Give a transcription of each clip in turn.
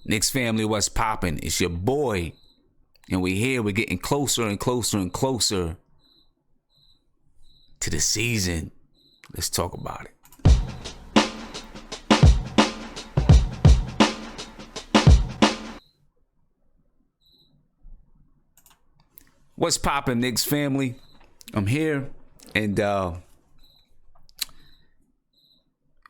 Knicks family, what's poppin'? It's your boy. And we're getting closer and closer and closer to the season. Let's talk about it. What's poppin', Knicks family? I'm here, and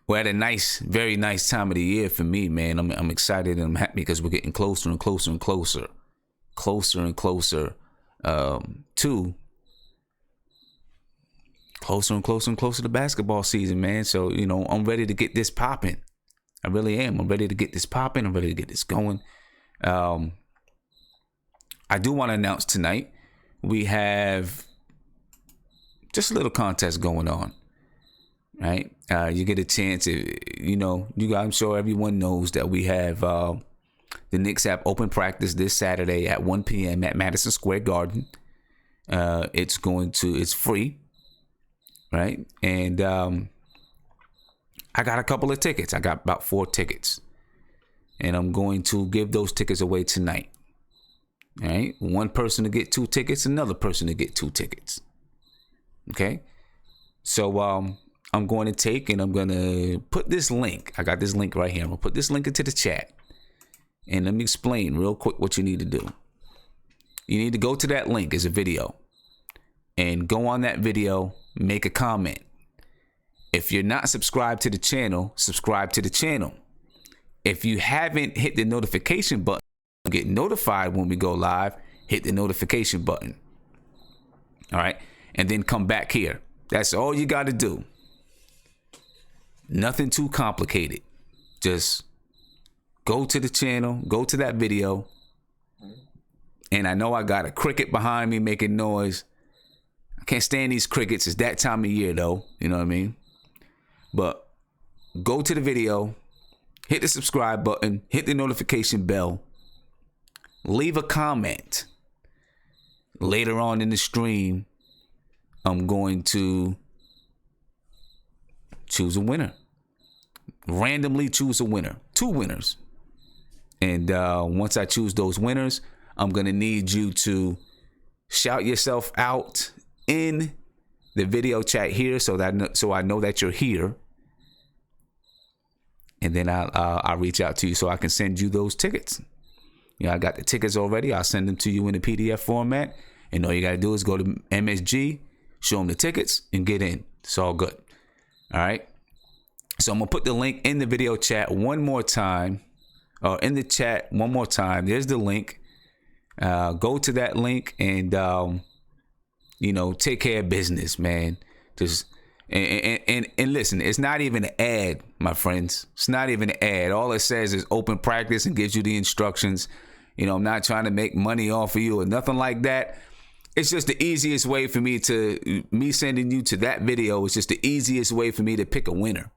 we're at a nice, very nice time of the year for me, man. I'm excited and I'm happy because we're getting closer and closer and closer to basketball season, man. So, I'm ready to get this popping. I really am. I'm ready to get this popping. I'm ready to get this going. I do want to announce tonight we have just a little contest going on. Right, you get a chance. I'm sure everyone knows that we have the Knicks Open Practice this Saturday at 1 p.m. at Madison Square Garden. It's free, right? And I got a couple of tickets. I got about 4 tickets, and I'm going to give those tickets away tonight. All right, one person to get 2 tickets, another person to get 2 tickets. Okay, so I'm going to take and I'm going to put this link. I got this link right here. I'm going to put this link into the chat. And let me explain real quick what you need to do. You need to go to that link. It's a video. And go on that video, make a comment. If you're not subscribed to the channel, subscribe to the channel. If you haven't hit the notification button, get notified when we go live, hit the notification button. All right. And then come back here. That's all you got to do. Nothing too complicated. Just go to the channel, go to that video. And I know I got a cricket behind me making noise. I can't stand these crickets. It's that time of year though. You know what I mean? But go to the video, hit the subscribe button, hit the notification bell, leave a comment. Later on in the stream, I'm going to choose a winner. Randomly choose a winner. 2 winners. And once I choose those winners, I'm going to need you to shout yourself out in the video chat here so I know that you're here. And then I'll reach out to you so I can send you those tickets. I got the tickets already. I'll send them to you in a PDF format. And all you got to do is go to MSG, show them the tickets, and get in. It's all good. All right. So I'm going to put the link in the video chat one more time. Or in the chat one more time. There's the link. Go to that link and, take care of business, man. Just and listen, it's not even an ad, my friends. It's not even an ad. All it says is open practice and gives you the instructions. I'm not trying to make money off of you or nothing like that. It's just the easiest way for me sending you to that video. It's just the easiest way for me to pick a winner.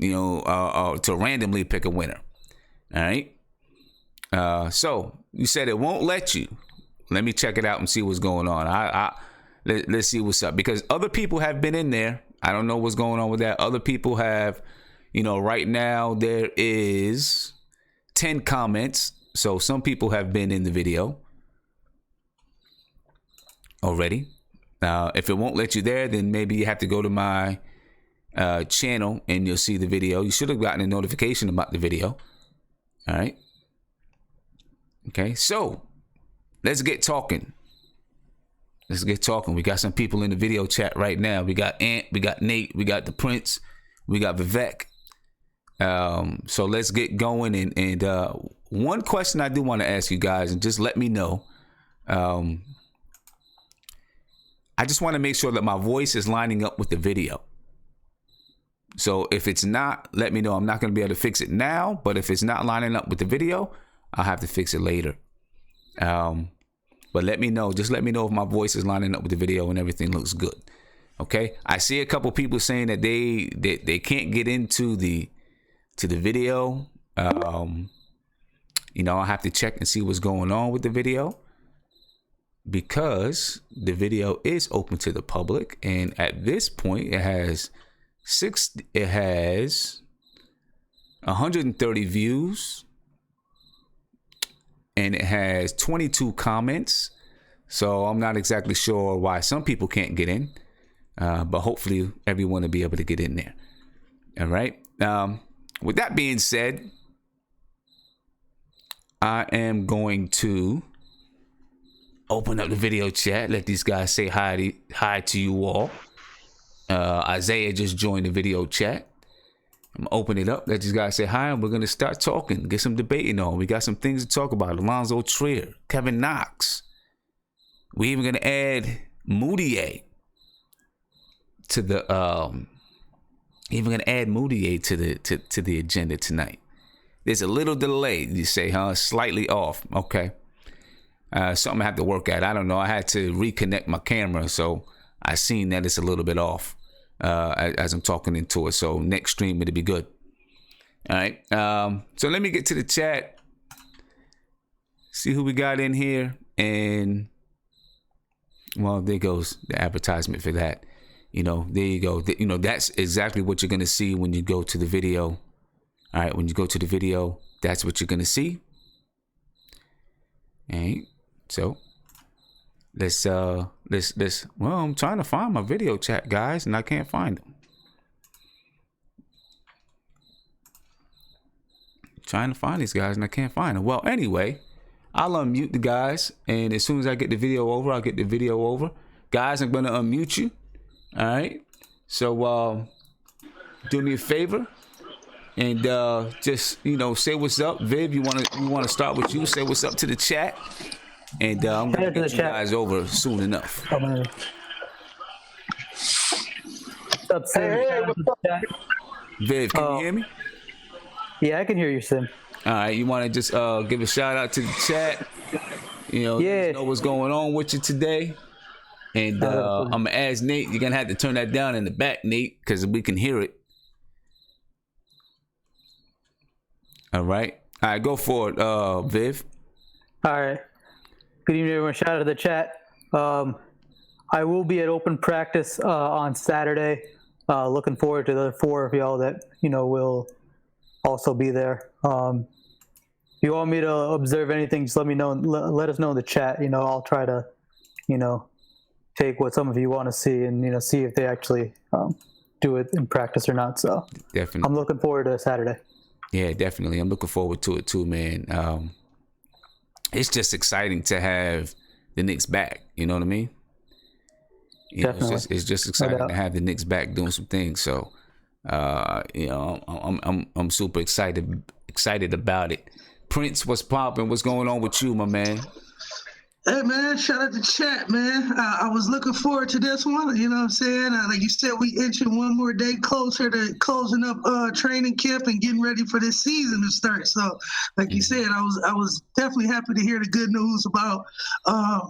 To randomly pick a winner. All right. So you said it won't let you. Let me check it out and see what's going on. Let's see what's up, because other people have been in there. I don't know what's going on with that. Other people have, right now there is 10 comments. So some people have been in the video already. If it won't let you there, then maybe you have to go to my channel and you'll see the video. You should have gotten a notification about the video. All right. Okay, so let's get talking. We got some people in the video chat right now. We got Ant, we got Nate, we got the Prince, we got Vivek. So let's get going. And one question I do want to ask you guys, and just let me know. I just want to make sure that my voice is lining up with the video. So if it's not, let me know. I'm not going to be able to fix it now, but if it's not lining up with the video, I'll have to fix it later. But let me know. Just let me know if my voice is lining up with the video and everything looks good. Okay. I see a couple people saying that they can't get into the video. I'll have to check and see what's going on with the video, because the video is open to the public, and at this point it has 130 views and it has 22 comments. So I'm not exactly sure why some people can't get in, but hopefully everyone will be able to get in there. All right. With that being said, I am going to open up the video chat. Let these guys say hi to you all. Isaiah just joined the video chat. I'm gonna open it up. Let these guys say hi, and we're gonna start talking, get some debating on. We got some things to talk about. Allonzo Trier, Kevin Knox. We even gonna add Moutier to the to the agenda tonight. There's a little delay. You say, huh? Slightly off. Okay. Something I have to work at. I don't know. I had to reconnect my camera, so I seen that it's a little bit off as I'm talking into it. So next stream it'll be good. All right. So let me get to the chat. See who we got in here, and well, there goes the advertisement for that. There you go. That's exactly what you're gonna see when you go to the video. All right, when you go to the video, that's what you're gonna see. All right. So let's well, I'm trying to find my video chat, guys, and I can't find them. Trying to find these guys and I can't find them. Well, anyway, I'll unmute the guys, and as soon as I get the video over, I'll get the video over. Guys, I'm gonna unmute you. All right. So do me a favor and just say what's up. Viv, you wanna start with you? Say what's up to the chat. And I'm gonna get you guys over soon enough. What's up, Sim? Hey, what's up? Viv, can you hear me? Yeah, I can hear you, Sim. All right, you want to just give a shout out to the chat? Yeah. Know what's going on with you today. And I'm gonna ask Nate. You're gonna have to turn that down in the back, Nate, because we can hear it. All right, go for it, Viv. All right. Good evening, everyone. Shout out to the chat. I will be at Open Practice on Saturday. Looking forward to the 4 of y'all that will also be there. If you want me to observe anything, just let me know. Let us know in the chat. I'll try to, take what some of you want to see and see if they actually do it in practice or not. So definitely, I'm looking forward to Saturday. Yeah, definitely. I'm looking forward to it too, man. It's just exciting to have the Knicks back. You know what I mean? Definitely. It's just exciting to have the Knicks back doing some things. So, I'm super excited about it. Prince, what's popping? What's going on with you, my man? Hey, man, shout out to chat, man. I was looking forward to this one. You know what I'm saying? Like you said, we inching one more day closer to closing up training camp and getting ready for this season to start. So, like you said, I was definitely happy to hear the good news about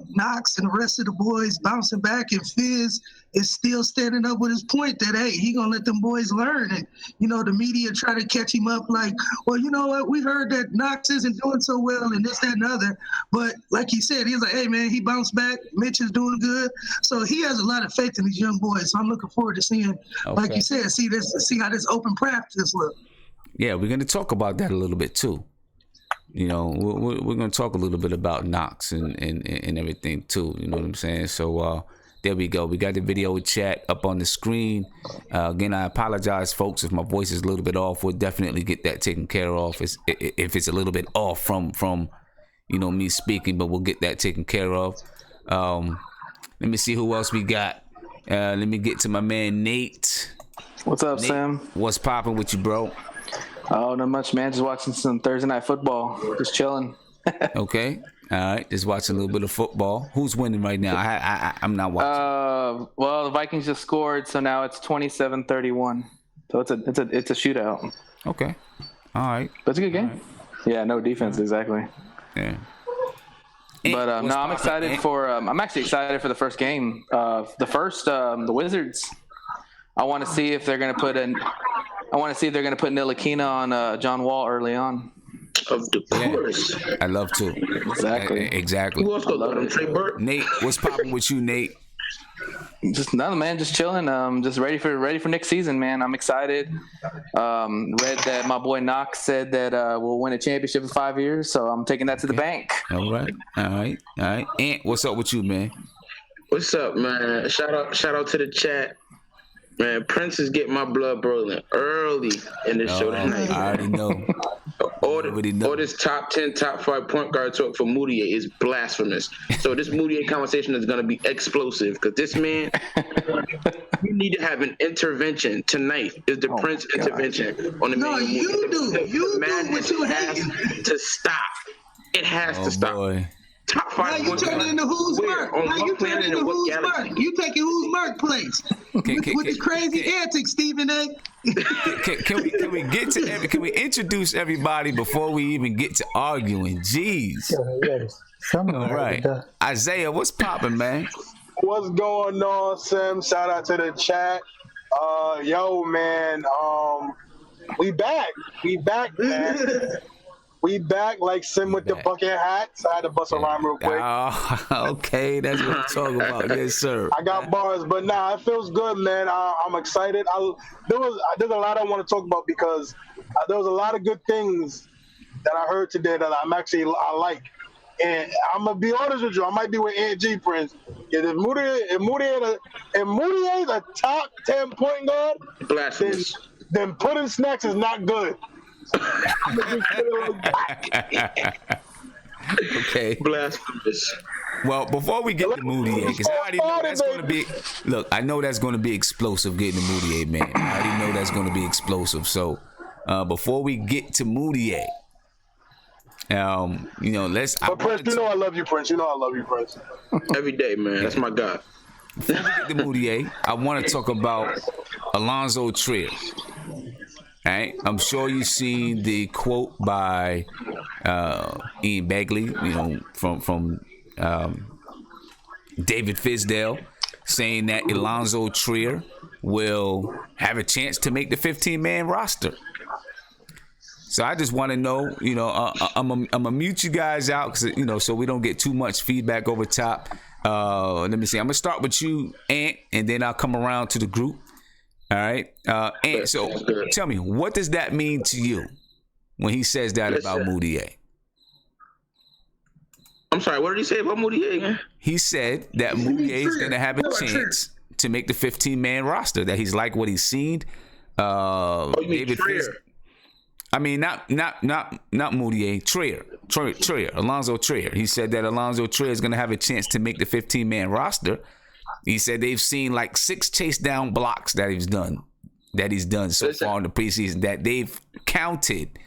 Knox and the rest of the boys bouncing back, and Fizz is still standing up with his point that, hey, he going to let them boys learn. And, the media try to catch him up like, well, you know what? We heard that Knox isn't doing so well and this, that, and other. But like he said, he's like, hey, man, he bounced back. Mitch is doing good. So he has a lot of faith in these young boys. So I'm looking forward to seeing, like you said, see how this open practice look. Yeah, we're going to talk about that a little bit too. We're going to talk a little bit about Knox and everything too. You know what I'm saying? So, there we go. We got the video chat up on the screen. Again, I apologize, folks, if my voice is a little bit off. We'll definitely get that taken care of. If it's a little bit off from me speaking, but we'll get that taken care of. Let me see who else we got. Let me get to my man Nate. What's up, Nate, Sam? What's popping with you, bro? Oh, not much, man. Just watching some Thursday night football. Just chilling. Okay. All right, just watching a little bit of football. Who's winning right now? I'm not watching. Well, the Vikings just scored, so now it's 27-31. So it's a shootout. Okay, all right. But it's a good game. Right. Yeah, no defense, exactly. Yeah. But I'm excited for. I'm actually excited for the first game. The Wizards. I want to see if they're going to put Ntilikina on John Wall early on. Of course. Yeah, I love to. Exactly. Exactly. Who else go let him? Trey Burke? Nate, what's popping with you, Nate? Just another man, just chilling. Just ready for next season, man. I'm excited. Read that my boy Knox said that we'll win a championship in 5 years, so I'm taking that to the bank. All right. Ant, what's up with you, man? What's up, man? Shout out to the chat. Man, Prince is getting my blood boiling early in this show tonight. I already know. All this top 10, top 5 point guard talk for Moutier is blasphemous. So this Moutier conversation is going to be explosive because this man, you need to have an intervention tonight. Is the Prince intervention on the man? No, you do. You do what you has hate. to stop. It has to stop. Boy. Top Now 5 you point turning guard. into who's Where? Mark? On Now what you planet turning and into what who's galaxy? Mark? You taking who's Mark place with his crazy antics, Stephen A. Can we introduce everybody before we even get to arguing? Jeez. All right. Isaiah, what's popping, man? What's going on, Sim? Shout out to the chat. Yo, man. We back, man. We back like Sim with the bucket hats. I had to bust a rhyme real quick. Okay, that's what I'm talking about. Yes, sir. I got bars, but nah, it feels good, man. I'm excited. There's a lot I want to talk about because there was a lot of good things that I heard today that I like. And I'm gonna be honest with you, I might be with Aunt G, Prince. If Moutier is a top 10 point guard, Blasphemous. then pudding snacks is not good. Okay. Blasphemous. Well, before we get to Moutier, because I already know that's going to be. Look, I know that's going to be explosive getting to Moutier, man. I already know that's going to be explosive. So, before we get to Moutier, let's. But Prince, you know I love you, Prince. Every day, man. That's my guy. Before we get to Moutier, I want to talk about Allonzo Trier. All right, I'm sure you've seen the quote by Ian Begley, from David Fizdale, saying that Allonzo Trier will have a chance to make the 15-man roster. So I just want to know, I'm gonna mute you guys out, because so we don't get too much feedback over top. Let me see. I'm gonna start with you, Ant, and then I'll come around to the group. All right. And so tell me, what does that mean to you when he says that about Moutier? I'm sorry, what did he say about Moutier again? He said that Moutier is going to have a chance to make the 15-man roster, that he's like what he's seen. David Trier. I mean, not Moutier, Trier, Allonzo Trier. He said that Allonzo Trier is going to have a chance to make the 15-man roster. He said they've seen like 6 chase down blocks that he's done so far in the preseason, that they've counted,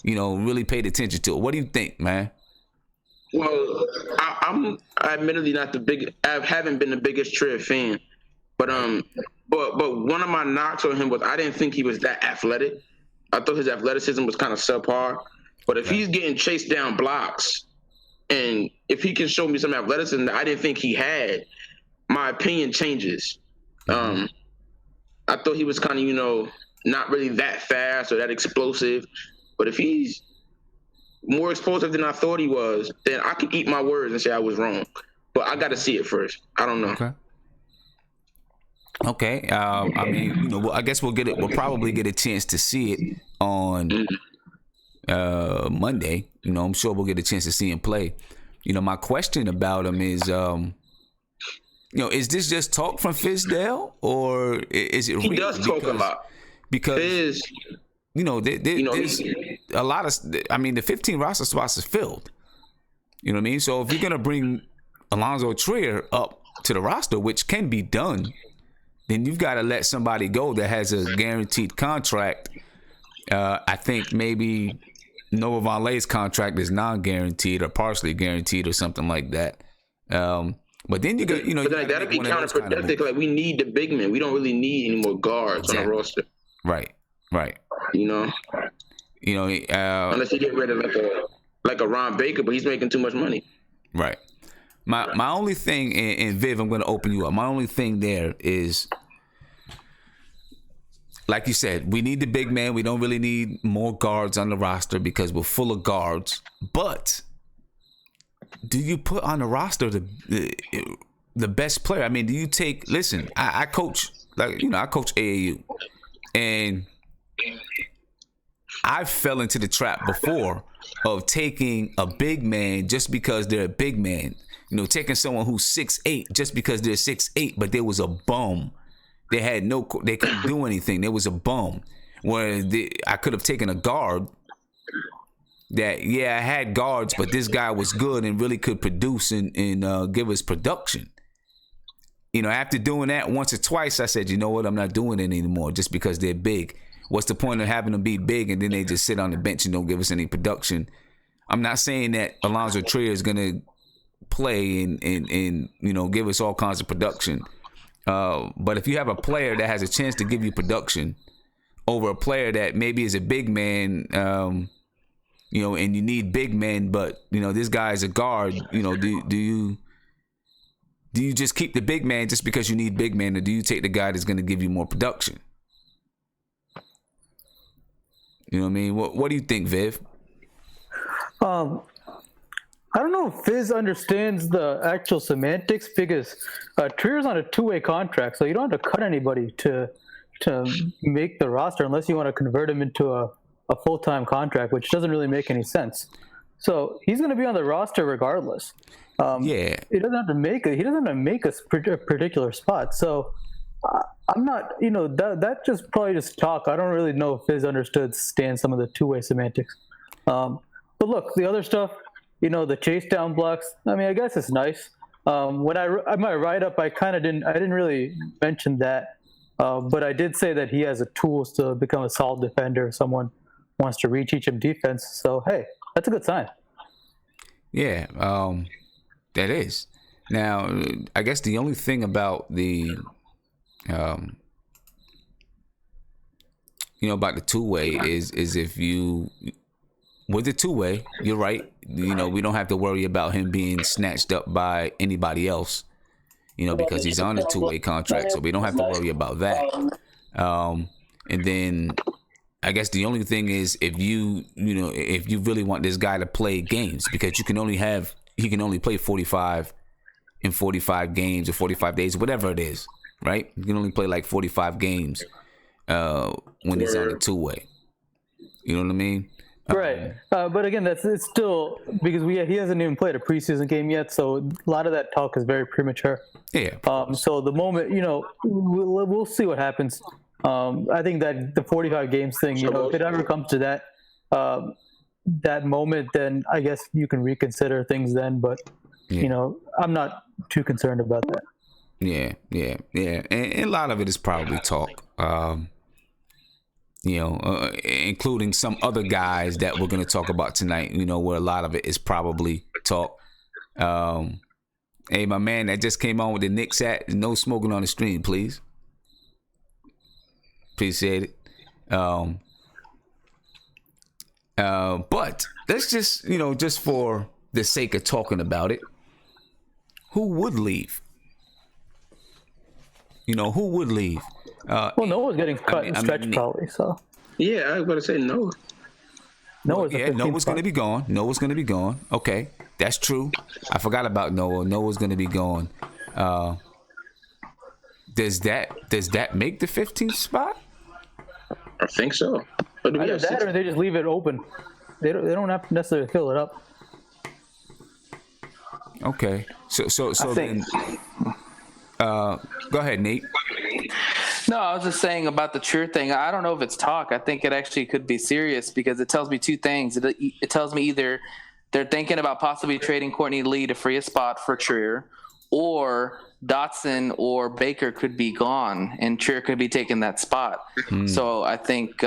really paid attention to. What do you think, man? Well, I'm admittedly not I haven't been the biggest Trier fan, but one of my knocks on him was I didn't think he was that athletic. I thought his athleticism was kind of subpar. But if he's getting chased down blocks, and if he can show me some athleticism that I didn't think he had, my opinion changes. I thought he was kind of, not really that fast or that explosive. But if he's more explosive than I thought he was, then I can eat my words and say I was wrong. But I got to see it first. I don't know. Okay. I mean, I guess we'll probably get a chance to see it on Monday. I'm sure we'll get a chance to see him play. My question about him is, is this just talk from Fizdale, or is it real? He does talk a lot. Because, there's a lot of, the 15 roster spots is filled. You know what I mean? So if you're going to bring Allonzo Trier up to the roster, which can be done, then you've got to let somebody go that has a guaranteed contract. I think maybe Noah Vonleh's contract is non-guaranteed or partially guaranteed or something like that. But then you got, but that'd be counterproductive. Like, we need the big men. We don't really need any more guards on the roster. Right. Unless you get rid of like a Ron Baker, but he's making too much money. Right. My only thing, and Viv, I'm going to open you up. My only thing there is, like you said, we need the big man. We don't really need more guards on the roster because we're full of guards. But do you put on the roster the best player. I mean, do you take? Listen, I coach I coach AAU, and I fell into the trap before of taking a big man just because they're a big man. Taking someone who's 6'8" just because they're 6'8", but there was a bum. They couldn't do anything. There was a bum. Where I could have taken a guard. I had guards, but this guy was good and really could produce and give us production. After doing that once or twice, I said, you know what, I'm not doing it anymore just because they're big. What's the point of having them be big and then they just sit on the bench and don't give us any production? I'm not saying that Allonzo Trier is going to play and give us all kinds of production. But if you have a player that has a chance to give you production over a player that maybe is a big man, and you need big men, but this guy is a guard, do you just keep the big man just because you need big man, or do you take the guy that's going to give you more production? You know what I mean? What do you think, Viv? I don't know if Fizz understands the actual semantics, because Trier's on a two-way contract, so you don't have to cut anybody to make the roster unless you want to convert him into a full-time contract, which doesn't really make any sense. So he's going to be on the roster regardless. He doesn't have to make a particular spot. So I'm not, that just probably just talk. I don't really know if Fizz understands some of the two-way semantics. But look, the other stuff, the chase down blocks, I mean, I guess it's nice. When my write-up, I didn't really mention that. But I did say that he has the tools to become a solid defender if someone wants to reteach him defense. So, hey, that's a good sign. Yeah, that is. Now, I guess the only thing about the, about the two-way is if you, with the two-way, you're right. We don't have to worry about him being snatched up by anybody else, because he's on a two-way contract, so we don't have to worry about that. And then I guess the only thing is if you really want this guy to play games, because he can only play 45 in 45 games or 45 days, whatever it is, right? You can only play like 45 games when he's on a two-way. You know what I mean? Right. But again, it's still, because he hasn't even played a preseason game yet, so a lot of that talk is very premature. Yeah. So the moment, we'll see what happens. I think that the 45 games thing, if it ever comes to that moment, then I guess you can reconsider things then. But I'm not too concerned about that. Yeah. And a lot of it is probably talk. Including some other guys that we're going to talk about tonight, where a lot of it is probably talk. Hey, my man that just came on with the Knicks hat, no smoking on the stream, please. Appreciate it. But let's just, just for the sake of talking about it, who would leave? Who would leave? Noah's getting cut and stretched probably, so. Yeah, I was going to say Noah. Noah's going to be gone. Noah's going to be gone. Okay, that's true. I forgot about Noah. Noah's going to be gone. Does that make the 15th spot? I think so. But do we have that, or they just leave it open? They don't have to necessarily fill it up. Okay, so then. Go ahead, Nate. No, I was just saying about the Trier thing. I don't know if it's talk. I think it actually could be serious, because it tells me two things. It tells me either they're thinking about possibly trading Courtney Lee to free a spot for Trier, or Dotson or Baker could be gone and Trier could be taking that spot. So I think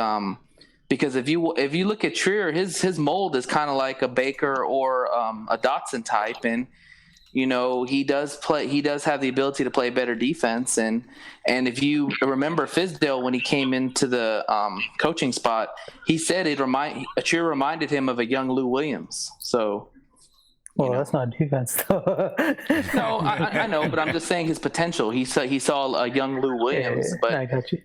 because if you look at Trier, his mold is kind of like a Baker or a Dotson type, and he does have the ability to play better defense. And if you remember Fizdale, when he came into the coaching spot, he said Trier reminded him of a young Lou Williams. So, that's not defense though. No, I know, but I'm just saying his potential. He saw a young Lou Williams, but I got you.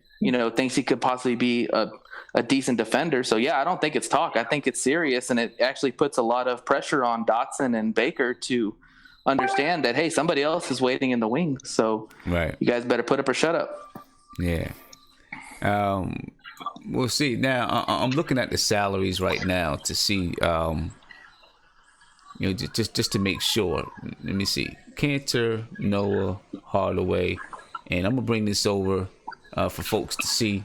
Thinks he could possibly be a decent defender. So yeah, I don't think it's talk. I think it's serious, and it actually puts a lot of pressure on Dotson and Baker to understand that, hey, somebody else is waiting in the wings. So Right. you guys better put up or shut up. Yeah. We'll see. Now I'm looking at the salaries right now to see, just to make sure. Let me see. Cantor, Noah, Hardaway, and I'm gonna bring this over for folks to see,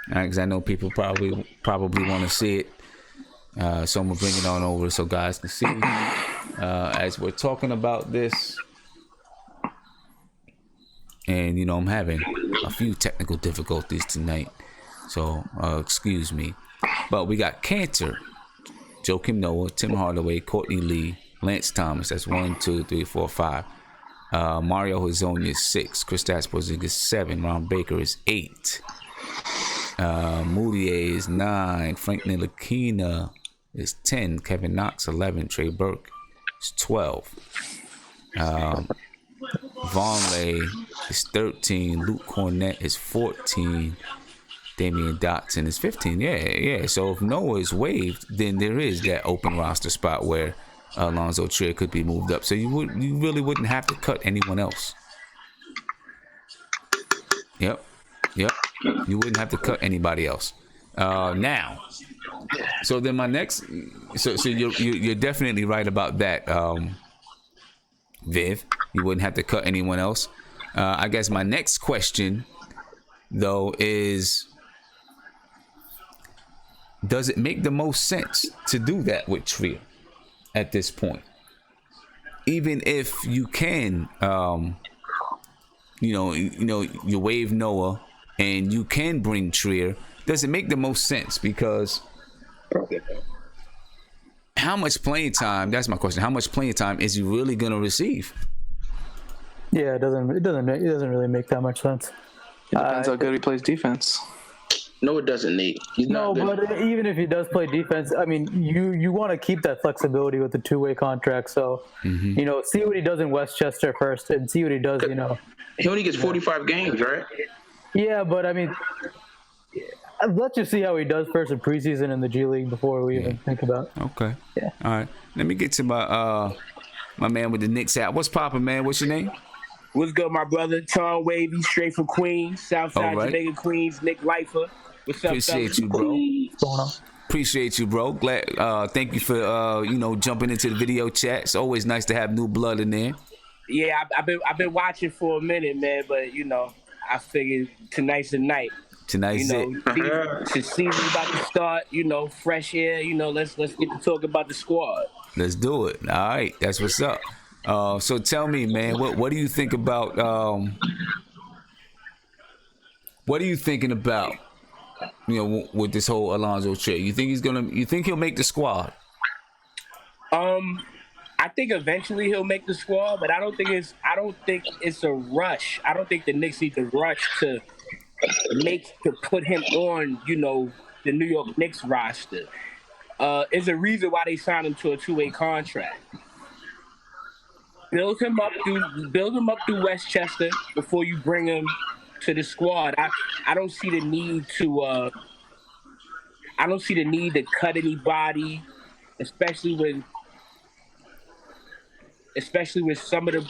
because I know people probably want to see it. So I'm gonna bring it on over so guys can see as we're talking about this. And I'm having a few technical difficulties tonight, so excuse me. But we got Cantor, Joakim Noah, Tim Hardaway, Courtney Lee, Lance Thomas. That's 1, 2, 3, 4, 5. Mario Hezonja is 6. Kristaps Porzingis is 7. Ron Baker is 8. Moutier is 9. Frank Ntilikina is 10. Kevin Knox 11. Trey Burke is 12. Vonleh is 13. Luke Cornett is 14. Damian Dotson is 15. Yeah. So if Noah is waived, then there is that open roster spot where Allonzo Trier could be moved up. So you really wouldn't have to cut anyone else. Yep. You wouldn't have to cut anybody else. Now, so then my next, so you're definitely right about that, Viv. You wouldn't have to cut anyone else. I guess my next question, though, is, does it make the most sense to do that with Trier at this point? Even if you can, you waive Noah and you can bring Trier, does it make the most sense? Because how much playing time? That's my question. How much playing time is he really going to receive? Yeah, it doesn't really make that much sense. Depends how good he plays defense. No, it doesn't, Nate. He's not good. But even if he does play defense, I mean, you want to keep that flexibility with the two-way contract. So, see what he does in Westchester first, and see what he does. He only gets 45 games, right? Yeah, but I mean, let's just see how he does first in preseason in the G League before we even think about. Okay. Yeah. All right. Let me get to my man with the Knicks hat. What's poppin', man? What's your name? What's good, my brother? Tom Wavy, straight from Queens, Southside Jamaica, Queens. Nick Lifer. What's up, Appreciate you, bro. What's going on? Appreciate you, bro. Glad. Thank you for jumping into the video chat. It's always nice to have new blood in there. Yeah, I've been watching for a minute, man. But I figured tonight's the night. Tonight's it. The season about to start. Fresh air. Let's get to talk about the squad. Let's do it. All right, that's what's up. So tell me, man, what do you think about? What are you thinking about? With this whole Allonzo Trier, you think he'll make the squad? I think eventually he'll make the squad, but I don't think it's a rush. I don't think the Knicks need to rush to put him on, the New York Knicks roster. There's a reason why they signed him to a two-way contract. Build him up through Westchester before you bring him to the squad. I don't see the need to cut anybody, especially with some of the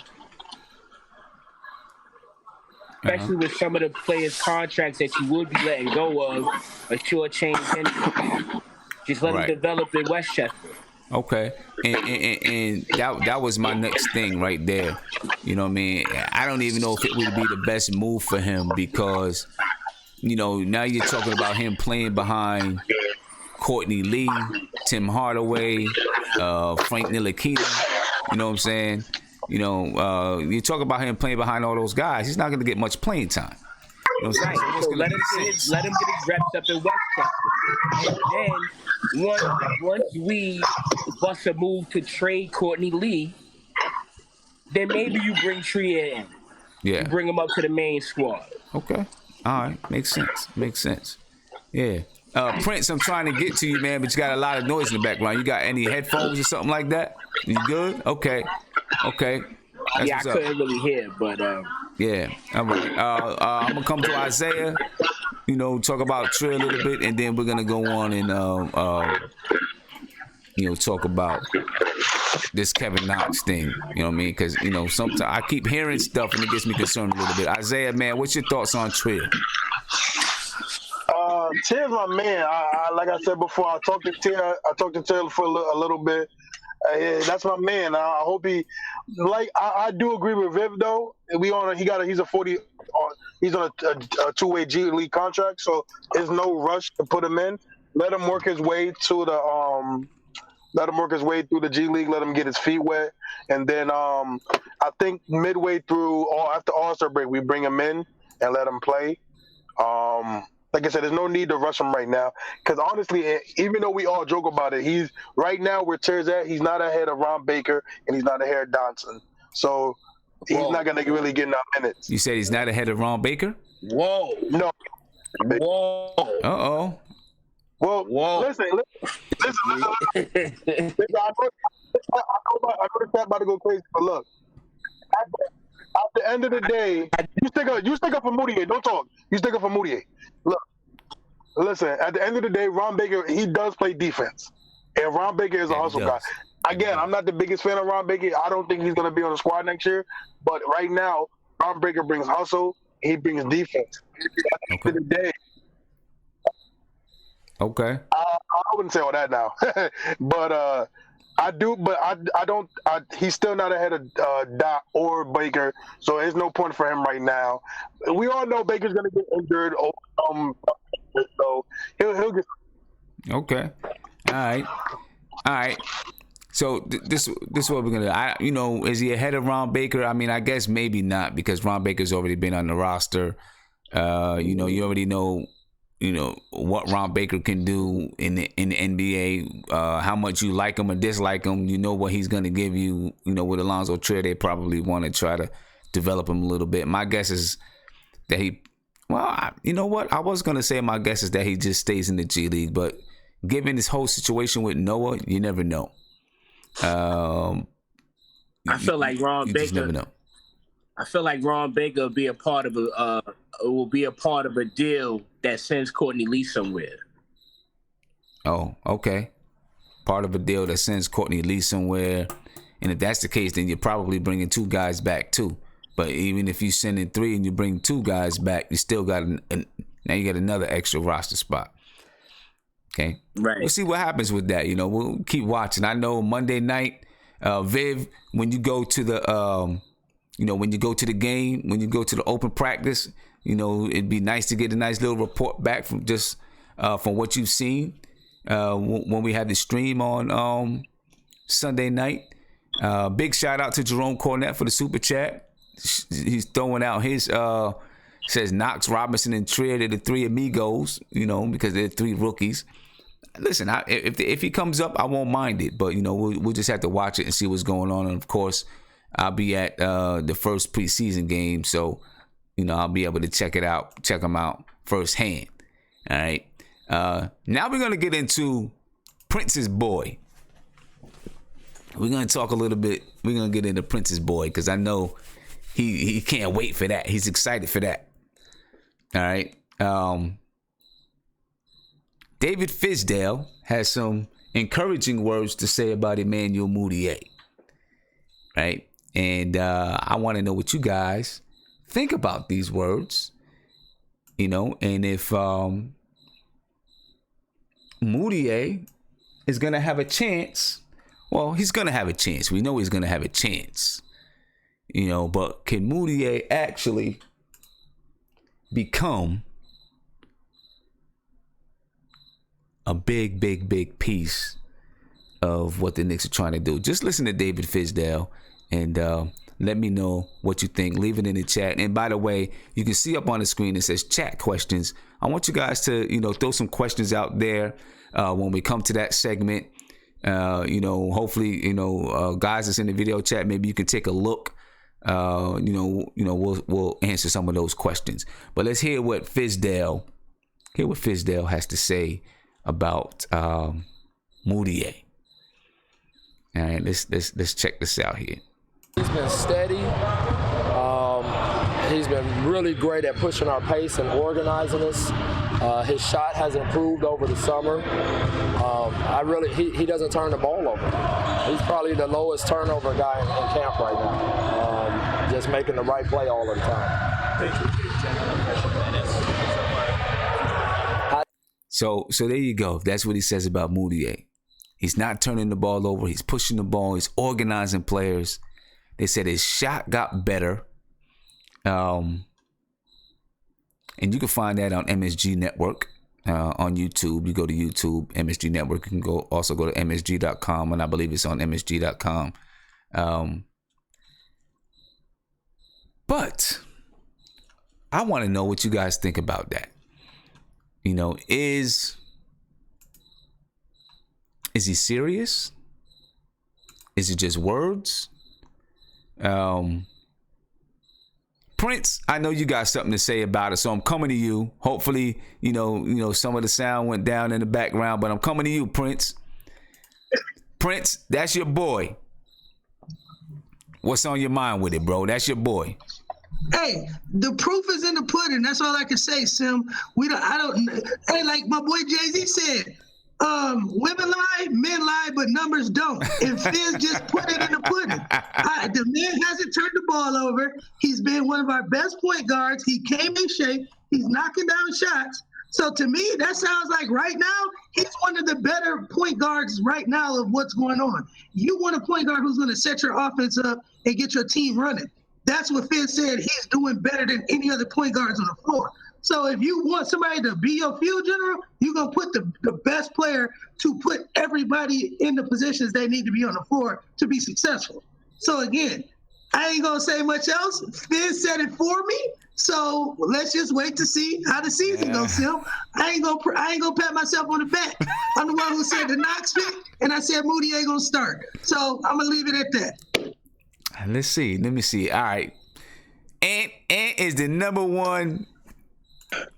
players' contracts that you would be letting go of, a short-change him. Just let him develop in Westchester. Okay, and that was my next thing right there. You know what I mean? I don't even know if it would be the best move for him because, now you're talking about him playing behind Courtney Lee, Tim Hardaway, Frank Ntilikina. You know what I'm saying? You talk about him playing behind all those guys. He's not going to get much playing time. You know what I'm saying? So let him get his reps up in Westchester. And then once we bust a move to trade Courtney Lee, then maybe you bring Trier in. Yeah. You bring him up to the main squad. Okay. All right. Makes sense. Yeah. Prince, I'm trying to get to you, man, but you got a lot of noise in the background. You got any headphones or something like that? You good? Okay. That's I couldn't really hear, but yeah. All right. I'm gonna come to Isaiah. Talk about Trier a little bit, and then we're gonna go on and talk about this Kevin Knox thing. You know what I mean? Because sometimes I keep hearing stuff and it gets me concerned a little bit. Isaiah, man, what's your thoughts on Trier? Tier's my man. Like I said before, I talked to Tier. I talked to Tier for a little bit. Yeah, that's my man. I hope he, I do agree with Viv though. He's a 40. He's on a two-way G League contract, so there's no rush to put him in. Let him work his way to the Let him work his way through the G League. Let him get his feet wet, and then I think midway through or after All-Star break, we bring him in and let him play. Like I said, there's no need to rush him right now because honestly, even though we all joke about it, he's right now where Tier's at. He's not ahead of Ron Baker and he's not ahead of Donson, so he's not going to really get enough minutes. You said he's not ahead of Ron Baker? Whoa. No. Whoa. Uh-oh. Well, whoa. Listen. I know the chat about to go crazy, but look, at the end of the day, you stick up for Moutier. Don't talk. You stick up for Moutier. Look, listen. At the end of the day, Ron Baker, he does play defense, and Ron Baker is a hustle guy. Again, I'm not the biggest fan of Ron Baker. I don't think he's going to be on the squad next year. But right now, Ron Baker brings hustle. He brings defense. At the end of the day. Okay. I wouldn't say all that now, but I do. But I don't. He's still not ahead of Dot or Baker, so there's no point for him right now. We all know Baker's going to get injured. So he'll get. Okay. All right. So this is what we're gonna do. Is he ahead of Ron Baker? I mean, I guess maybe not because Ron Baker's already been on the roster. You already know what Ron Baker can do in the NBA. How much you like him or dislike him, you know what he's gonna give you. With Allonzo Trier, they probably want to try to develop him a little bit. My guess is that you know what? I was gonna say my guess is that he just stays in the G League, but given this whole situation with Noah, you never know. I feel like Ron Baker. Just never know. I feel like Ron Baker will be a part of a deal that sends Courtney Lee somewhere. Oh, okay. Part of a deal that sends Courtney Lee somewhere, and if that's the case, then you're probably bringing two guys back too. But even if you send in three and you bring two guys back, you still got now you got another extra roster spot. Okay, right. We'll see what happens with that. We'll keep watching. I know Monday night, Viv, when you go to the when you go to the game, when you go to the open practice, it'd be nice to get a nice little report back from just from what you've seen when we had the stream on Sunday night. Big shout out to Jerome Cornett for the super chat. He's throwing out his says Knox, Robinson, and Trier. They're the three amigos, because they're three rookies. Listen, if he comes up, I won't mind it, but we'll just have to watch it and see what's going on. And of course, I'll be at the first preseason game, so I'll be able to check them out firsthand. All right. Now we're gonna get into Prince's boy. We're gonna talk a little bit. We're gonna get into Prince's boy because I know he can't wait for that. He's excited for that. All right. David Fizdale has some encouraging words to say about Emmanuel Mudiay. Right. And I want to know what you guys think about these words, and if Mudiay is going to have a chance. Well, he's going to have a chance. We know he's going to have a chance, but can Mudiay actually become a big piece of what the Knicks are trying to do? Just listen to David Fizdale and let me know what you think. Leave it in the chat. And by the way, you can see up on the screen it says chat questions. I want you guys to, throw some questions out there when we come to that segment. Hopefully, guys that's in the video chat, maybe you can take a look. We'll answer some of those questions. But let's hear what Fizdale has to say about Mudiay. All right, let's check this out here. He's been steady. He's been really great at pushing our pace and organizing us. His shot has improved over the summer. He doesn't turn the ball over. He's probably the lowest turnover guy in camp right now. Just making the right play all the time. So there you go. That's what he says about Moutier. He's not turning the ball over. He's pushing the ball. He's organizing players. They said his shot got better. And you can find that on MSG Network on YouTube. You go to YouTube, MSG Network. You can also go to MSG.com, and I believe it's on MSG.com. But I want to know what you guys think about that. You know, is he serious? Is it just words? Prince, I know you got something to say about it, so I'm coming to you. Hopefully, you know, some of the sound went down in the background, but I'm coming to you, Prince. Prince, that's your boy. What's on your mind with it, bro? That's your boy. Hey, the proof is in the pudding. That's all I can say, Sim. Hey, like my boy Jay-Z said, women lie, men lie, but numbers don't. And Fizz just put it in the pudding. The man hasn't turned the ball over. He's been one of our best point guards. He came in shape. He's knocking down shots. So to me, that sounds like right now, he's one of the better point guards right now of what's going on. You want a point guard who's going to set your offense up and get your team running. That's what Fizz said. He's doing better than any other point guards on the floor. So if you want somebody to be your field general, you're going to put the best player to put everybody in the positions they need to be on the floor to be successful. So again, I ain't going to say much else. Fizz said it for me. So let's just wait to see how the season goes, Sim. I ain't gonna pat myself on the back. I'm the one who said the Knox pick, and I said Moody ain't gonna start. So I'm gonna leave it at that. Let's see. Let me see. All right. Ant is the number one.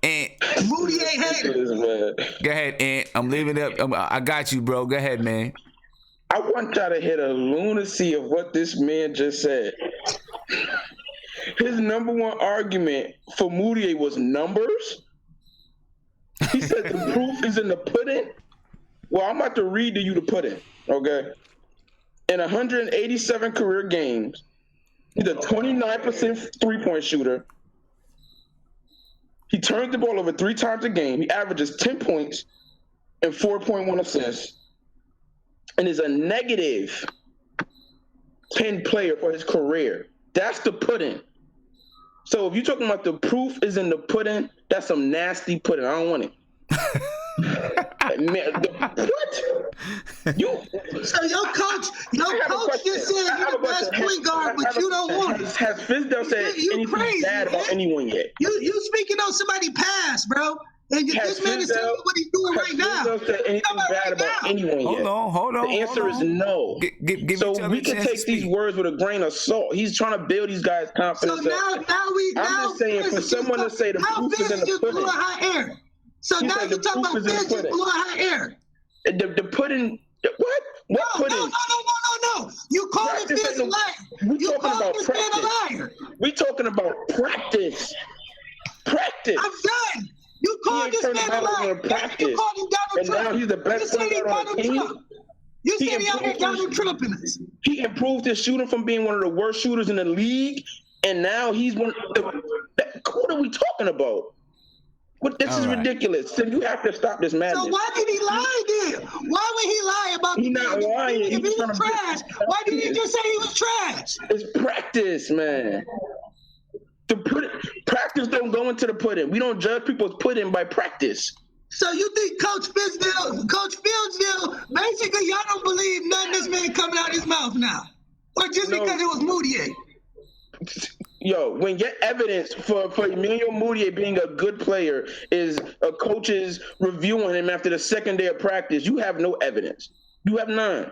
Ant. Moody ain't hater. Go ahead, Ant. I'm leaving it up. I got you, bro. Go ahead, man. I want y'all to hit a lunacy of what this man just said. His number one argument for Moutier was numbers. He said the proof is in the pudding. Well, I'm about to read to you the pudding, okay? In 187 career games, he's a 29% three-point shooter. He turns the ball over 3 times a game. He averages 10 points and 4.1 assists, and is a negative 10 player for his career. That's the pudding. So if you're talking about the proof is in the pudding, that's some nasty pudding. I don't want it. Man, what? So your coach just said you're the best point guard, but you don't want it. Has Fizdale said anything crazy, bad about anyone yet? You speaking on somebody past, bro. And this man is telling you what he's doing right now. Has Fizdale said anything bad about anyone yet? Hold on. The answer is no. So we can take these words with a grain of salt. He's trying to build these guys' confidence up. I'm just saying, for someone to say the proof is in the pudding. So now you're talking about Fizz just blew a hot air. The pudding, what? What pudding? No. You call it Fizz a liar. You call this man a liar. We talking about practice. Practice. I'm done. You called this man a liar. You called him Donald Trump. And now he's the best player on the team. You said he out here Donald Trump in this. He improved his shooting from being one of the worst shooters in the league, and now he's one of the. What are we talking about? This is ridiculous. So you have to stop this madness. So why did he lie then? Why would he lie about He's not lying. If he was trash, why didn't he just say he was trash? It's practice, man. Practice don't go into the pudding. We don't judge people's pudding by practice. So you think Coach Fizdale, basically y'all don't believe nothing this man coming out of his mouth now? Or just because it was Moutier? Yo, when your evidence for Emilio Moutier being a good player is a coach's reviewing him after the second day of practice, you have no evidence. You have none.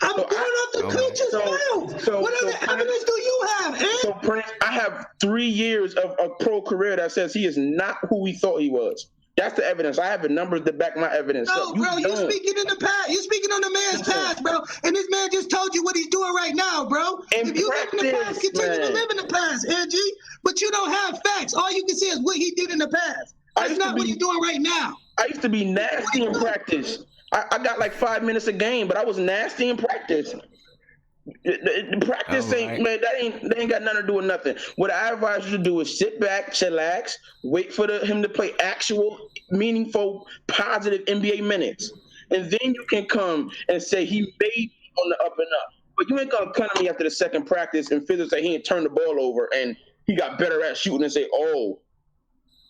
I'm going off the coach's mouth. What other evidence do you have, Ed? So, Prince, I have 3 years of a pro career that says he is not who we thought he was. That's the evidence. I have the numbers to back my evidence up. No, bro, you speaking in the past. You speaking on the man's past, bro. And this man just told you what he's doing right now, bro. If you live in the past, continue to live in the past, Angie. But you don't have facts. All you can see is what he did in the past. That's not what he's doing right now. I used to be nasty in practice. I got like 5 minutes a game, but I was nasty in practice. The practice ain't, man, that ain't got nothing to do with nothing. What I advise you to do is sit back, chillax, wait for him to play actual, meaningful, positive NBA minutes. And then you can come and say he may be on the up and up. But you ain't gonna come to me after the second practice and Fizdale say he ain't turned the ball over and he got better at shooting and say, oh,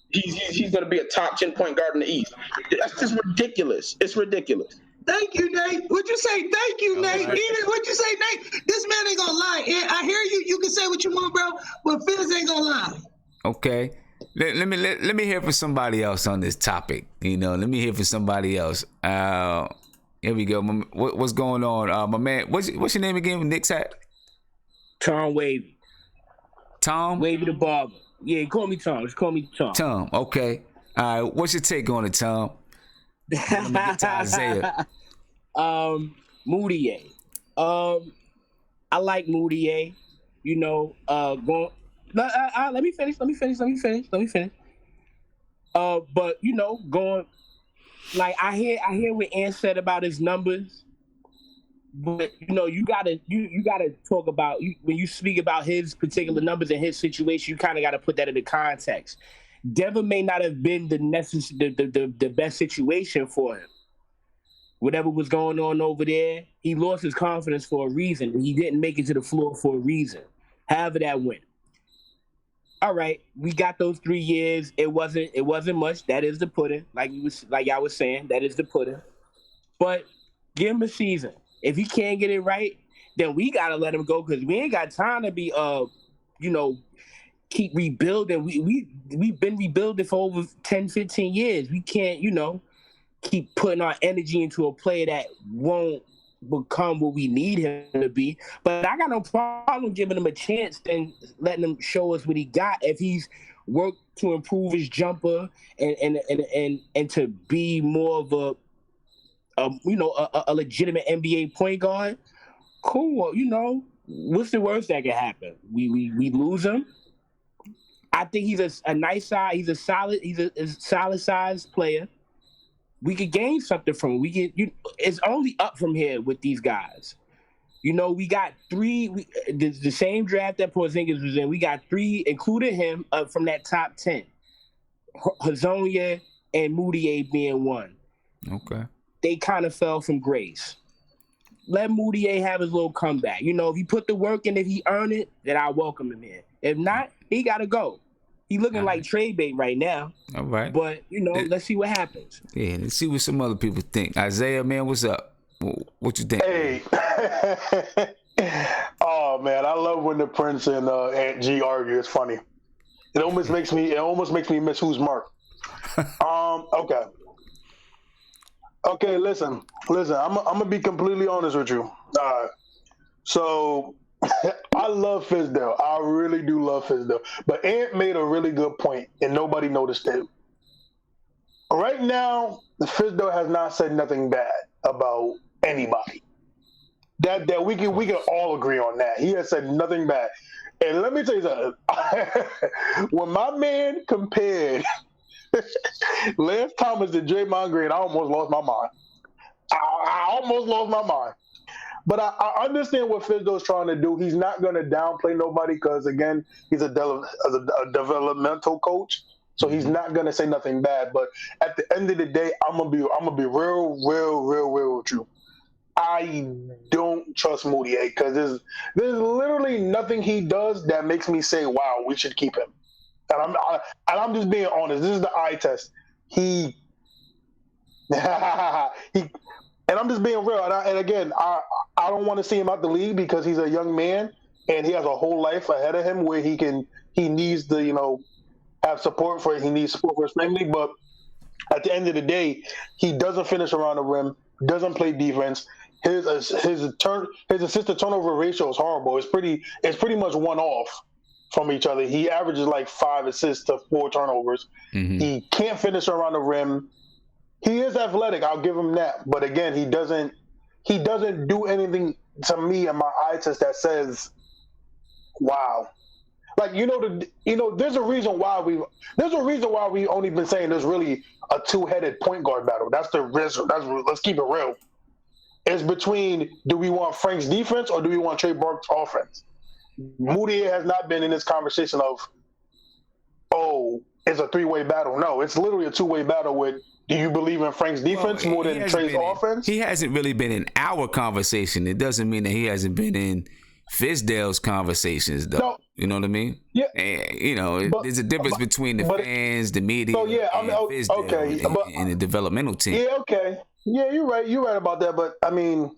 he's gonna be a top 10 point guard in the East. That's just ridiculous. It's ridiculous. Thank you, Nate. What'd you say? Thank you, Nate. Right. What'd you say, Nate? This man ain't gonna lie. I hear you. You can say what you want, bro, but Fizz ain't gonna lie. Okay. Let me hear from somebody else on this topic. Let me hear from somebody else. Here we go. What's going on? My man, what's your name again? Knicks hat? Tom Wavy. Tom? Wavy the barber. Yeah, call me Tom. Just call me Tom. Tom, okay. All right, what's your take on it, Tom? Let me get to Isaiah. Moutier. I like Moutier. Going. Let me finish. But going. Like I hear what Ant said about his numbers, but you gotta talk about when you speak about his particular numbers and his situation. You kind of got to put that into context. Denver may not have been the best situation for him. Whatever was going on over there, he lost his confidence for a reason. He didn't make it to the floor for a reason. However that went. All right, we got those 3 years. It wasn't much. That is the pudding. Like y'all was saying, that is the pudding. But give him a season. If he can't get it right, then we gotta let him go because we ain't got time to be keep rebuilding. We've been rebuilding for over 10, 15 years. We can't, keep putting our energy into a player that won't become what we need him to be. But I got no problem giving him a chance and letting him show us what he got if he's worked to improve his jumper and to be more of a legitimate NBA point guard. Cool, what's the worst that could happen? We lose him. I think he's a nice size. He's a solid sized player. We could gain something from him. It's only up from here with these guys. We got three. The same draft that Porzingis was in. We got three, including him, from that top 10. Hazonia and Moutier being one. Okay. They kind of fell from grace. Let Moutier have his little comeback. If he put the work in, if he earned it, then I welcome him in. If not, he got to go. He looking like trade bait right now. All right. But, let's see what happens. Yeah, let's see what some other people think. Isaiah, man, what's up? What you think? Hey. Oh, man, I love when the Prince and Aunt G argue. It's funny. It almost makes me miss Who's Mark. Okay. Okay, listen. I'm gonna be completely honest with you. So I love Fizdale. I really do love Fizdale. But Ant made a really good point, and nobody noticed it. Right now, the Fizdale has not said nothing bad about anybody. That we can all agree on that. He has said nothing bad. And let me tell you something. When my man compared Lance Thomas to Draymond Green, I almost lost my mind. I almost lost my mind. But I understand what Fizdale's trying to do. He's not going to downplay nobody because, again, he's a developmental coach, so he's not going to say nothing bad. But at the end of the day, I'm gonna be real with you. I don't trust Moutier because there's literally nothing he does that makes me say, "Wow, we should keep him." And I'm just being honest. This is the eye test. And I'm just being real. And again, I don't want to see him out the league because he's a young man and he has a whole life ahead of him where he needs to, have support for it. He needs support for his family. But at the end of the day, he doesn't finish around the rim, doesn't play defense. His assist to turnover ratio is horrible. It's pretty much one off from each other. He averages like 5 assists to 4 turnovers. Mm-hmm. He can't finish around the rim. He is athletic, I'll give him that. But again, he doesn't do anything to me in my eye test that says, wow. like there's a reason why we only been saying there's really a two-headed point guard battle. That's the risk. Let's keep it real. It's between, do we want Frank's defense or do we want Trey Burke's offense? Moody has not been in this conversation of, it's a three-way battle. No, it's literally a two-way battle with, do you believe in Frank's defense more than Trey's offense? He hasn't really been in our conversation. It doesn't mean that he hasn't been in Fizdale's conversations, though. No. You know what I mean? Yeah. And, there's a difference between the fans, the media, and Fizdale and the developmental team. Yeah, okay. Yeah, you're right. You're right about that. But, I mean,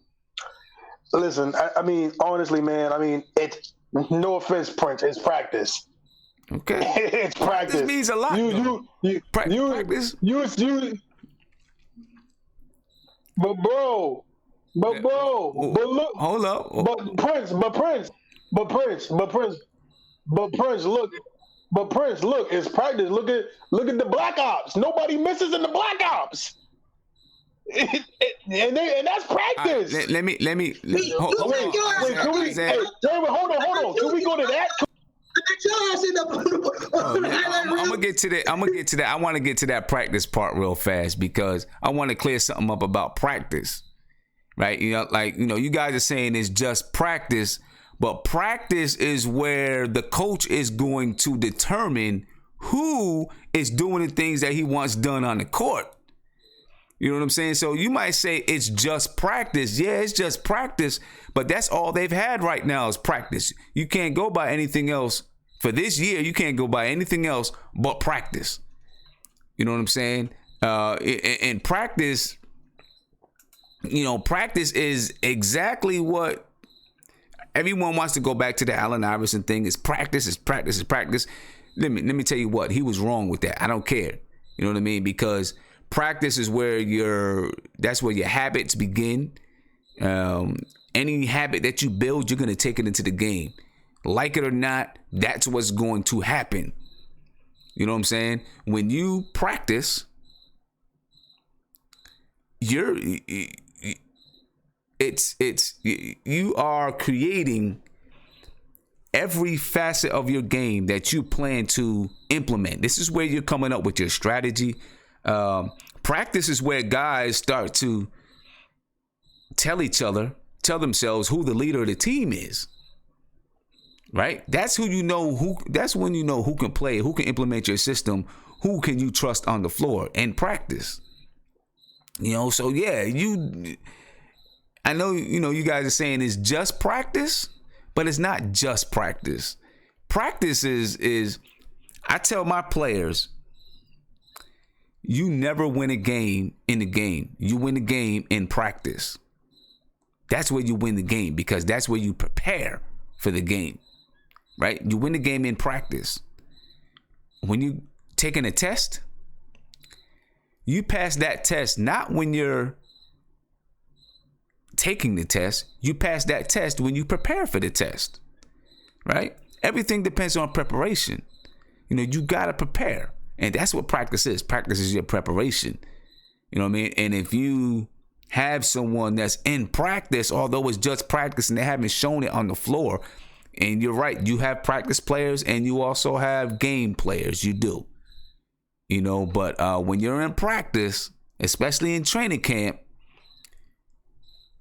listen, I mean, honestly, man, it's no offense, Prince. It's practice. Okay. It's practice. This means a lot. Practice. But look. Hold up. But Prince, look, it's practice. Look at the Black Ops. Nobody misses in the Black Ops. And that's practice. Let me. Wait, hold on. Can we go to that? I'm gonna get to that. I want to get to that practice part real fast because I want to clear something up about practice, right? You guys are saying it's just practice, but practice is where the coach is going to determine who is doing the things that he wants done on the court. You know what I'm saying? So you might say it's just practice. Yeah, it's just practice, but that's all they've had right now is practice. You can't go by anything else. For this year, you can't go by anything else but practice. You know what I'm saying? And practice, practice is exactly what everyone wants to go back to the Allen Iverson thing. It's practice, it's practice, it's practice. Let me tell you what, he was wrong with that. I don't care. You know what I mean? Because practice is where that's where your habits begin. Any habit that you build, you're going to take it into the game. Like it or not, that's what's going to happen. You know what I'm saying? When you practice, you are creating every facet of your game that you plan to implement. This is where you're coming up with your strategy. Practice is where guys start to tell themselves who the leader of the team is. Right? That's when you know who can play, who can implement your system, who can you trust on the floor in practice. So yeah, I know, you guys are saying it's just practice, but it's not just practice. Practice is I tell my players, you never win a game in the game. You win the game in practice. That's where you win the game because that's where you prepare for the game. Right? You win the game in practice. When you taking a test, you pass that test not when you're taking the test. You pass that test when you prepare for the test. Right? Everything depends on preparation. You got to prepare. And that's what practice is. Practice is your preparation. You know what I mean? And if you have someone that's in practice, although it's just practice and they haven't shown it on the floor, and you're right, you have practice players and you also have game players. You do. But when you're in practice, especially in training camp,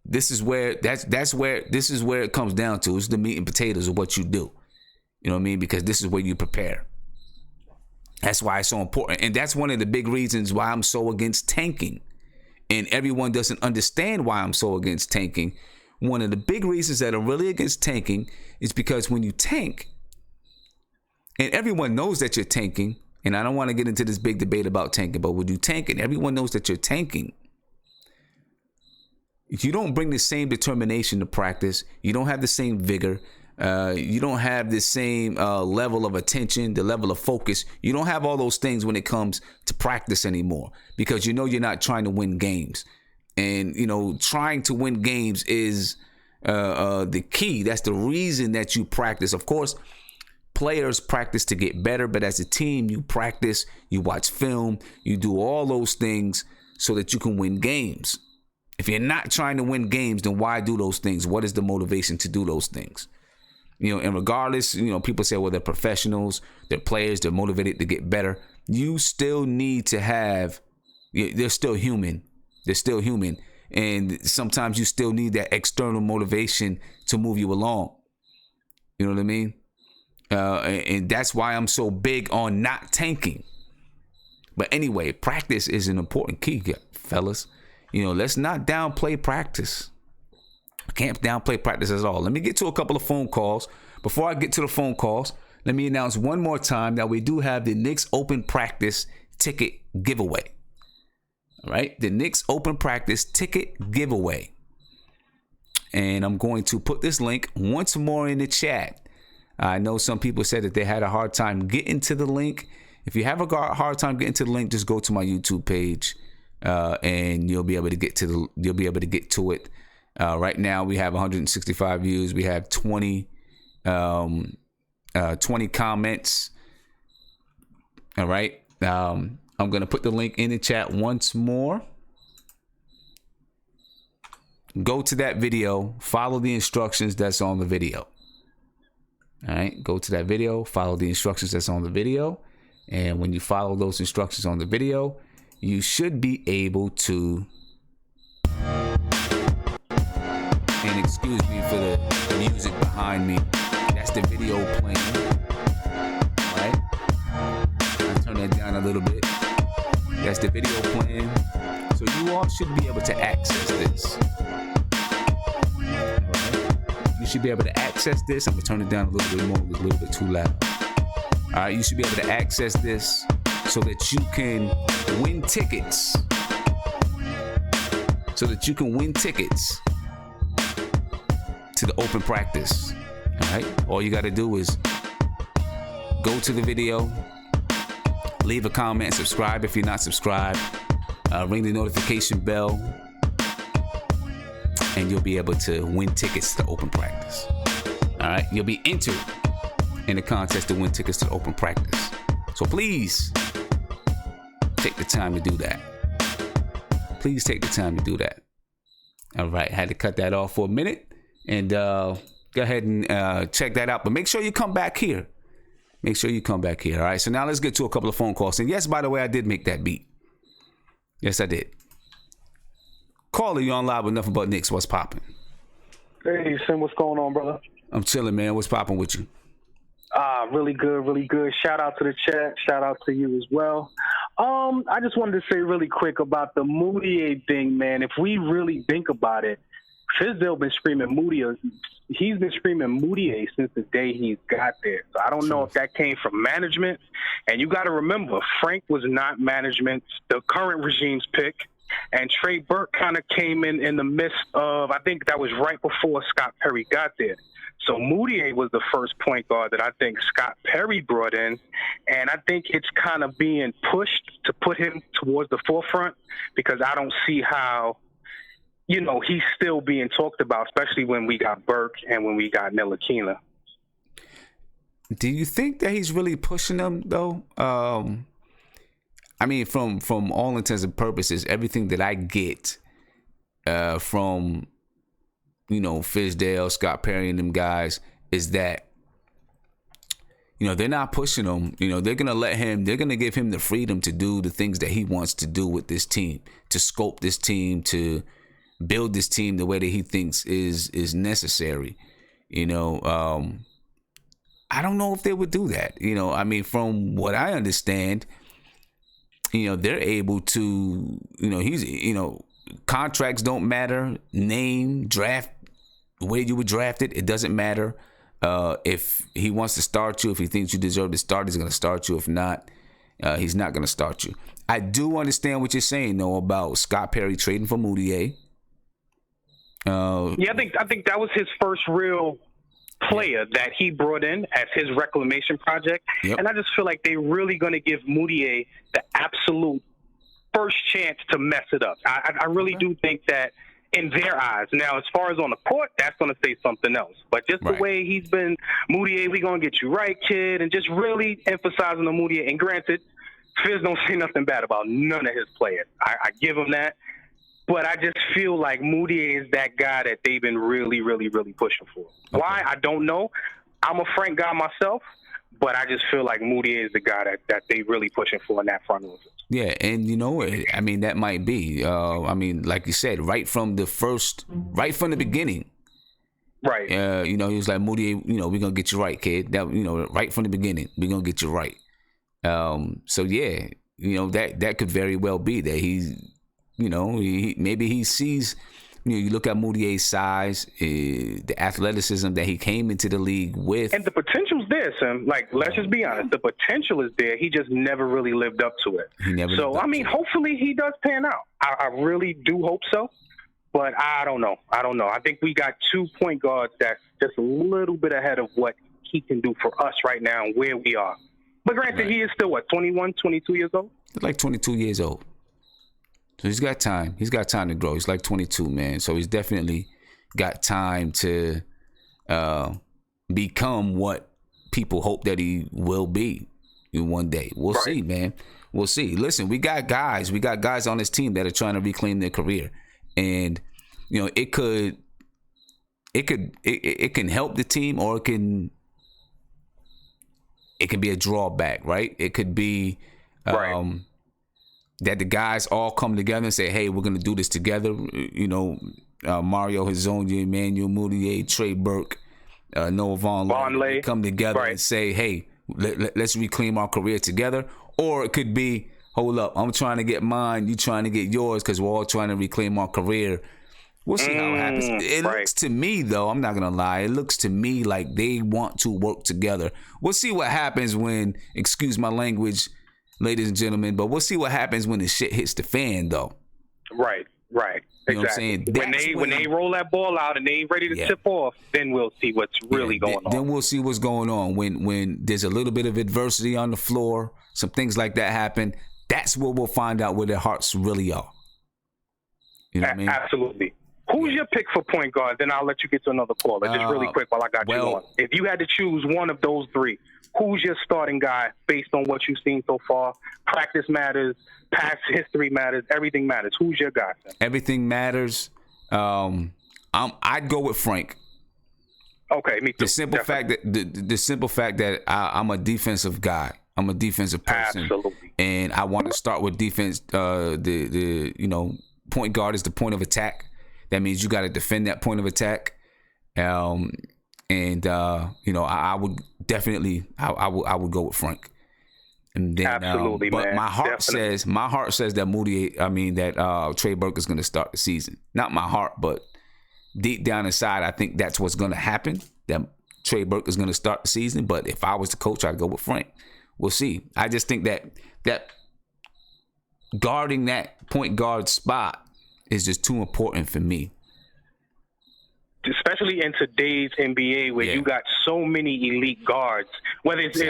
this is where it comes down to. It's the meat and potatoes of what you do. You know what I mean? Because this is where you prepare. That's why it's so important. And that's one of the big reasons why I'm so against tanking. And everyone doesn't understand why I'm so against tanking. One of the big reasons that I'm really against tanking is because when you tank, and everyone knows that you're tanking, and I don't want to get into this big debate about tanking, but when you tank and everyone knows that you're tanking, you don't bring the same determination to practice. You don't have the same vigor. You don't have the same level of attention, the level of focus. You don't have all those things when it comes to practice anymore because you're not trying to win games. And, trying to win games is the key. That's the reason that you practice. Of course, players practice to get better, but as a team, you practice, you watch film, you do all those things so that you can win games. If you're not trying to win games, then why do those things? What is the motivation to do those things? And regardless, people say, well, they're professionals, they're players, they're motivated to get better. You still need to have, they're still human. They're still human. And sometimes you still need that external motivation to move you along. You know what I mean? And that's why I'm so big on not tanking. But anyway, practice is an important key, fellas. Let's not downplay practice. I can't downplay practice at all. Let me get to a couple of phone calls. Before I get to the phone calls, let me announce one more time that we do have the Knicks Open Practice ticket giveaway. All right, the Knicks Open Practice ticket giveaway. And I'm going to put this link once more in the chat. I know some people said that they had a hard time getting to the link. If you have a hard time getting to the link, just go to my YouTube page, and you'll be able to get to it. Right now, we have 165 views. We have 20 comments. All right. I'm going to put the link in the chat once more. Go to that video. Follow the instructions that's on the video. All right. Go to that video. Follow the instructions that's on the video. And when you follow those instructions on the video, you should be able to... And excuse me for the music behind me. That's the video playing. All right. I'll turn that down a little bit. That's the video playing. So you all should be able to access this. All right. You should be able to access this. I'm going to turn it down a little bit more. It was a little bit too loud. All right. You should be able to access this so that you can win tickets. To the open practice. All right. All you got to do is go to the video, leave a comment, subscribe if you're not subscribed, ring the notification bell, and you'll be able to win tickets to open practice. All right. You'll be entered in the contest to win tickets to open practice. So please take the time to do that. Please take the time to do that. All right. Had to cut that off for a minute. And go ahead and check that out. But make sure you come back here. All right. So now let's get to a couple of phone calls. And yes, by the way, I did make that beat. Yes, I did. Caller, you on live with Nothing But Knicks. What's popping? Hey, Sim, what's going on, brother? I'm chilling, man. What's popping with you? Really good, really good. Shout out to the chat. Shout out to you as well. I just wanted to say really quick about the Moutier thing, man. If we really think about it, Fizdale been screaming Moutier. He's been screaming Moutier since the day he's got there. So I don't know if that came from management. And you got to remember, Frank was not management's, the current regime's pick. And Trey Burke kind of came in the midst of, I think that was right before Scott Perry got there. So Moutier was the first point guard that I think Scott Perry brought in. And I think it's kind of being pushed to put him towards the forefront because I don't see how, he's still being talked about, especially when we got Burke and when we got Ntilikina. Do you think that he's really pushing them, though? I mean, from all intents and purposes, everything that I get from, Fizdale, Scott Perry, and them guys is that, they're not pushing him. They're going to they're going to give him the freedom to do the things that he wants to do with this team, to scope this team, to build this team the way that he thinks is necessary. I don't know if they would do that. I mean, from what I understand, they're able to, contracts don't matter, name, draft, where you were drafted, it doesn't matter. If he wants to start you, if he thinks you deserve to start, he's going to start you. If not, he's not going to start you. I do understand what you're saying, though, about Scott Perry trading for Moutier. I think that was his first real player that he brought in as his reclamation project. Yep. And I just feel like they're really going to give Moutier the absolute first chance to mess it up. I really do think that in their eyes. Now, as far as on the court, that's going to say something else. But just the way he's been, Moutier, we going to get you right, kid, and just really emphasizing on Moutier. And granted, Fizz don't say nothing bad about none of his players. I give him that. But I just feel like Moutier is that guy that they've been really, really, really pushing for. Okay. Why? I don't know. I'm a Frank guy myself, but I just feel like Moutier is the guy that they really pushing for in that front office. Yeah, and I mean, that might be. I mean, like you said, right from the beginning. Right. He was like, Moutier, we're gonna get you right, kid. That right from the beginning, we're gonna get you right. So yeah, that could very well be that he's, maybe he sees. You look at Moutier's size, the athleticism that he came into the league with. And the potential's there, Sim. Like, let's just be honest. The potential is there. He just never really lived up to it. So, I mean, hopefully he does pan out. I really do hope so. But I don't know. I think we got 2 point guards that's just a little bit ahead of what he can do for us right now and where we are. But granted, He is still, 21, 22 years old? Like 22 years old. So he's got time. He's got time to grow. He's like 22, man. So he's definitely got time to become what people hope that he will be one day. We'll see, man. We'll see. Listen, we got guys on this team that are trying to reclaim their career, and it can help the team, or it can be a drawback, right? It could be that the guys all come together and say, hey, we're going to do this together. Mario Hezonja, Emmanuel Moutier, Trey Burke, Noah Vonleh come together and say, hey, let's reclaim our career together. Or it could be, hold up, I'm trying to get mine, you trying to get yours, because we're all trying to reclaim our career. We'll see how it happens. It looks to me, though, I'm not going to lie, it looks to me like they want to work together. We'll see what happens when, excuse my language, ladies and gentlemen, but we'll see what happens when the shit hits the fan, though. Right. You know exactly. When they roll that ball out and they ready to tip off, then we'll see what's really going on. Then we'll see what's going on. When there's a little bit of adversity on the floor, some things like that happen, that's where we'll find out where their hearts really are. You know what I mean? Absolutely. Who's your pick for point guard? Then I'll let you get to another caller. Just really quick while I got you on. If you had to choose one of those three, who's your starting guy based on what you've seen so far? Practice matters, past history matters, everything matters. Who's your guy? Everything matters. I'd go with Frank. Okay, me too. The simple fact that I'm a defensive guy. I'm a defensive person. Absolutely. And I want to start with defense. Point guard is the point of attack. That means you got to defend that point of attack. I would definitely, I would go with Frank. And then, absolutely, but man. my heart says that Trey Burke is going to start the season. Not my heart, but deep down inside, I think that's what's going to happen. That Trey Burke is going to start the season. But if I was the coach, I'd go with Frank. We'll see. I just think that guarding that point guard spot is just too important for me. Especially in today's NBA where you got so many elite guards, whether it's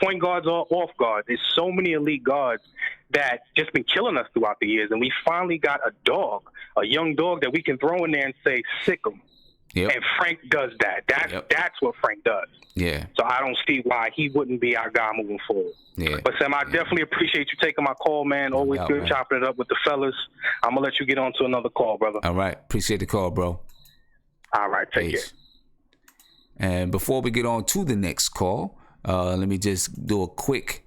point guards or off guards, there's so many elite guards that just been killing us throughout the years. And we finally got a young dog that we can throw in there and say, sick him. Yep. And Frank does that. That's what Frank does. Yeah. So I don't see why he wouldn't be our guy moving forward. Yeah. But Sam, I definitely appreciate you taking my call, man. Always good chopping it up with the fellas. I'm gonna let you get on to another call, brother. All right. Appreciate the call, bro. All right, take care. And before we get on to the next call, let me just do a quick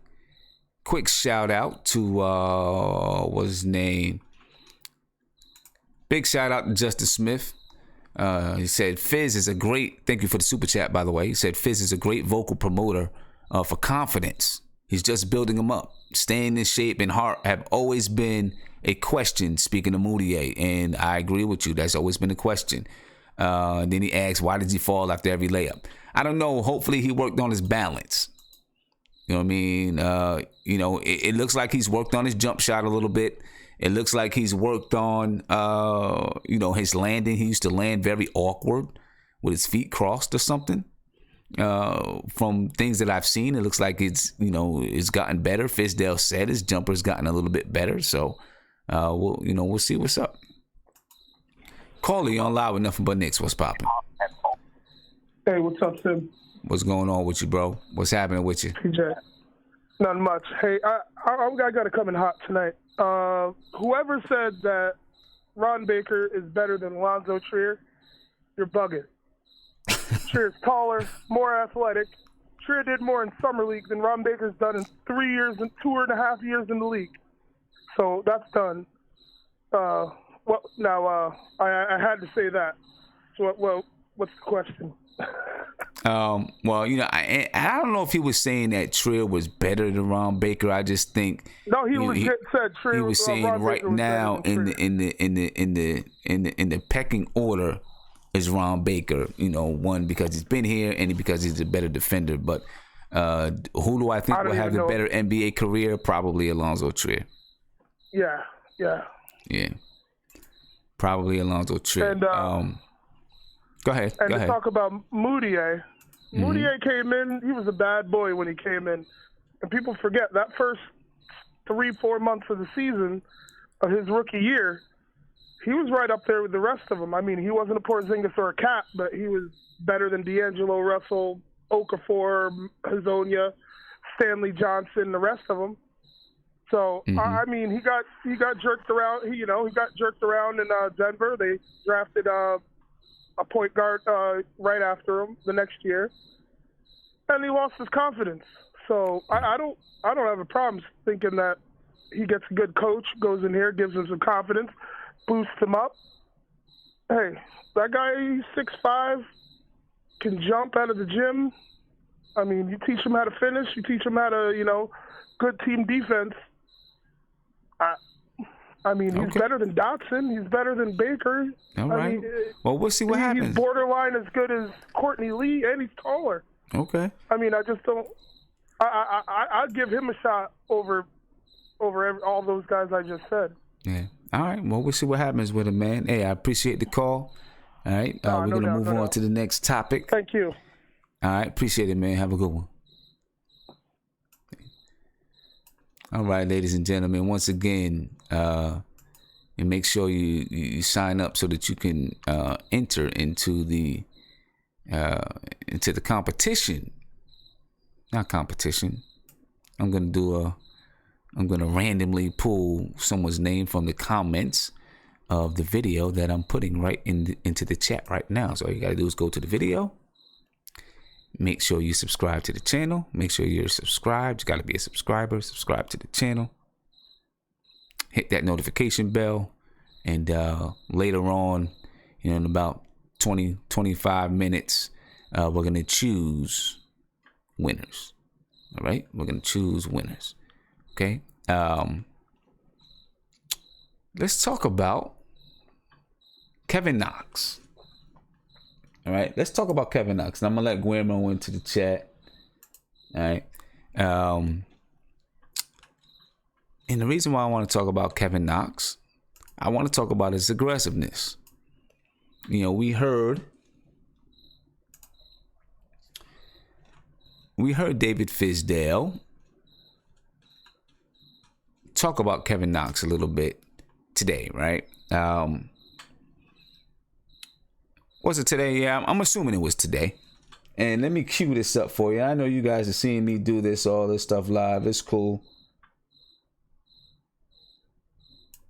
shout out to what's his name? Big shout out to Justin Smith. He said Fizz is a great, thank you for the super chat, by the way. He said Fizz is a great vocal promoter for confidence. He's just building them up. Staying in shape and heart have always been a question, speaking of Moutier, and I agree with you. That's always been a question. And then he asks, why did he fall after every layup? I don't know. Hopefully he worked on his balance. You know what I mean? It looks like he's worked on his jump shot a little bit. It looks like he's worked on, his landing. He used to land very awkward with his feet crossed or something. From things that I've seen, it looks like it's gotten better. Fizdale said his jumper's gotten a little bit better. So, we'll see what's up. Caller, you on live with Nothing But Knicks. What's popping? Hey, what's up, Sim? What's going on with you, bro? What's happening with you? PJ. Not much. Hey, I got to come in hot tonight. Whoever said that Ron Baker is better than Allonzo Trier, you're bugging. Trier's taller, more athletic. Trier did more in summer league than Ron Baker's done in 3 years and 2.5 years in the league. So that's done. I had to say that. So, what's the question? Well, you know, I don't know if he was saying that Trier was better than Ron Baker. I just think no, he said Trier. He was saying Ron right Baker was now in the pecking order is Ron Baker. You know, one because he's been here and because he's a better defender. But who do I think will have the better NBA career? Probably Allonzo Trier. Yeah. Probably Allonzo Trier. And, go ahead. And to talk about Moutier. Moutier came in, he was a bad boy when he came in. And people forget that first 3-4 months of the season of his rookie year, he was right up there with the rest of them. I mean, he wasn't a Porzingis or a Cat, but he was better than D'Angelo Russell, Okafor, Hazonia, Stanley Johnson, the rest of them. So I mean, he got jerked around. He got jerked around in Denver. They drafted a point guard right after him the next year, and he lost his confidence. So I don't have a problem thinking that he gets a good coach, goes in here, gives him some confidence, boosts him up. Hey, that guy, he's 6'5", can jump out of the gym. I mean, you teach him how to finish, you teach him how to, good team defense. I mean, he's better than Dotson. He's better than Baker. All right. I mean, well, we'll see what happens. He's borderline as good as Courtney Lee, and he's taller. Okay. I mean, I just don't. I'd give him a shot over all those guys I just said. Yeah. All right. Well, we'll see what happens with him, man. Hey, I appreciate the call. All right. We're going to move on to the next topic. Thank you. All right. Appreciate it, man. Have a good one. All right, ladies and gentlemen, once again, and make sure you sign up so that you can enter into the competition. Not competition. I'm gonna randomly pull someone's name from the comments of the video that I'm putting right into the chat right now. So all you gotta do is go to the video. Make sure you subscribe to the channel. Make sure you're subscribed. You got to be a subscriber. Subscribe to the channel. Hit that notification bell. And later on, in about 20-25 minutes, we're going to choose winners. All right? We're going to choose winners. Okay? Let's talk about Kevin Knox. All right, let's talk about Kevin Knox. And I'm going to let Guillermo into the chat. All right. And the reason why I want to talk about Kevin Knox, I want to talk about his aggressiveness. We heard David Fizdale talk about Kevin Knox a little bit today, right? Was it today? Yeah, I'm assuming it was today. And let me cue this up for you. I know you guys are seeing me do all this stuff live. It's cool.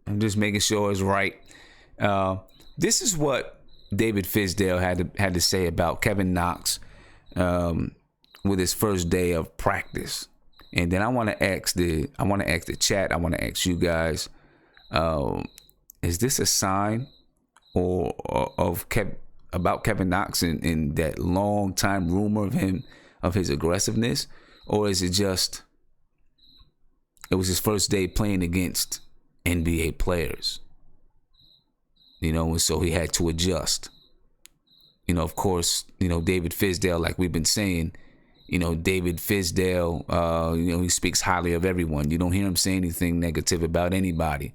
I'm just making sure it's right. This is what David Fizdale had to say about Kevin Knox with his first day of practice. And then I want to ask the chat. I want to ask you guys: is this a sign about Kevin Knox and that long time rumor of his aggressiveness, or is it just it was his first day playing against NBA players, and so he had to adjust. Of course, David Fizdale, like we've been saying, David Fizdale, he speaks highly of everyone. You don't hear him say anything negative about anybody,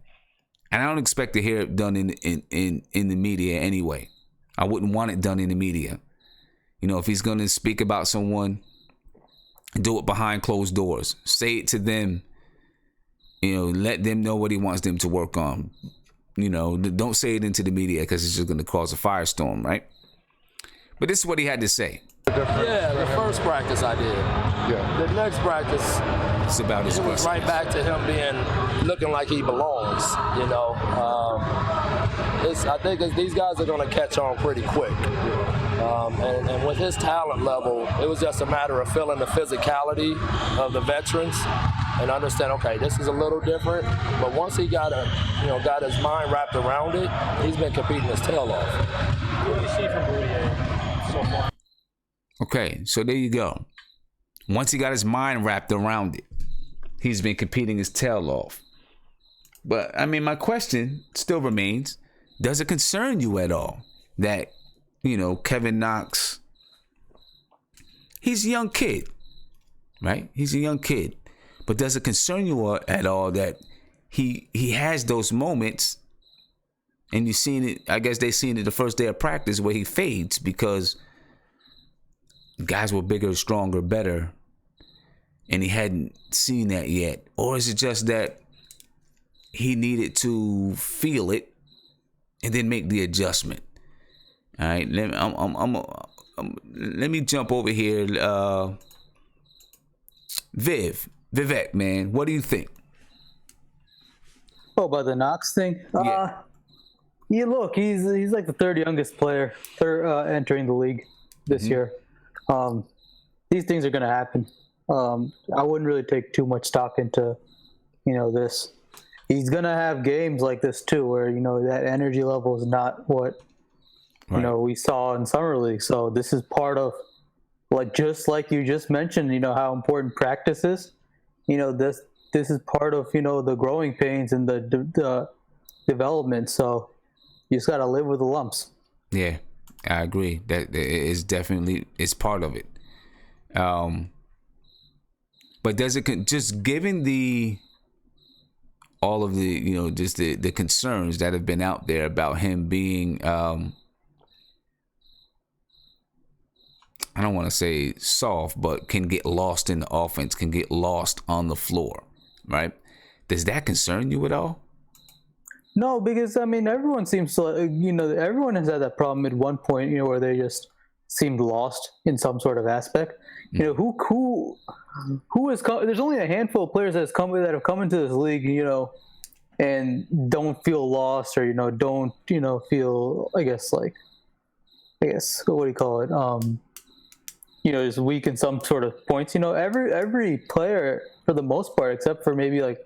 and I don't expect to hear it done in the media anyway. I wouldn't want it done in the media. If he's going to speak about someone, do it behind closed doors. Say it to them. Let them know what he wants them to work on. Don't say it into the media because it's just going to cause a firestorm, right? But this is what he had to say. Yeah, the first practice I did. Yeah. The next practice, it's about his right back to him looking like he belongs. I think these guys are going to catch on pretty quick. And with his talent level, it was just a matter of feeling the physicality of the veterans and understand, okay, this is a little different. But once he got his mind wrapped around it, he's been competing his tail off. What do you see from Rudier so far? Okay, so there you go. Once he got his mind wrapped around it, he's been competing his tail off. But, I mean, my question still remains, does it concern you at all that, Kevin Knox, he's a young kid, right? He's a young kid. But does it concern you at all that he has those moments, and you've seen it, I guess they seen it the first day of practice where he fades because guys were bigger, stronger, better, and he hadn't seen that yet? Or is it just that he needed to feel it and then make the adjustment? All right, let me jump over here. Vivek, man, what do you think? Oh, about the Knox thing? Yeah. Look, he's like the third youngest player entering the league this year. These things are going to happen. I wouldn't really take too much stock into, this. He's going to have games like this too, where, that energy level is not what, we saw in Summer League. So this is part of, just like you just mentioned, how important practice is. This is part of, the growing pains and the development. So you just got to live with the lumps. Yeah, I agree. That is definitely, it's part of it. But does it, just given all of the, just the concerns that have been out there about him being, I don't want to say soft, but can get lost in the offense, can get lost on the floor, right? Does that concern you at all? No, because, everyone seems to, everyone has had that problem at one point, where they just seemed lost in some sort of aspect. Who has come? There's only a handful of players that have come into this league, and don't feel lost, or don't feel, I guess what do you call it? Is weak in some sort of points. Every player for the most part, except for maybe I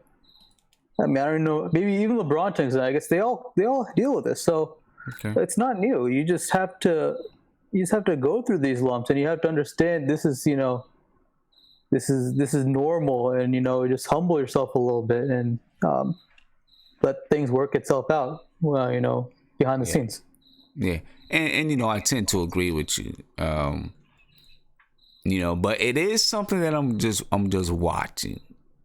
don't know, maybe even LeBron things. I guess they all deal with this. So It's not new. You just have to go through these lumps, and you have to understand this is this is normal, and just humble yourself a little bit and let things work itself out. Well, behind the scenes. Yeah, and I tend to agree with you. But it is something that I'm just watching.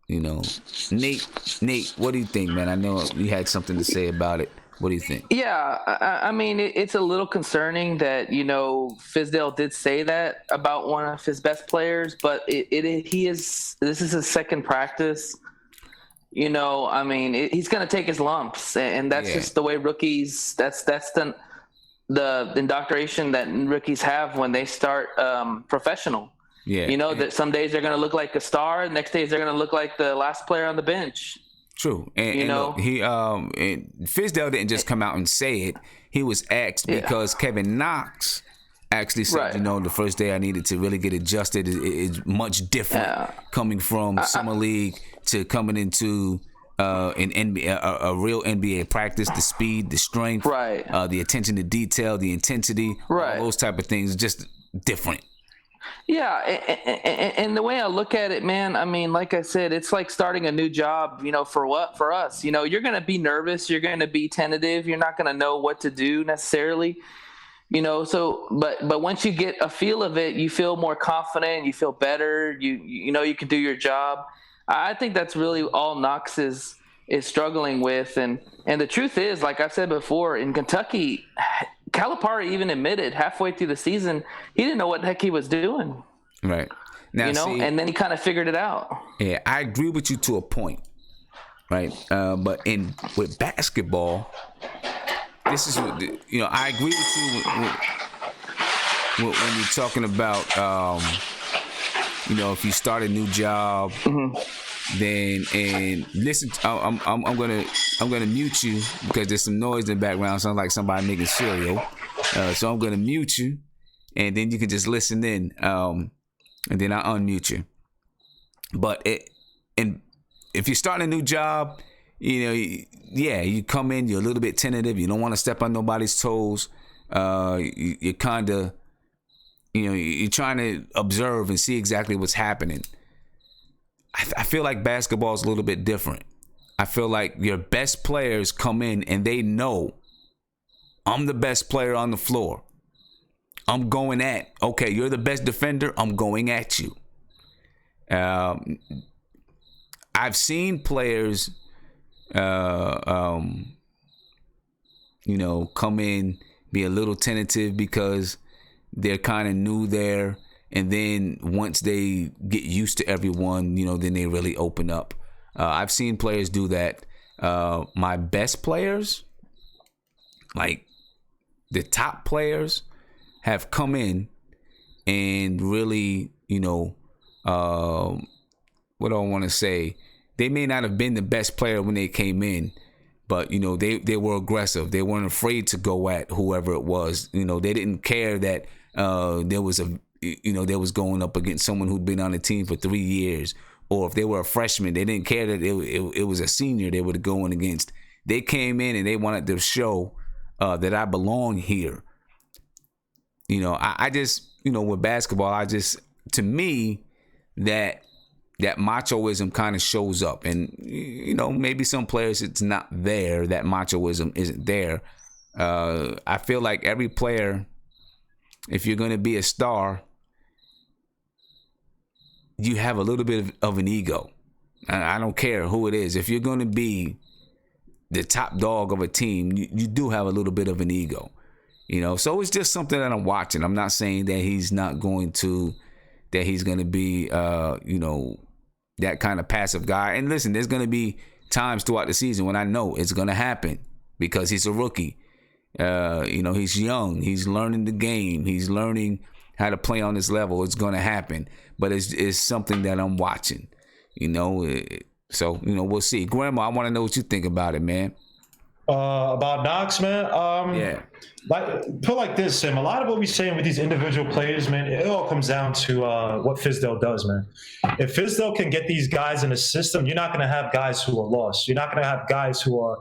Nate, what do you think, man? I know you had something to say about it. What do you think? Yeah, I mean, it's a little concerning that Fizdale did say that about one of his best players, but this is his second practice. He's going to take his lumps, and that's just the way rookies. That's the indoctrination that rookies have when they start professional. Yeah, that some days they're going to look like a star, next days they're going to look like the last player on the bench. True, and look, and Fizdale didn't just come out and say it. He was asked because Kevin Knox actually said, the first day I needed to really get adjusted is much different coming from summer league to coming into an NBA, a real NBA practice. The speed, the strength, the attention to detail, the intensity, all those type of things, just different. Yeah, and the way I look at it, man, like I said, it's like starting a new job, for us. You're going to be nervous, you're going to be tentative, you're not going to know what to do necessarily, but once you get a feel of it, you feel more confident, you feel better, you can do your job. I think that's really all Knox is struggling with, and the truth is, like I've said before, in Kentucky, Calipari even admitted halfway through the season he didn't know what the heck he was doing. Right. Now, and then he kind of figured it out. Yeah, I agree with you to a point, right? But with basketball, this is what I agree with you when you're talking about if you start a new job, then and listen. I'm gonna mute you because there's some noise in the background. Sounds like somebody making cereal. So I'm gonna mute you, and then you can just listen in. And then I unmute you. But if you're starting a new job, you come in, you're a little bit tentative. You don't want to step on nobody's toes. You're kind of, you're trying to observe and see exactly what's happening. I feel like basketball is a little bit different. I feel like your best players come in and they know I'm the best player on the floor. I'm going okay, you're the best defender. I'm going at you. I've seen players, come in, be a little tentative because they're kind of new there. And then once they get used to everyone, then they really open up. I've seen players do that. My best players, like the top players, have come in and really, what do I want to say? They may not have been the best player when they came in, but they were aggressive. They weren't afraid to go at whoever it was. They didn't care that there was going up against someone who'd been on the team for 3 years, or if they were a freshman, they didn't care that it was a senior they were going against. They came in and they wanted to show that I belong here. I just with basketball, to me that machoism kind of shows up, and maybe some players it's not there. That machoism isn't there. I feel like every player, if you're going to be a star, you have a little bit of an ego. I don't care who it is. If you're going to be the top dog of a team, you do have a little bit of an ego. So it's just something that I'm watching. I'm not saying that he's going to be, that kind of passive guy. And listen, there's going to be times throughout the season when I know it's going to happen because he's a rookie. He's young. He's learning the game. He's learning how to play on this level. It's going to happen. But it's something that I'm watching, So, we'll see. Grandma, I want to know what you think about it, man. About Knox, man. Yeah. Put like this, Sim. A lot of what we're saying with these individual players, man, it all comes down to what Fizdale does, man. If Fizdale can get these guys in the system, you're not going to have guys who are lost. You're not going to have guys who are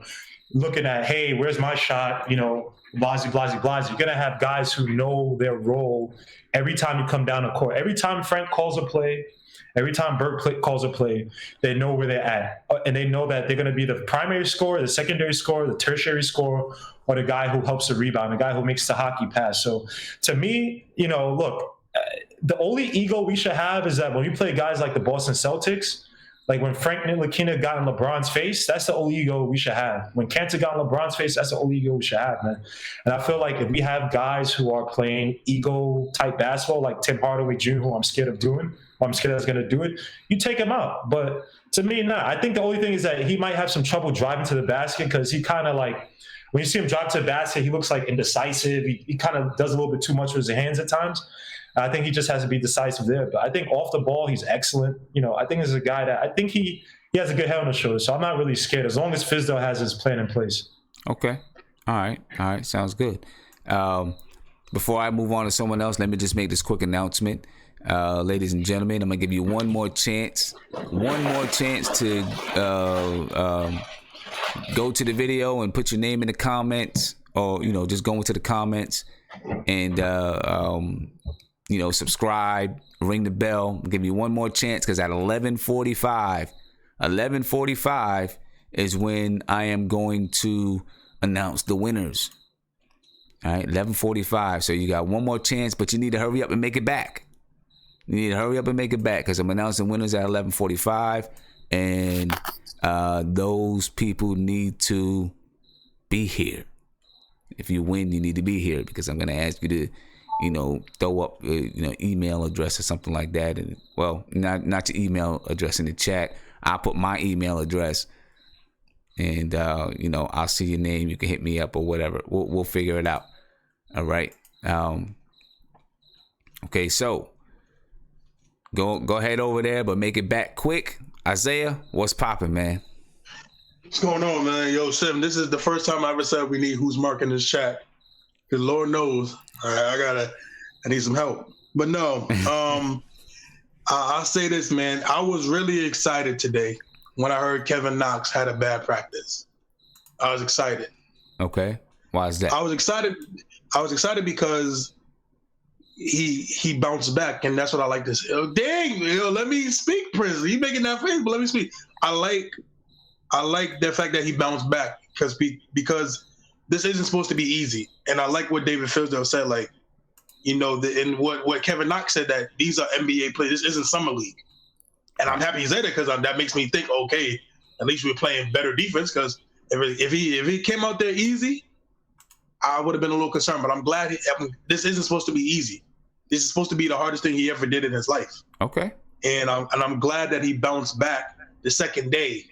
looking at, hey, where's my shot? Blasey. You're going to have guys who know their role every time you come down the court. Every time Frank calls a play, every time Bert calls a play, they know where they're at. And they know that they're going to be the primary scorer, the secondary scorer, the tertiary scorer, or the guy who helps the rebound, the guy who makes the hockey pass. So to me, look, the only ego we should have is that when we play guys like the Boston Celtics, like when Frank Ntilikina got in LeBron's face, that's the only ego we should have. When Cantor got in LeBron's face, that's the only ego we should have, man. And I feel like if we have guys who are playing ego-type basketball, like Tim Hardaway Jr., who I'm scared of doing, or I'm scared that's going to do it, you take him out. But to me, not. I think the only thing is that he might have some trouble driving to the basket because he kind of like, when you see him drive to the basket, he looks like indecisive. He kind of does a little bit too much with his hands at times. I think he just has to be decisive there. But I think off the ball, he's excellent. I think this is a guy that I think he has a good head on his shoulders. So I'm not really scared as long as Fizdale has his plan in place. Okay. All right. Sounds good. Before I move on to someone else, let me just make this quick announcement. Ladies and gentlemen, I'm going to give you one more chance to go to the video and put your name in the comments, or, just go into the comments and, subscribe, ring the bell. I'll give you one more chance because at 11:45 is when I am going to announce the winners. All right, 11:45. So you got one more chance, but you need to hurry up and make it back. Because I'm announcing winners at 11:45, and those people need to be here. If you win, you need to be here because I'm going to ask you to, throw up, email address or something like that. And well, not your email address in the chat. I'll put my email address, and I'll see your name. You can hit me up or whatever. We'll figure it out. All right. Okay. So go ahead over there, but make it back quick. Isaiah, what's popping, man? What's going on, man? Yo, Sim, this is the first time I ever said we need who's marking this chat. Because Lord knows, I need some help. But no, I'll say this, man. I was really excited today when I heard Kevin Knox had a bad practice. I was excited. Okay. Why is that? I was excited because he bounced back, and that's what I like to say. Oh, dang, let me speak, Prince. You making that face, but let me speak. I like the fact that he bounced back because this isn't supposed to be easy. And I like what David Fizdale said, like, and what Kevin Knox said, that these are NBA players. This isn't summer league. And I'm happy he said it because that makes me think, okay, at least we're playing better defense. Because if he came out there easy, I would have been a little concerned. But I'm glad this isn't supposed to be easy. This is supposed to be the hardest thing he ever did in his life. Okay. And I'm glad that he bounced back the second day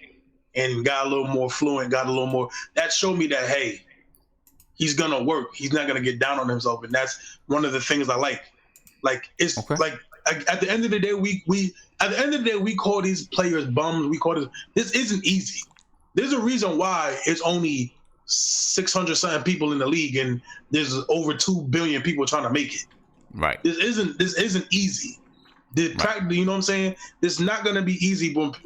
and got a little more fluent, got a little more. That showed me that, hey, he's gonna work. He's not gonna get down on himself, and that's one of the things I like. Like it's okay. Like at the end of the day, we call these players bums. We call this isn't easy. There's a reason why it's only 600 something people in the league, and there's over 2 billion people trying to make it. Right. This isn't easy. Practically, you know what I'm saying? This is not gonna be easy. But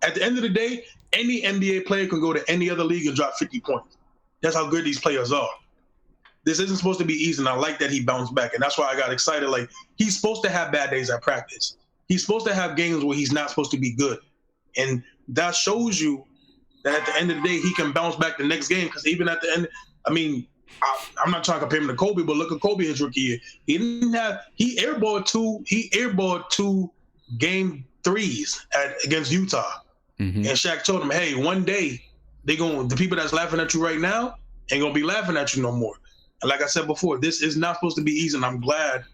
at the end of the day, any NBA player can go to any other league and drop 50 points. That's how good these players are. This isn't supposed to be easy, and I like that he bounced back, and that's why I got excited. Like, he's supposed to have bad days at practice. He's supposed to have games where he's not supposed to be good, and that shows you that at the end of the day, he can bounce back the next game. Because even at the end, I mean, I'm not trying to compare him to Kobe, but look at Kobe his rookie year. He airballed two game threes against Utah, and Shaq told him, "Hey, one day the people that's laughing at you right now ain't gonna be laughing at you no more." And like I said before, this is not supposed to be easy, and I'm glad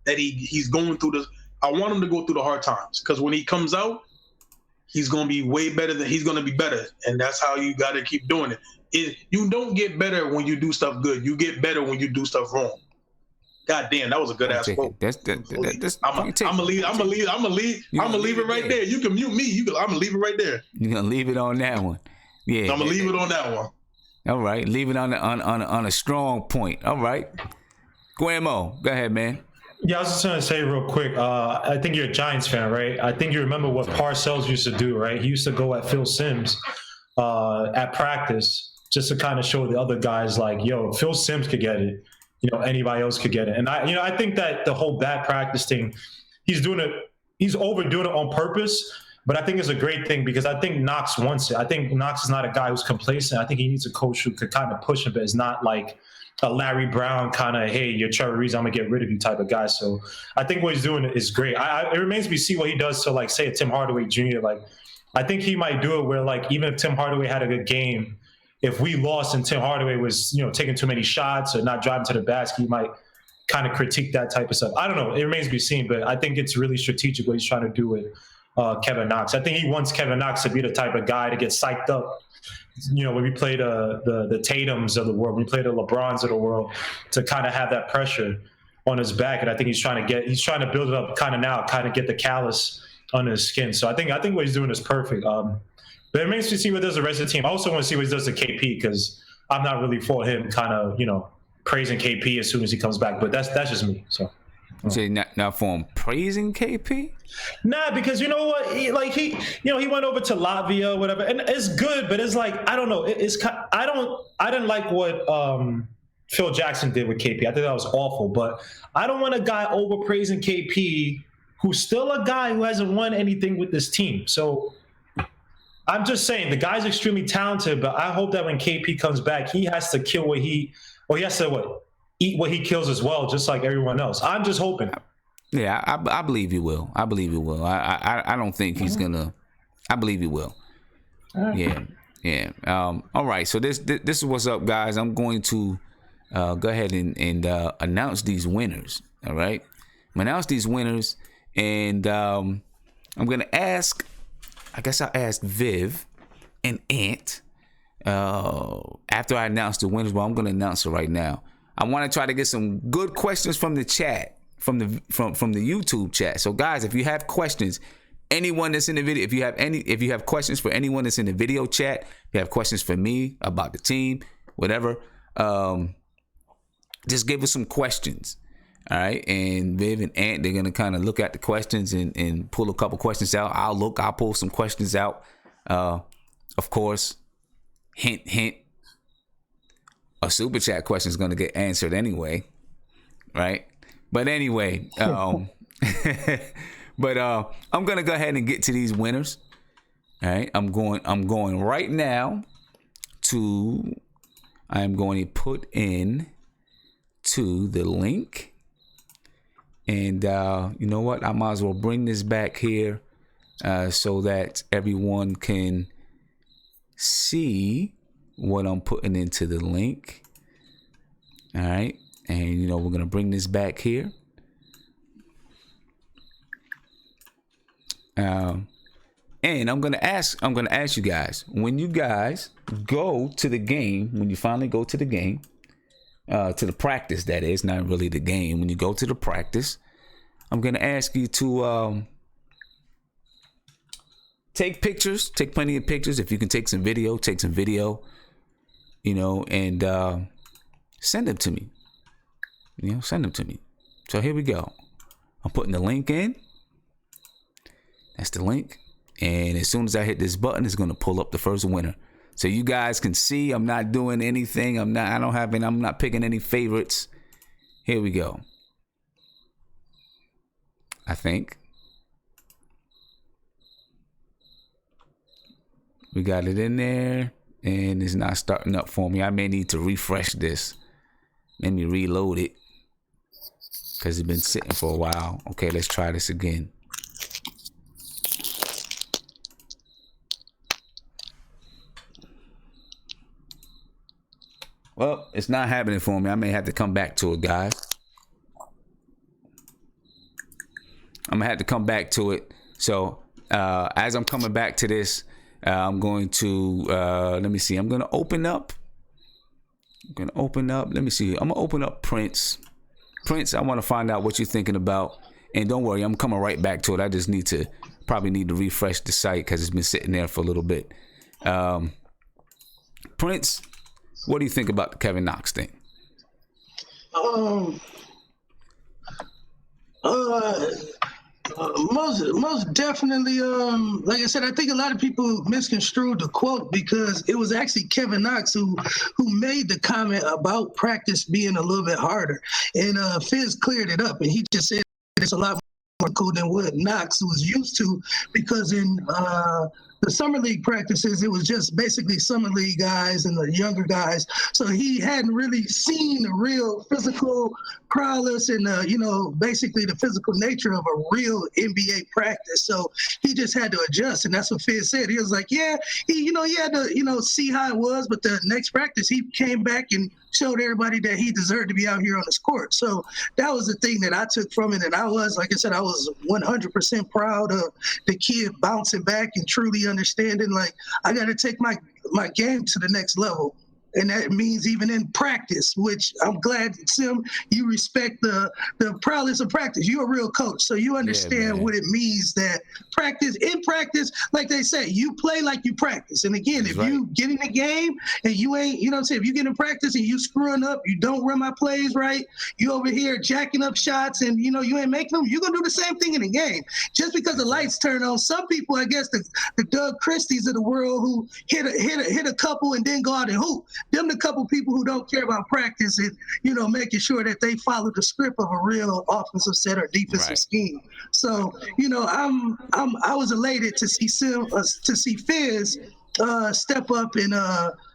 that he's going through this. I want him to go through the hard times, because when he comes out, he's gonna be way better. He's gonna be better, and that's how you got to keep doing it. You don't get better when you do stuff good. You get better when you do stuff wrong. God damn, that was a good ass quote. I'm gonna leave it right there. You can mute me. I'm gonna leave it right there. You're gonna leave it on that one. Yeah. I'm gonna leave it on that one. All right, leave it on a strong point. All right, Guillermo, go ahead, man. Yeah, I was just gonna say real quick. I think you're a Giants fan, right? I think you remember what Parcells used to do, right? He used to go at Phil Simms at practice just to kind of show the other guys, like, yo, Phil Simms could get it. Anybody else could get it. And I think that the whole bad practice thing, he's overdoing it on purpose. But I think it's a great thing, because I think Knox wants it. I think Knox is not a guy who's complacent. I think he needs a coach who could kind of push him, but it's not like a Larry Brown kind of, hey, you're Trevor Reeves, I'm going to get rid of you type of guy. So I think what he's doing is great. It remains to be seen what he does to, like, say, a Tim Hardaway Jr. Like, I think he might do it where, like, even if Tim Hardaway had a good game, if we lost and Tim Hardaway was, taking too many shots or not driving to the basket, he might kind of critique that type of stuff. I don't know. It remains to be seen, but I think it's really strategic what he's trying to do with Kevin Knox. I think he wants Kevin Knox to be the type of guy to get psyched up, when we play the Tatums of the world, when we play the LeBrons of the world, to kind of have that pressure on his back. And I think he's trying to build it up kind of now, kind of get the callus under his skin. So I think what he's doing is perfect. But it makes me see what does the rest of the team. I also want to see what he does to KP, because I'm not really for him kind of, praising KP as soon as he comes back. But that's just me. So. So not for him praising KP? Nah, because you know what, he went over to Latvia, whatever, and it's good, but it's like, I don't know, I didn't like what Phil Jackson did with KP. I think that was awful, but I don't want a guy over praising KP who's still a guy who hasn't won anything with this team. So I'm just saying the guy's extremely talented, but I hope that when KP comes back, he has to kill eat what he kills as well, just like everyone else. I'm just hoping. Yeah, I believe he will. I don't think he's gonna. I believe he will. Yeah. All right. So this is what's up, guys. I'm going to go ahead and announce these winners. All right. I'm gonna announce these winners, and I'm gonna ask. I guess I'll ask Viv and Ant after I announce the winners. Well, I'm gonna announce it right now. I want to try to get some good questions from the chat, from the YouTube chat. So guys, if you have questions, anyone that's in the video, if you have questions for anyone that's in the video chat, if you have questions for me about the team, whatever, just give us some questions. All right, and Viv and Ant, they're gonna kind of look at the questions and pull a couple questions out. I'll pull some questions out. Of course, hint, hint. A super chat question is gonna get answered anyway, right? But anyway, I'm gonna go ahead and get to these winners. All right, I'm going right now to. I am going to put in to the link. And you know what? I might as well bring this back here so that everyone can see what I'm putting into the link. All right. And, you know, we're going to bring this back here. And I'm going to ask you guys, when you guys go to the game, when you finally go to the game, to the practice, that is, not really the game. When you go to the practice, I'm going to ask you to take pictures, take plenty of pictures. If you can take some video, you know, and send them to me. You know, send them to me. So here we go. I'm putting the link in. That's the link. And as soon as I hit this button, it's going to pull up the first winner. So you guys can see I'm not doing anything. I'm not picking any favorites. Here we go. I think we got it in there and it's not starting up for me. I may need to refresh this. Let me reload it because it's been sitting for a while. Okay, let's try this again. Well, it's not happening for me. I may have to come back to it, guys. I'm gonna have to come back to it. So as I'm coming back to this, I'm going to let me see. I'm gonna open up. Let me see. I'm gonna open up Prince. Prince, I want to find out what you're thinking about. And don't worry, I'm coming right back to it. I just probably need to refresh the site because it's been sitting there for a little bit. Prince, what do you think about the Kevin Knox thing? Most definitely. Like I said, I think a lot of people misconstrued the quote because it was actually Kevin Knox who made the comment about practice being a little bit harder, and Fizz cleared it up, and he just said it's a lot more cool than what Knox was used to, because in the summer league practices, it was just basically summer league guys and the younger guys. So he hadn't really seen the real physical prowess and, basically the physical nature of a real NBA practice. So he just had to adjust. And that's what Fizz said. He was like, yeah, he had to, see how it was. But the next practice, he came back and showed everybody that he deserved to be out here on this court. So that was the thing that I took from it. And I was, like I said, I was 100% proud of the kid bouncing back and truly understanding, like, I got to take my game to the next level. And that means even in practice, which I'm glad, Sim, you respect the prowess of practice. You're a real coach, so you understand what it means that in practice, like they say, you play like you practice. And again, if you get in the game and you ain't, if you get in practice and you screwing up, you don't run my plays right, you over here jacking up shots and, you ain't making them, you're going to do the same thing in the game. Just because the lights turn on, some people, I guess, the Doug Christies of the world who hit a couple and then go out and hoop. Them the couple people who don't care about practice and, making sure that they follow the script of a real offensive set or defensive scheme. So, I was elated to see Fizz step up and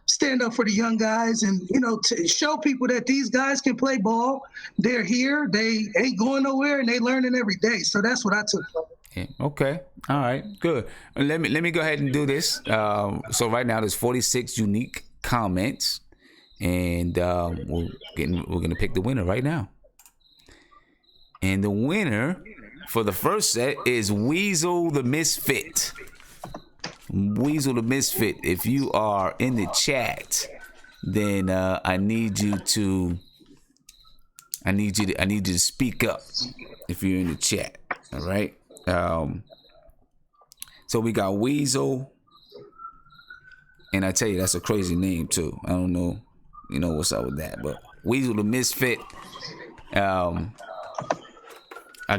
stand up for the young guys and, to show people that these guys can play ball. They're here. They ain't going nowhere and they learning every day. So that's what I took from it. Okay. All right. Good. Let me go ahead and do this. So right now there's 46 unique comments, and we're gonna pick the winner right now. And the winner for the first set is Weasel the Misfit. Weasel the Misfit. If you are in the chat, then I need you to speak up if you're in the chat. All right. So we got Weasel, and I tell you that's a crazy name too. I don't know, what's up with that, but Weasel the Misfit. I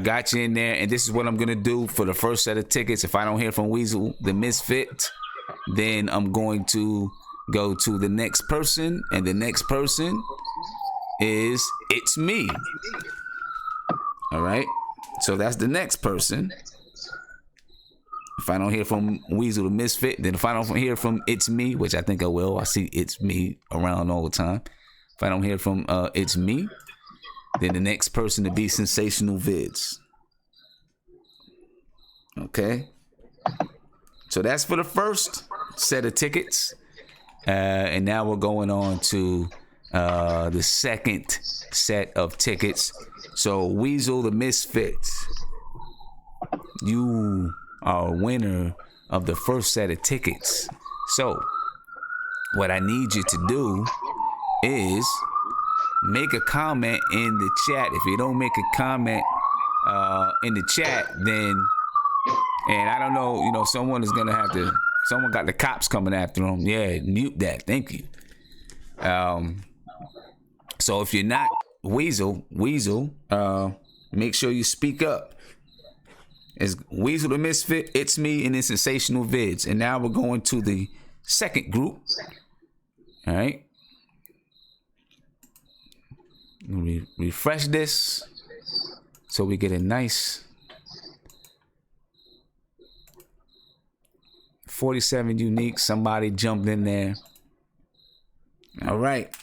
got you in there, and this is what I'm gonna do for the first set of tickets. If I don't hear from Weasel the Misfit, then I'm going to go to the next person, and the next person is It's Me. All right, so that's the next person. If I don't hear from Weasel the Misfit, then if I don't hear from It's Me, which I think I will, I see It's Me around all the time. If I don't hear from It's Me, then the next person to be Sensational Vids. Okay. So that's for the first set of tickets. And now we're going on to the second set of tickets. So Weasel the Misfit, you are a winner of the first set of tickets. So what I need you to do is make a comment in the chat. If you don't make a comment in the chat, then, and I don't know, someone is gonna have to. Someone got the cops coming after them. Yeah, mute that. Thank you. So if you're not Weasel, make sure you speak up. It's Weasel the Misfit, It's Me, and then Sensational Vids. And now we're going to the second group. All right. Refresh this so we get a nice 47 unique. Somebody jumped in there. All right.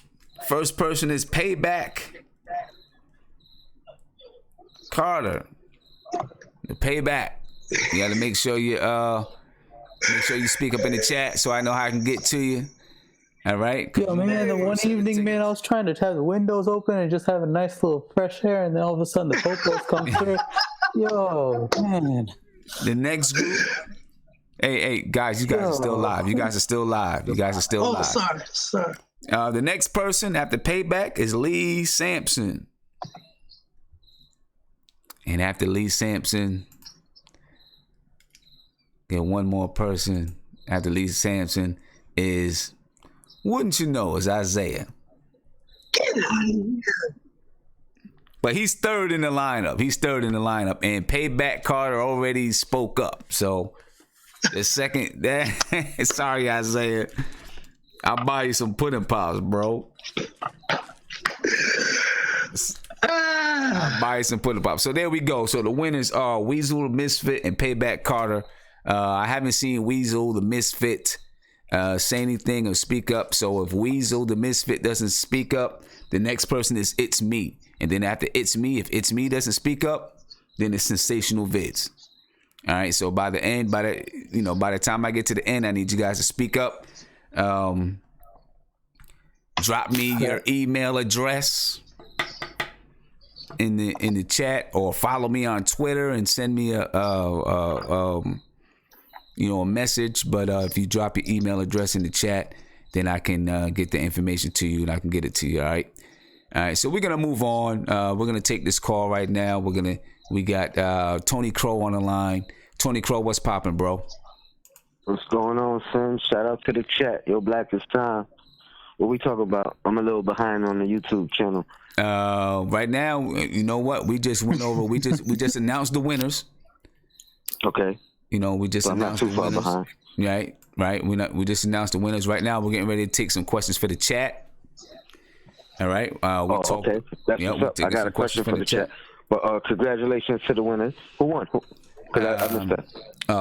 First person is Payback Carter. The Payback. You got to make sure you speak up in the chat so I know how I can get to you. All right. Yo, man, the one evening, man, I was trying to have the windows open and just have a nice little fresh air, and then all of a sudden the popos come through. Yo, man. The next group. Hey, guys, you guys are still live. You guys are still live. Oh, sorry. The next person after Payback is Lee Sampson. And after Lee Sampson, get one more person after Lee Sampson is, wouldn't you know, is Isaiah. Get out of here. But he's third in the lineup. And Payback Carter already spoke up. So the second, sorry, Isaiah. I'll buy you some pudding pops, bro. I'll buy you some pudding pops. So there we go. So the winners are Weasel the Misfit and Payback Carter. I haven't seen Weasel the Misfit say anything or speak up. So if Weasel the Misfit doesn't speak up, the next person is It's Me. And then after It's Me, if It's Me doesn't speak up, then it's Sensational Vids. All right. So by the time I get to the end, I need you guys to speak up. Drop me your email address in the chat, or follow me on Twitter and send me a message. But if you drop your email address in the chat, then I can get the information to you and I can get it to you. All right. So we're gonna move on. We're gonna take this call right now. We got Tony Crow on the line. Tony Crow, what's popping, bro? What's going on, son? Shout out to the chat. Yo, Black is time. What we talk about? I'm a little behind on the YouTube channel. Right now, you know what? We just went over. We just announced the winners. Okay. We just announced the winners. I'm not too far behind. Right. We just announced the winners. Right now, we're getting ready to take some questions for the chat. All right. Okay. That's what's up. I got a question for the chat. But congratulations to the winners. Who won? Because I missed that.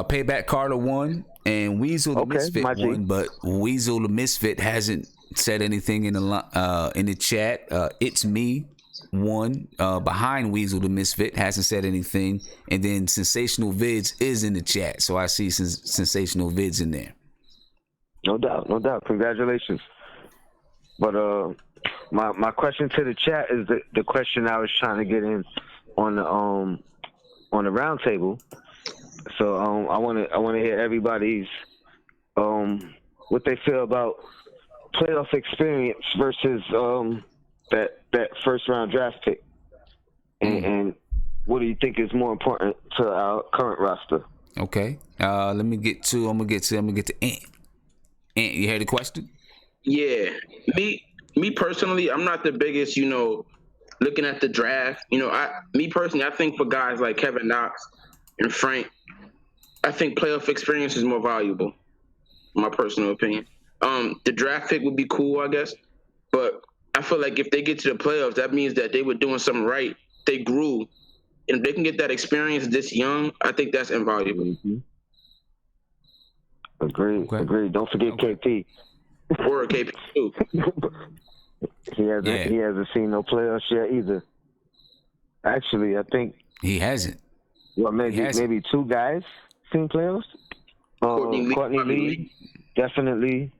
Payback Carter won, and Weasel the Misfit won. But Weasel the Misfit hasn't said anything in the chat. It's Me won behind Weasel the Misfit, hasn't said anything, and then Sensational Vids is in the chat, so I see Sensational Vids in there. No doubt. Congratulations. But my question to the chat is the question I was trying to get in on the round table. So I want to hear everybody's what they feel about playoff experience versus that first round draft pick, and what do you think is more important to our current roster? Okay. I'm gonna get to Ant. Ant, you heard the question? Yeah, me personally, I'm not the biggest, looking at the draft. Me personally, I think for guys like Kevin Knox and Frank, I think playoff experience is more valuable. In my personal opinion. The draft pick would be cool, I guess, but I feel like if they get to the playoffs, that means that they were doing something right. They grew, and if they can get that experience this young, I think that's invaluable. Mm-hmm. Agreed. Don't forget KP. Or KP too. He hasn't seen no playoffs yet either. Actually, I think he hasn't. Well, maybe two guys seen playoffs. Courtney Lee, definitely,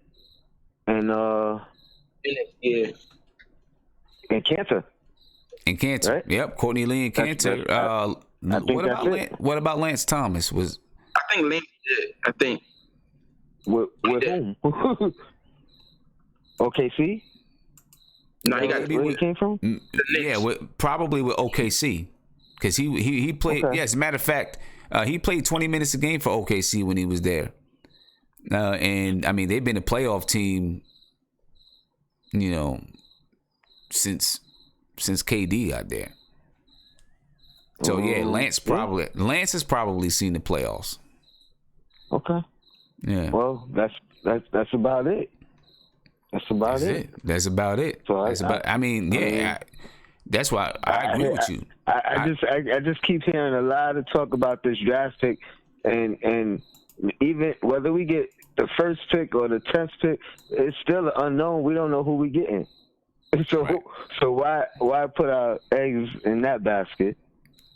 and and Cantor. And Cantor, right? Yep. Courtney Lee and Cantor. What about Lance Thomas? I think Lance did. I think. With whom? OKC? No, he got where he came from. Yeah, probably with OKC, because he played. Okay. Yes, as a matter of fact, he played 20 minutes a game for OKC when he was there. And I mean, they've been a playoff team, since KD got there. So yeah, Lance has probably seen the playoffs. Okay. Yeah. Well, that's about it. That's about it. That's about it. So that's why I agree with you. I just keep hearing a lot of talk about this draft pick, and even whether we get the first pick or the 10th pick, it's still unknown. We don't know who we getting. So why put our eggs in that basket?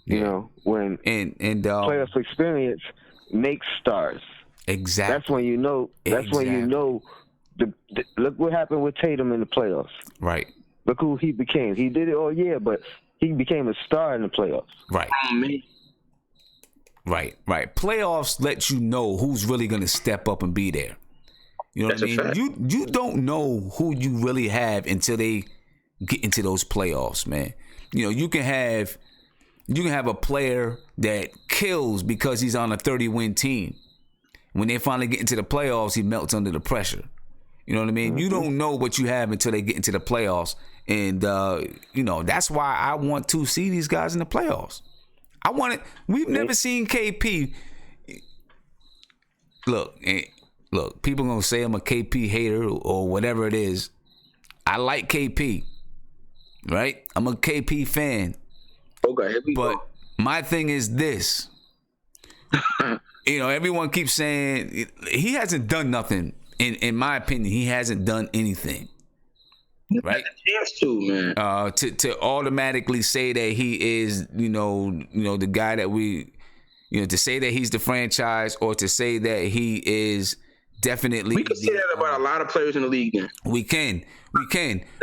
When playoff experience makes stars. Exactly. That's when you know. That's when you know. Look what happened with Tatum in the playoffs. Right. Look who he became. He did it all year, but he became a star in the playoffs. Right. Right. Playoffs let you know who's really going to step up and be there. You know what I mean? You don't know who you really have until they get into those playoffs, man. You can have a player that kills because he's on a 30-win team. When they finally get into the playoffs, he melts under the pressure. You know what I mean? Mm-hmm. You don't know what you have until they get into the playoffs. And, that's why I want to see these guys in the playoffs. We've never seen KP. Look, people going to say I'm a KP hater or whatever it is. I like KP, right? I'm a KP fan. Okay, here we go. My thing is this. Everyone keeps saying he hasn't done nothing. In my opinion, he hasn't done anything. Right? Chance to, man. To automatically say that he is, the guy that we, to say that he's the franchise, or to say that he is definitely. We can say that about a lot of players in the league. Then we can,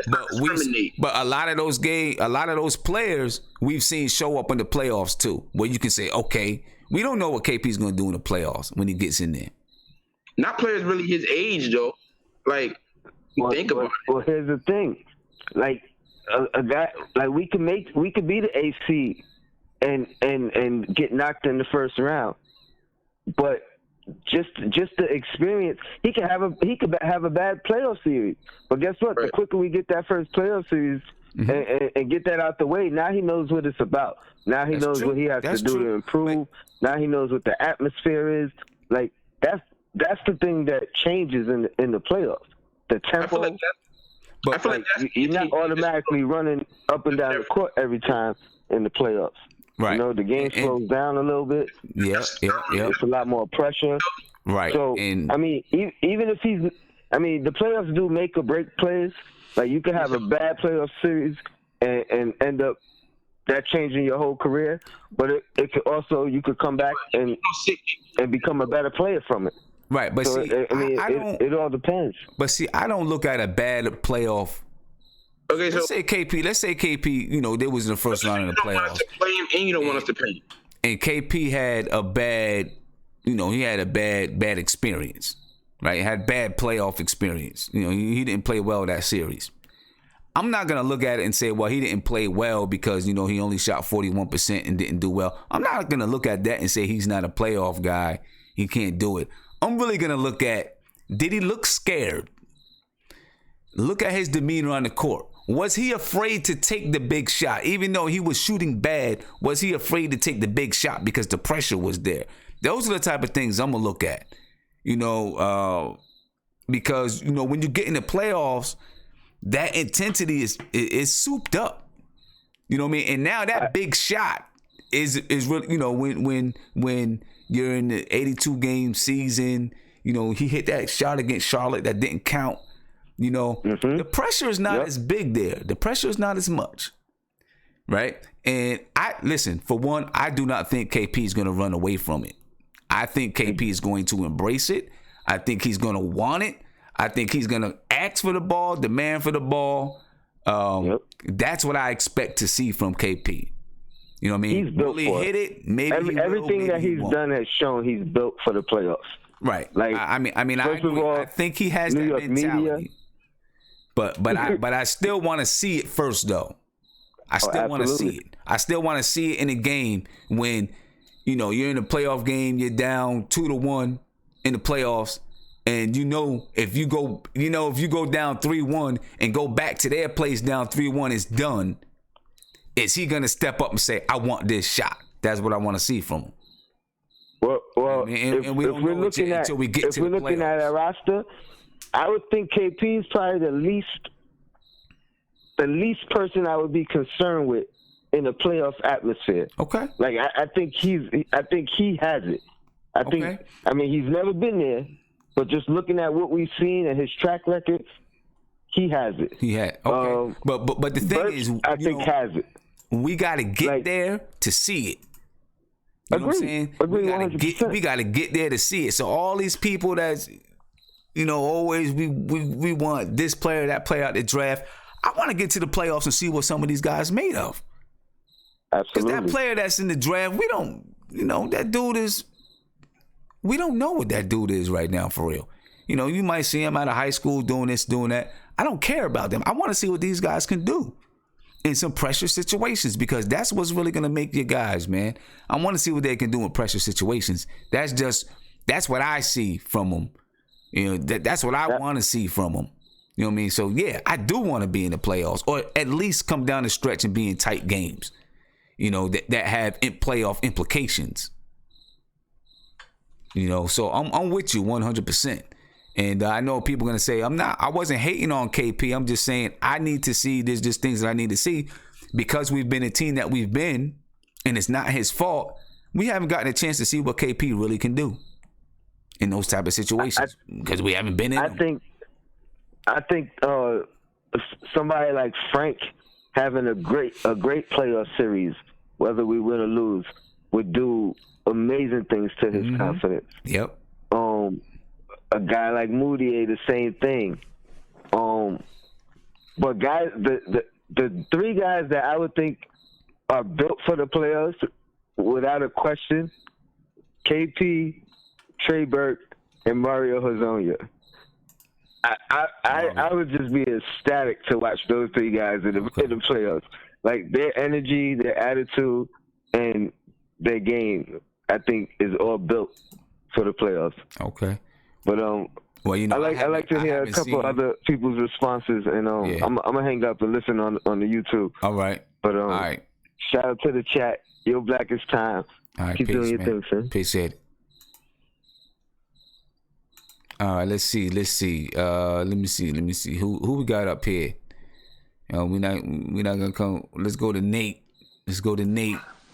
but a lot of those players we've seen show up in the playoffs too, where you can say, okay, we don't know what KP's going to do in the playoffs when he gets in there. Not players really his age though. Like, think about it. Well, here's the thing. Like a guy, like we could be the AC and get knocked in the first round, but just the experience, he could have a bad playoff series. But guess what? Right. The quicker we get that first playoff series and get that out the way, now he knows what it's about. Now he knows what he has to do to improve. Now he knows what the atmosphere is. Like that's the thing that changes in the playoffs. The tempo. I feel like you're not automatically running up and down the court every time in the playoffs. Right. The game slows down a little bit. Yeah. It's a lot more pressure. Right. So, even if the playoffs do make or break players. Like, you can have a bad playoff series and end up that changing your whole career. But it could also, you could come back and become a better player from it. Right, but so, see, it all depends. But see, I don't look at a bad playoff. Okay, let's say KP, they was in the first round in the playoffs. You don't want us to play him, and you don't want us to pay him. And KP had a bad, he had a bad experience, right? He had bad playoff experience. He didn't play well that series. I'm not going to look at it and say, well, he didn't play well because, he only shot 41% and didn't do well. I'm not going to look at that and say he's not a playoff guy. He can't do it. I'm really going to look at, did he look scared? Look at his demeanor on the court. Was he afraid to take the big shot? Even though he was shooting bad, was he afraid to take the big shot because the pressure was there? Those are the type of things I'm going to look at, because, when you get in the playoffs, that intensity is souped up. You know what I mean? And now that big shot is really, when you're in the 82 game season, he hit that shot against Charlotte that didn't count. The pressure is not as big there. The pressure is not as much. Right? And for one, I do not think KP is going to run away from it. I think KP is going to embrace it. I think he's going to want it. I think he's going to ask for the ball, demand for the ball. That's what I expect to see from KP. You know what I mean? He's built really for hit it. Maybe everything that he's done has shown he's built for the playoffs. Right. Like, I think he has New that York mentality. Media. But I still want to see it first, though. I still want to see it. I still want to see it in a game when, you're in a playoff game, you're down 2-1 in the playoffs. And if you go down 3-1 and go back to their place down 3-1, it's done. Is he gonna step up and say, "I want this shot"? That's what I want to see from him. Well, and we don't know it until we get to the playoffs. If we're looking at our roster, I would think KP is probably the least person I would be concerned with in a playoff atmosphere. Okay. Like I think he has it. He's never been there. But just looking at what we've seen and his track record, he has it. He had. Okay. But the thing Birch, is, I think has it. We got to get there to see it. You know what I'm saying? We got to get there to see it. So all these people that's, always we want this player, that player out the draft. I want to get to the playoffs and see what some of these guys made of. Absolutely. Because that player that's in the draft, we don't, that dude is. We don't know what that dude is right now, for real. You might see him out of high school doing this, doing that. I don't care about them. I want to see what these guys can do in some pressure situations, because that's what's really going to make your guys, man. I want to see what they can do in pressure situations. That's what I see from them. That's what I want to see from them. You know what I mean? So, yeah, I do want to be in the playoffs, or at least come down the stretch and be in tight games, that have playoff implications. So I'm with you 100%. And I know people are going to say, I wasn't hating on KP. I'm just saying I need to see, there's just things that I need to see, because we've been a team that we've been, and it's not his fault. We haven't gotten a chance to see what KP really can do in those type of situations, because we haven't been in them. I think somebody like Frank having a great playoff series, whether we win or lose, would do amazing things to his confidence. Yep. A guy like Moutier, the same thing. But guys, the three guys that I would think are built for the playoffs, without a question, KP, Trey Burke, and Mario Hezonja. I would just be ecstatic to watch those three guys in the playoffs. Like, their energy, their attitude, and their game, I think, is all built for the playoffs. Okay. But I like to hear a couple other people's responses, and I'm gonna hang up and listen on the YouTube. All right. But all right. Shout out to the chat. Your Black is time. All right. Keep doing your thing, son. Appreciate it. All right. Let's see. Let me see. Who we got up here? We're not gonna come. Let's go to Nate.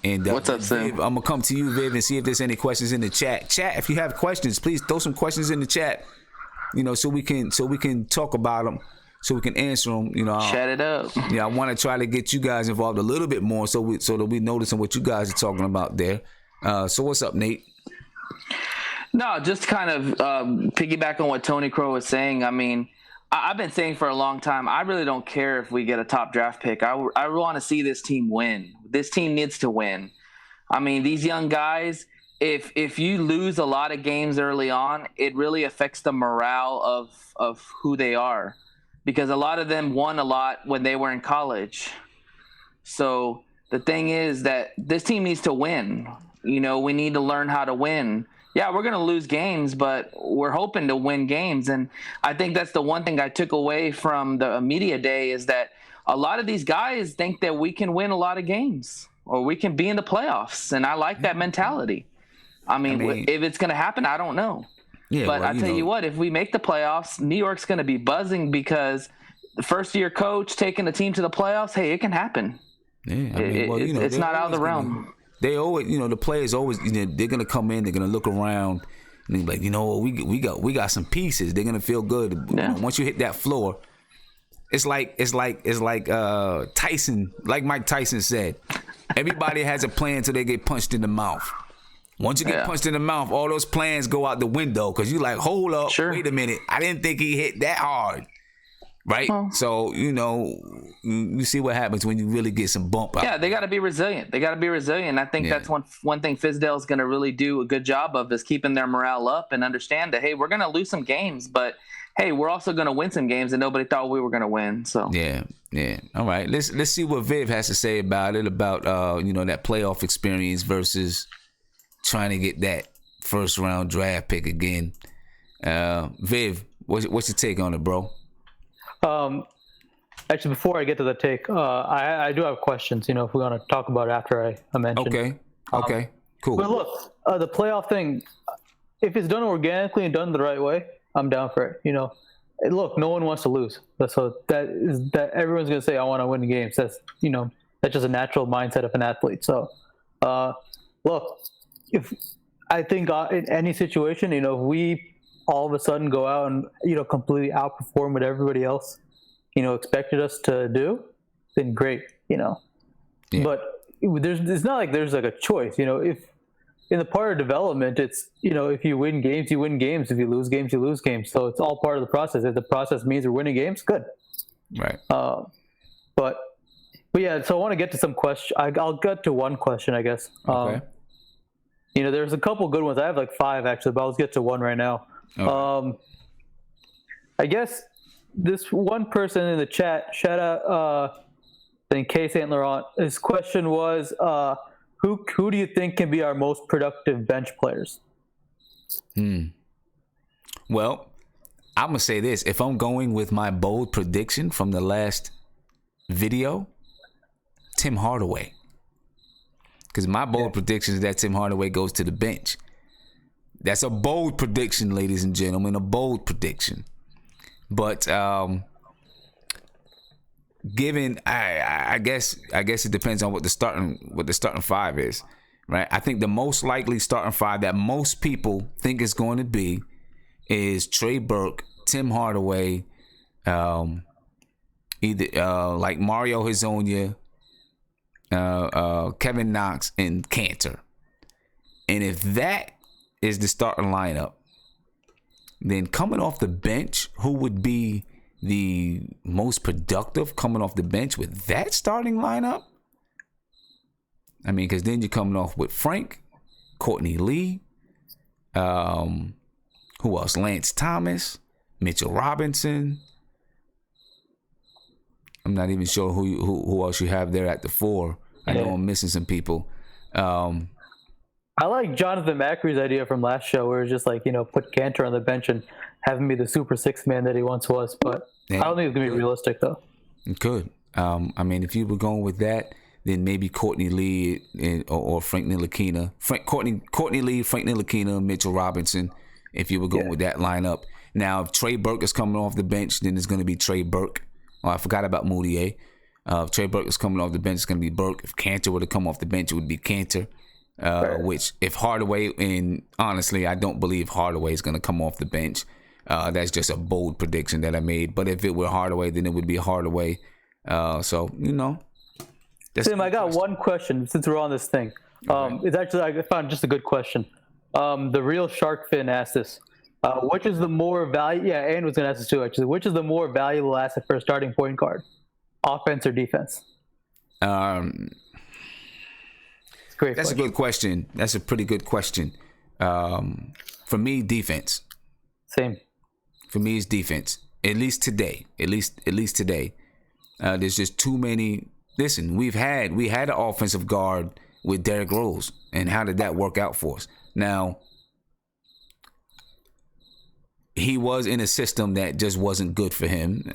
And what's up, Sam? Viv, I'm gonna come to you, Viv, and see if there's any questions in the chat. Chat, if you have questions, please throw some questions in the chat. So we can talk about them, so we can answer them. Chat it up. Yeah, I want to try to get you guys involved a little bit more, so that we noticing what you guys are talking about there. So what's up, Nate? No, just kind of piggyback on what Tony Crow was saying. I mean, I've been saying for a long time, I really don't care if we get a top draft pick. I want to see this team win. This team needs to win. I mean, these young guys, if you lose a lot of games early on, it really affects the morale of who they are. because a lot of them won a lot when they were in college. So the thing is that this team needs to win. You know, we need to learn how to win. Yeah, we're going to lose games, but we're hoping to win games. And I think that's the one thing I took away from the media day is that a lot of these guys think that we can win a lot of games or we can be in the playoffs. And I like that mentality. I mean if it's going to happen, I don't know. Yeah, but I tell you what, if we make the playoffs, New York's going to be buzzing because the first-year coach taking the team to the playoffs, hey, it can happen. Yeah, it's not out of the realm. They always, the players always, they're gonna come in, they're gonna look around, and they're like, we got some pieces. They're gonna feel good. Yeah. Once you hit that floor, it's like Tyson, like Mike Tyson said, everybody has a plan until they get punched in the mouth. Once you get punched in the mouth, all those plans go out the window because you like, hold up, wait a minute, I didn't think he hit that hard. Right? So, you see what happens when you really get some bump out. Yeah, they got to be resilient. I think that's one thing Fizdale is going to really do a good job of is keeping their morale up and understand that, hey, we're going to lose some games, but, hey, we're also going to win some games that nobody thought we were going to win. So Yeah. All right. Let's see what Viv has to say about it, about, that playoff experience versus trying to get that first-round draft pick again. Viv, what's your take on it, bro? Actually, before I get to the take, I do have questions, if we want to talk about it after I mention. Okay, cool. But look, the playoff thing, if it's done organically and done the right way, I'm down for it, And look, no one wants to lose. So that everyone's going to say, I want to win games. That's, that's just a natural mindset of an athlete. So, look, if I think in any situation, if we all of a sudden go out and completely outperform what everybody else expected us to do, then great. But it's not like there's like a choice. If in the part of development, it's if you win games, you win games. If you lose games, you lose games. So it's all part of the process. If the process means we're winning games, good. Right. But yeah. So I want to get to some question. I'll get to one question, I guess. Okay. There's a couple good ones. I have like 5 actually, but I'll get to one right now. Okay. I guess this one person in the chat, shout out in K Saint Laurent, his question was, who do you think can be our most productive bench players? Well, I'm gonna say this. If I'm going with my bold prediction from the last video, Tim Hardaway. Because my bold prediction is that Tim Hardaway goes to the bench. That's a bold prediction, ladies and gentlemen, a bold prediction. But given, I guess it depends on what the starting 5 is, right? I think the most likely starting 5 that most people think is going to be is Trey Burke, Tim Hardaway, either like Mario Hezonja, Kevin Knox, and Cantor. And if that is the starting lineup, then coming off the bench, who would be the most productive coming off the bench with that starting lineup? I mean, because then you're coming off with Frank, Courtney Lee, who else? Lance Thomas, Mitchell Robinson. I'm not even sure who else you have there at the 4. I know I'm missing some people. I like Jonathan Macri's idea from last show where it's just like, put Cantor on the bench and have him be the super 6 man that he once was. But I don't think it's going to be realistic, though. It could. I mean, if you were going with that, then maybe Courtney Lee or Frank Ntilikina. Courtney Lee, Frank Ntilikina, Mitchell Robinson, if you were going with that lineup. Now, if Trey Burke is coming off the bench, then it's going to be Trey Burke. Oh, I forgot about Moutier. If Trey Burke is coming off the bench, it's going to be Burke. If Cantor were to come off the bench, it would be Cantor. Which, if Hardaway, and honestly, I don't believe Hardaway is going to come off the bench. That's just a bold prediction that I made. But if it were Hardaway, then it would be Hardaway. So, Tim, I got one question since we're on this thing. It's actually, I found just a good question. The real Shark Fin asked this. Which is the more valuable? Yeah, Ann was going to ask this too, actually. Which is the more valuable asset for a starting point guard? Offense or defense? That's a good question. That's a pretty good question. For me, defense. Same. For me, it's defense. At least today. There's just too many. Listen, we had an offensive guard with Derrick Rose, and how did that work out for us? Now, he was in a system that just wasn't good for him.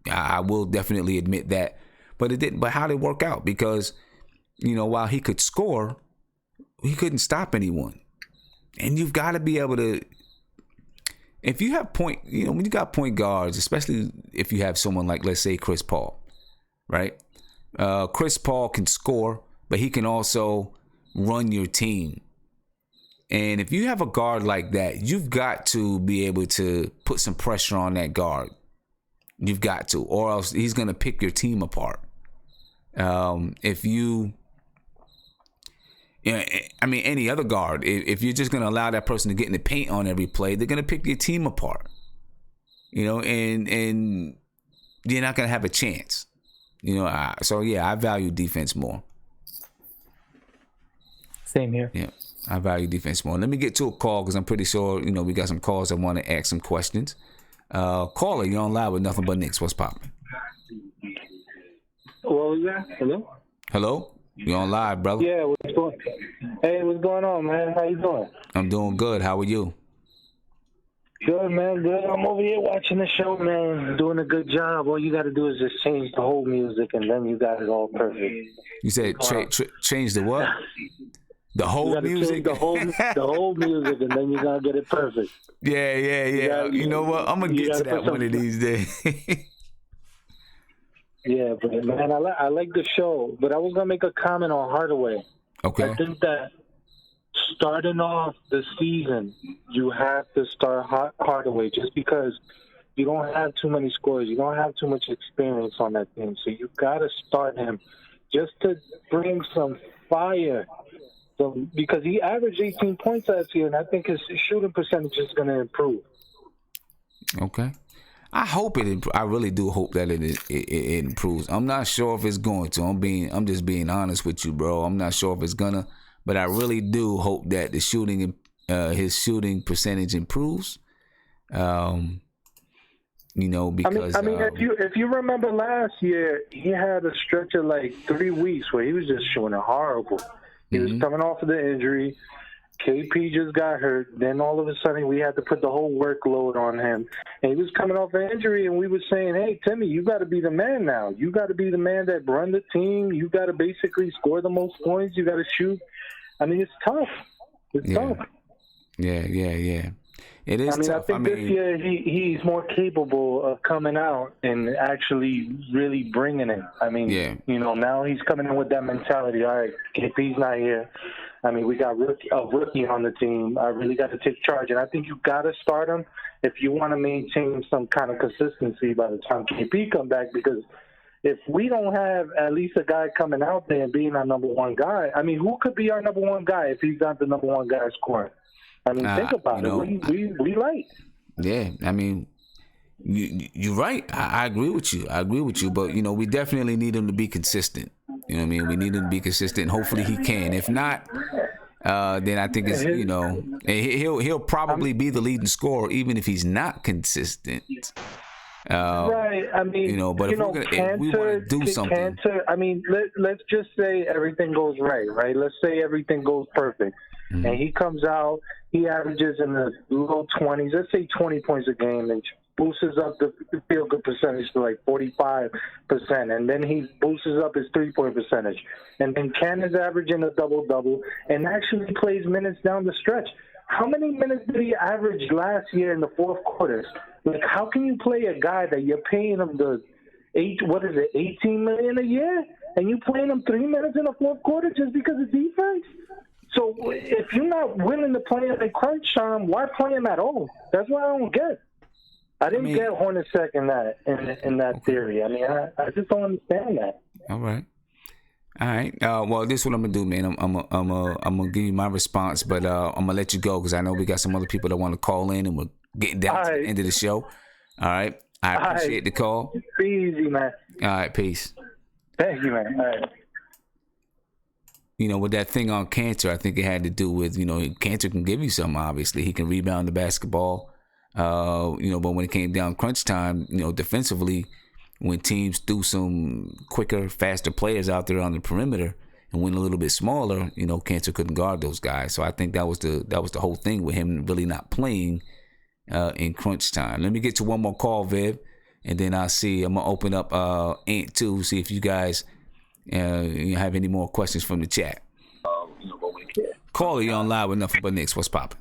I will definitely admit that, but it didn't. But how did it work out? Because, while he could score, he couldn't stop anyone. And you've got to be able to. If you have when you got point guards, especially if you have someone like, let's say, Chris Paul, right? Chris Paul can score, but he can also run your team. And if you have a guard like that, you've got to be able to put some pressure on that guard. You've got to, or else he's going to pick your team apart. Any other guard, if you're just going to allow that person to get in the paint on every play, they're going to pick your team apart. And you're not going to have a chance. I value defense more. Same here. Yeah, I value defense more. Let me get to a call because I'm pretty sure, we got some calls that want to ask some questions. Caller, you're on live with Nothing But Knicks. What's popping? What was that? Hello? Hello? You on live, brother? Yeah, what's going on, man? How you doing? I'm doing good. How are you? Good, man. Good. I'm over here watching the show, man. Doing a good job. All you got to do is just change the whole music, and then you got it all perfect. You said change the what? The whole music? The whole music, and then you're going to get it perfect. Yeah. You know what? I'm going to get to that one of these days. Yeah, but man, I like the show, but I was gonna make a comment on Hardaway. Okay. I think that starting off the season, you have to start Hardaway just because you don't have too many scores, you don't have too much experience on that team, so you gotta start him just to bring some fire. So because he averaged 18 points last year, and I think his shooting percentage is gonna improve. Okay. I hope it. I really do hope that it improves. I'm not sure if it's going to. I'm just being honest with you, bro. I'm not sure if it's gonna, but I really do hope that the shooting, his shooting percentage improves. Because if you remember last year, he had a stretch of like 3 weeks where he was just shooting horrible. He was coming off of the injury. KP just got hurt. Then all of a sudden we had to put the whole workload on him. And he was coming off an injury, and we were saying, hey, Timmy, you got to be the man now. You got to be the man that run the team. You got to basically score the most points. You got to shoot. I mean, it's tough. It's tough. Yeah. It is tough. I think this year he's more capable of coming out and actually really bringing it. I mean, now he's coming in with that mentality. All right, KP's not here. I mean, we got a rookie on the team. I really got to take charge. And I think you got to start him if you want to maintain some kind of consistency by the time KP come back. Because if we don't have at least a guy coming out there and being our number one guy, I mean, who could be our number one guy if he's not the number one guy scoring? I mean, think about it. We light. Yeah, I mean, you're right. I agree with you. But, we definitely need him to be consistent. You know what I mean? We need him to be consistent. Hopefully he can. If not, then I think it's, he'll probably be the leading scorer even if he's not consistent. Right. I mean, but if we want to do something. I mean, let's just say everything goes right? Let's say everything goes perfect. Mm-hmm. And he comes out, he averages in the low 20s, let's say 20 points a game, and boosts up the field goal percentage to like 45%, and then he boosts up his 3-point percentage. And then Ken is averaging a double-double and actually plays minutes down the stretch. How many minutes did he average last year in the fourth quarters? Like, how can you play a guy that you're paying him $18 million a year, and you playing him 3 minutes in the fourth quarter just because of defense? So if you're not willing to play him in crunch time, why play him at all? That's what I don't get. I didn't get Hornacek in that theory. I mean, I just don't understand that. All right. Well, this is what I'm gonna do, man. I'm gonna give you my response, but I'm gonna let you go because I know we got some other people that want to call in, and we're getting down to the end of the show. All right. I appreciate the call. Be easy, man. All right. Peace. Thank you, man. All right. With that thing on Cantor, I think it had to do with, Cantor can give you something, obviously. He can rebound the basketball. But when it came down crunch time, defensively, when teams threw some quicker, faster players out there on the perimeter and went a little bit smaller, Cantor couldn't guard those guys. So I think that was the whole thing with him really not playing in crunch time. Let me get to one more call, Viv, and then I'll see. I'm gonna open up Ant too, see if you guys have any more questions from the chat. Caller, you on live with Nothing But Knicks. What's popping?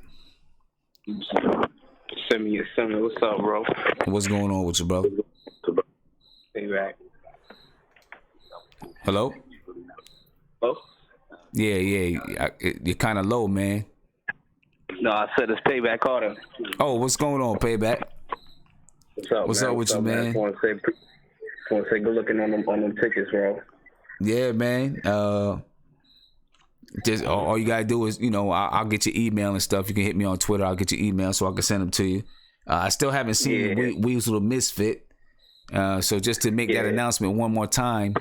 Send me. What's up, bro? What's going on with you, bro? Payback. Hello? Hello? Yeah. You're kind of low, man. No, I said it's Payback Carter. Oh, what's going on, Payback? What's up, with you, man? I want to say good looking on them tickets, bro. Yeah, man. Just all you gotta do is, I'll get your email and stuff. You can hit me on Twitter. I'll get your email so I can send them to you. I still haven't seen Weasel the Misfit. So just to make that announcement one more time,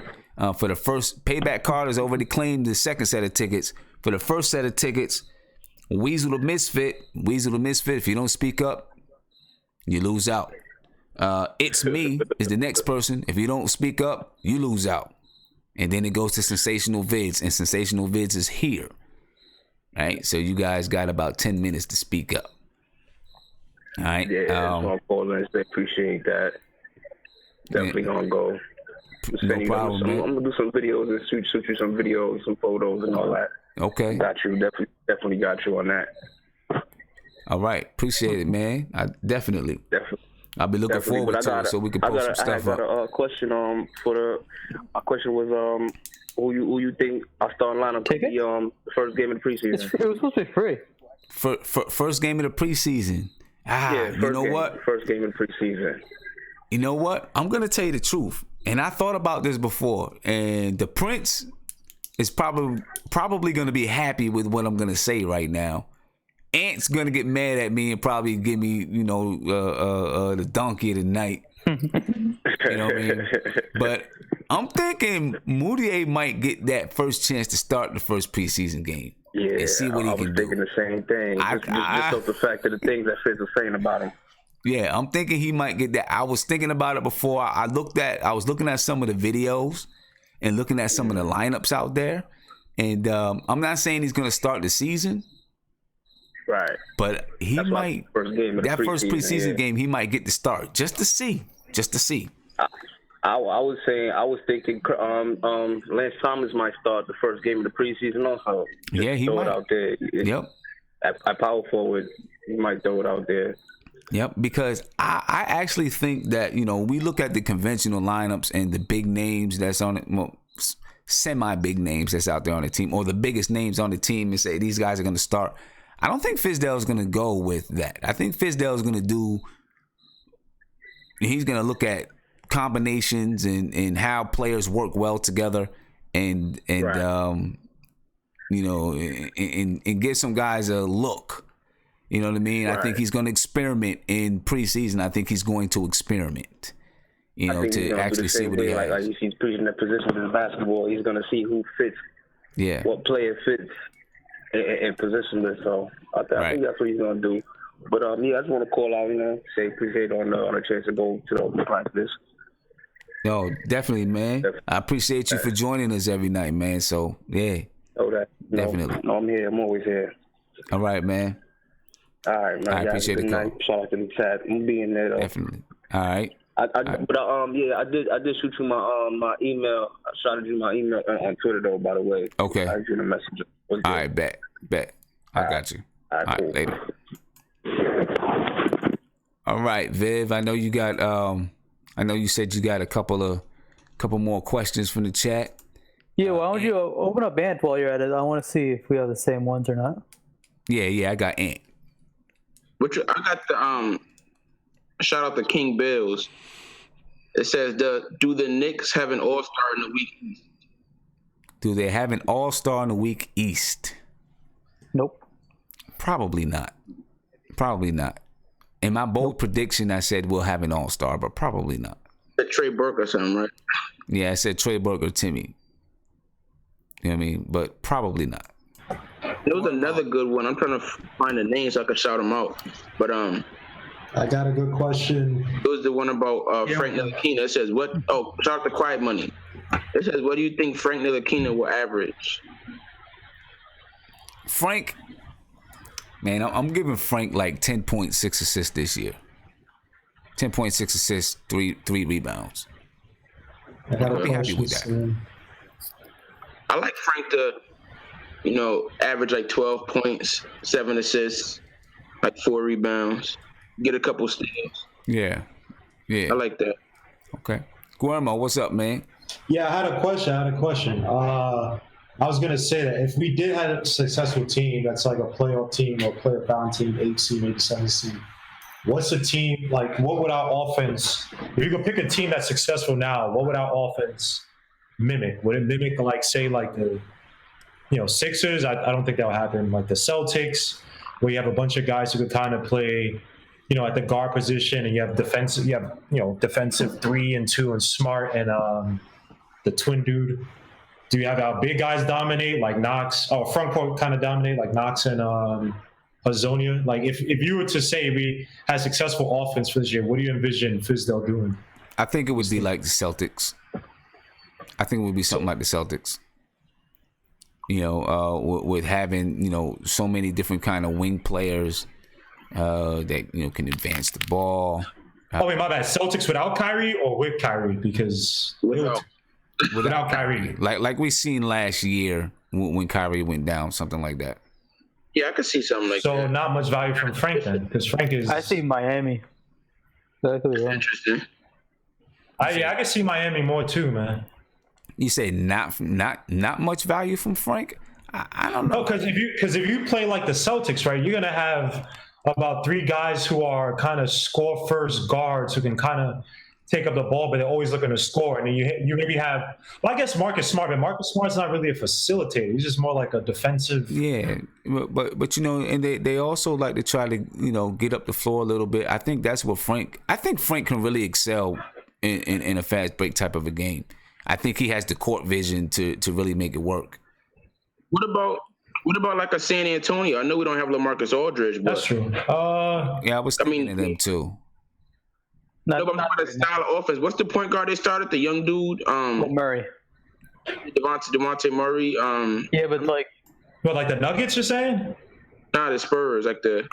for the first, Payback Carter's already claimed the second set of tickets. For the first set of tickets, Weasel the Misfit, if you don't speak up, you lose out. It's Me is the next person. If you don't speak up, you lose out. And then it goes to Sensational Vids, and Sensational Vids is here. Right? So you guys got about 10 minutes to speak up. All right? Yeah, I'm calling. I appreciate that. Definitely gonna go. No problem, man. I'm gonna do some videos and shoot you some videos, some photos and all that. Okay. Got you. Definitely got you on that. All right. Appreciate it, man. Definitely. I'll be looking forward to it so we can post some stuff up. I got a question. My question was who you think our starting lineup could be the first game of the preseason? It was supposed to be free. First game of the preseason. First game of the preseason. You know what? I'm gonna tell you the truth, and I thought about this before, and the Prince is probably gonna be happy with what I'm gonna say right now. Ant's gonna get mad at me and probably give me, the donkey of the night. You know what I mean? But I'm thinking Moutier might get that first chance to start the first preseason game. Yeah, and see what he can do. I was thinking the same thing. Just the fact of the things that Fitz was saying about him. Yeah, I'm thinking he might get that. I was thinking about it before. I was looking at some of the videos and looking at some of the lineups out there. And I'm not saying he's going to start the season. Right. But he might. That first preseason game, he might get the start just to see. I was thinking Lance Thomas might start the first game of the preseason also. Yeah, he might. It out there. Yep. At power forward, he might throw it out there. Yep, because I actually think that, we look at the conventional lineups and the big names that's on it, well, semi-big names that's out there on the team, or the biggest names on the team, and say these guys are going to start. I don't think Fizdale is going to go with that. I think Fizdale is going to he's going to look at combinations and how players work well together and right. And give some guys a look. You know what I mean? Right. I think he's going to experiment in preseason. I think he's going to experiment, to actually see what he has. Like he's preaching the positions in basketball. He's going to see who fits. Yeah. What player fits in position. So I think that's what he's going to do. But I just want to call out, say appreciate on the chance to go to the open practice. No, definitely, man. I appreciate you for joining us every night, man. So yeah. Definitely. No, I'm here. I'm always here. All right, man. All right, man. I appreciate it. Shout out to the chat. I'm being there though. Definitely. All right. I did shoot you my email. I shot you my email on Twitter though. By the way. Okay. I sent you the message. All right, bet. I got you. All right, cool. Later. All right, Viv. I know you got. I know you said you got a couple more questions from the chat. Yeah, why don't you open up Ant while you're at it? I want to see if we have the same ones or not. Yeah, I got Ant. I got the shout out to King Bills. It says do the Knicks have an all-star in the week East? Do they have an all-star in the week East? Nope. Probably not. In my bold prediction, I said we'll have an all-star, but probably not. Trey Burke or something, right? Yeah, I said Trey Burke or Timmy. You know what I mean? But probably not. There was another good one. I'm trying to find the name so I can shout them out. But I got a good question. It was the one about Frank Ntilikina. It says, what? Oh, talk to Quiet Money. It says, what do you think Frank Ntilikina will average? Frank, man, I'm giving Frank like 10.6 assists this year. 10.6 assists, three rebounds. I'll be happy with that. I like Frank to, average like 12 points, 7 assists, like 4 rebounds, get a couple steals. Yeah. I like that. Okay. Guillermo, what's up, man? Yeah, I had a question. I was going to say that if we did have a successful team that's like a playoff team or player-bound team, 8 seed, maybe 7 seed, what's a team, like what would our offense, if you could pick a team that's successful now, what would our offense mimic? Would it mimic like, say, like the, Sixers? I don't think that would happen. Like the Celtics, where you have a bunch of guys who could kind of play, at the guard position, and you have defensive 3 and 2 and Smart and the twin dude. Do you have our big guys dominate like Knox? Oh, front court kind of dominate like Knox and Hazonia? Like if you were to say we had successful offense for this year, what do you envision Fizdale doing? I think it would be like the Celtics. I think it would be something like the Celtics. With having, so many different kind of wing players that, can advance the ball. Oh, wait, my bad. Celtics without Kyrie or with Kyrie? Because without Kyrie. Like we seen last year when Kyrie went down, something like that. Yeah, I could see something like that. So not much value from Frank then, because Frank is... I see Miami. Interesting. I can see Miami more too, man. You say not much value from Frank? I don't know. No, because if you play like the Celtics, right, you're gonna have about 3 guys who are kind of score first guards who can kind of take up the ball, but they're always looking to score. And then you maybe have, well, I guess Marcus Smart, but Marcus Smart's not really a facilitator. He's just more like a defensive. Yeah, but and they also like to try to get up the floor a little bit. I think that's what I think Frank can really excel in a fast break type of a game. I think he has the court vision to really make it work. What about like a San Antonio? I know we don't have LaMarcus Aldridge, but that's true. Yeah, I was thinking of them too. No, but about the style of offense. What's the point guard they started? The young dude, Murray. DeMonte Murray. Yeah, but like the Nuggets, you're saying? Nah, the Spurs, like the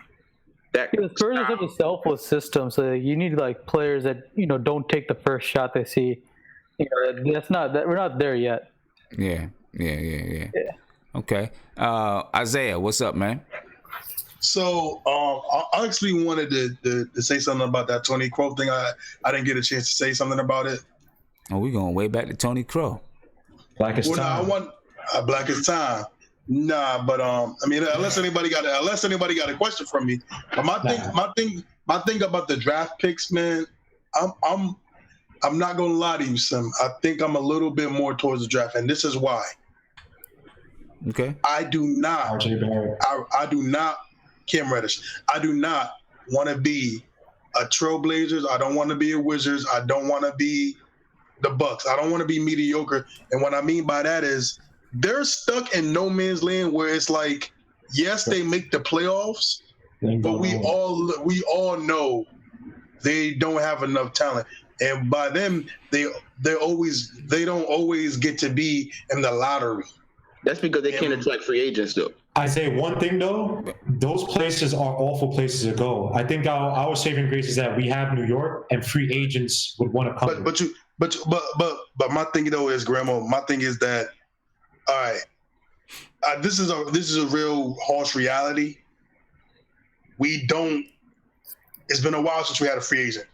Spurs are such a selfless system, so you need like players that don't take the first shot they see. That's not that we're not there yet. Yeah. Okay, Isaiah, what's up, man? So I actually wanted to say something about that Tony Crow thing. I didn't get a chance to say something about it. Oh, we going way back to Tony Crow. Black is time. Black is time. Nah, but unless anybody got a question from me. But my thing about the draft picks, man, I'm not gonna lie to you, Sim. I think I'm a little bit more towards the draft, and this is why. Okay. I do not. Cam Reddish. I do not want to be a Trailblazers. I don't want to be a Wizards. I don't want to be the Bucks. I don't want to be mediocre. And what I mean by that is they're stuck in no man's land where it's like, yes, they make the playoffs, but we all know they don't have enough talent. And by them, they don't always get to be in the lottery. That's because they can't attract free agents, though. I say one thing though, those places are awful places to go. I think our saving grace is that we have New York and free agents would want to come. But my thing though is, Grandma. My thing is that, all right, this is a real harsh reality. It's been a while since we had a free agent.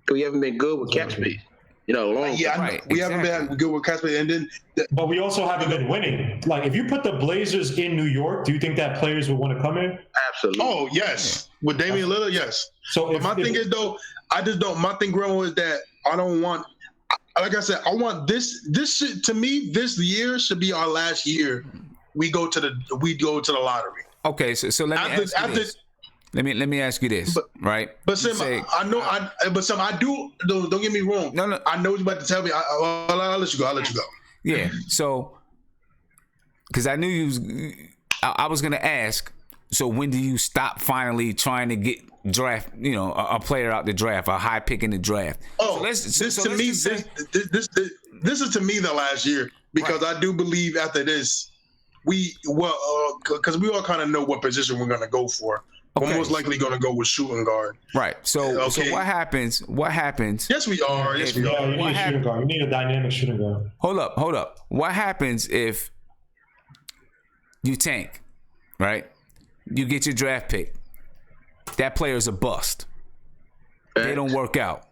We haven't been good with cap space. Long. Yeah, we haven't been good with cap space, and then. But we also haven't been winning. Like, if you put the Blazers in New York, do you think that players would want to come in? Absolutely. Oh yes, with Damian Lillard, yes. So, my thing is though, I just don't. My thing, Grandma, is that I don't want. Like I said, I want this. This shit to me. This year should be our last year. We go to the lottery. Okay, so let me ask you this. Let me ask you this, right? But Sam, I do. Don't get me wrong. No. I know what you're about to tell me. I'll let you go. Yeah. So, because I knew I was gonna ask, So when do you stop finally trying to get draft, a player out the draft, a high pick in the draft? Oh, this is to me the last year, because I do believe after this, because we all kind of know what position we're going to go for. Okay. We're most likely going to go with shooting guard. Right. So what happens? Yes, we are. Yes, we are. You need a shooting guard. You need a dynamic shooting guard. Hold up. What happens if you tank, right? You get your draft pick. That player is a bust. They don't work out.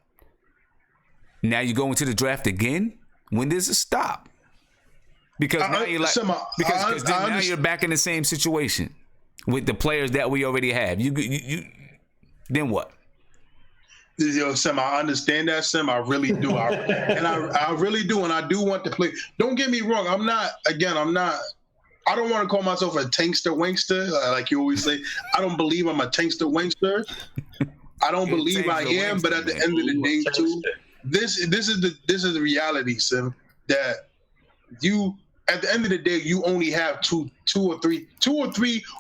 Now you go into the draft again? When does it stop? Because now you're now you're back in the same situation with the players that we already have. You then what? Yo, Sim, I understand that, Sim. I really do. I really do, and I do want to play. Don't get me wrong. I don't want to call myself a tankster wankster, like you always say. I don't believe I'm a tankster wankster. I don't believe I am, but at the end of the day, too, this is the reality, Sim. That you, at the end of the day, you only have two or three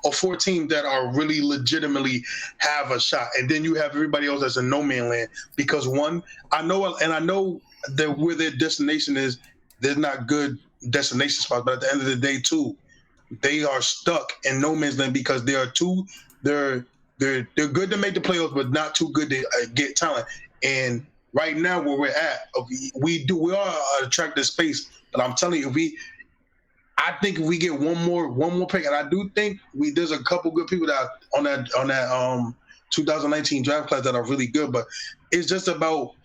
or four teams that are really legitimately have a shot, and then you have everybody else that's in no man land. Because one, I know that where their destination is, there's not good destination spots, but at the end of the day, too, they are stuck in no man's land because they're good to make the playoffs, but not too good to get talent. And right now, where we're at, we are an attractive space. But I'm telling you, I think if we get one more pick, and I do think there's a couple good people that on that 2019 draft class that are really good. But it's just about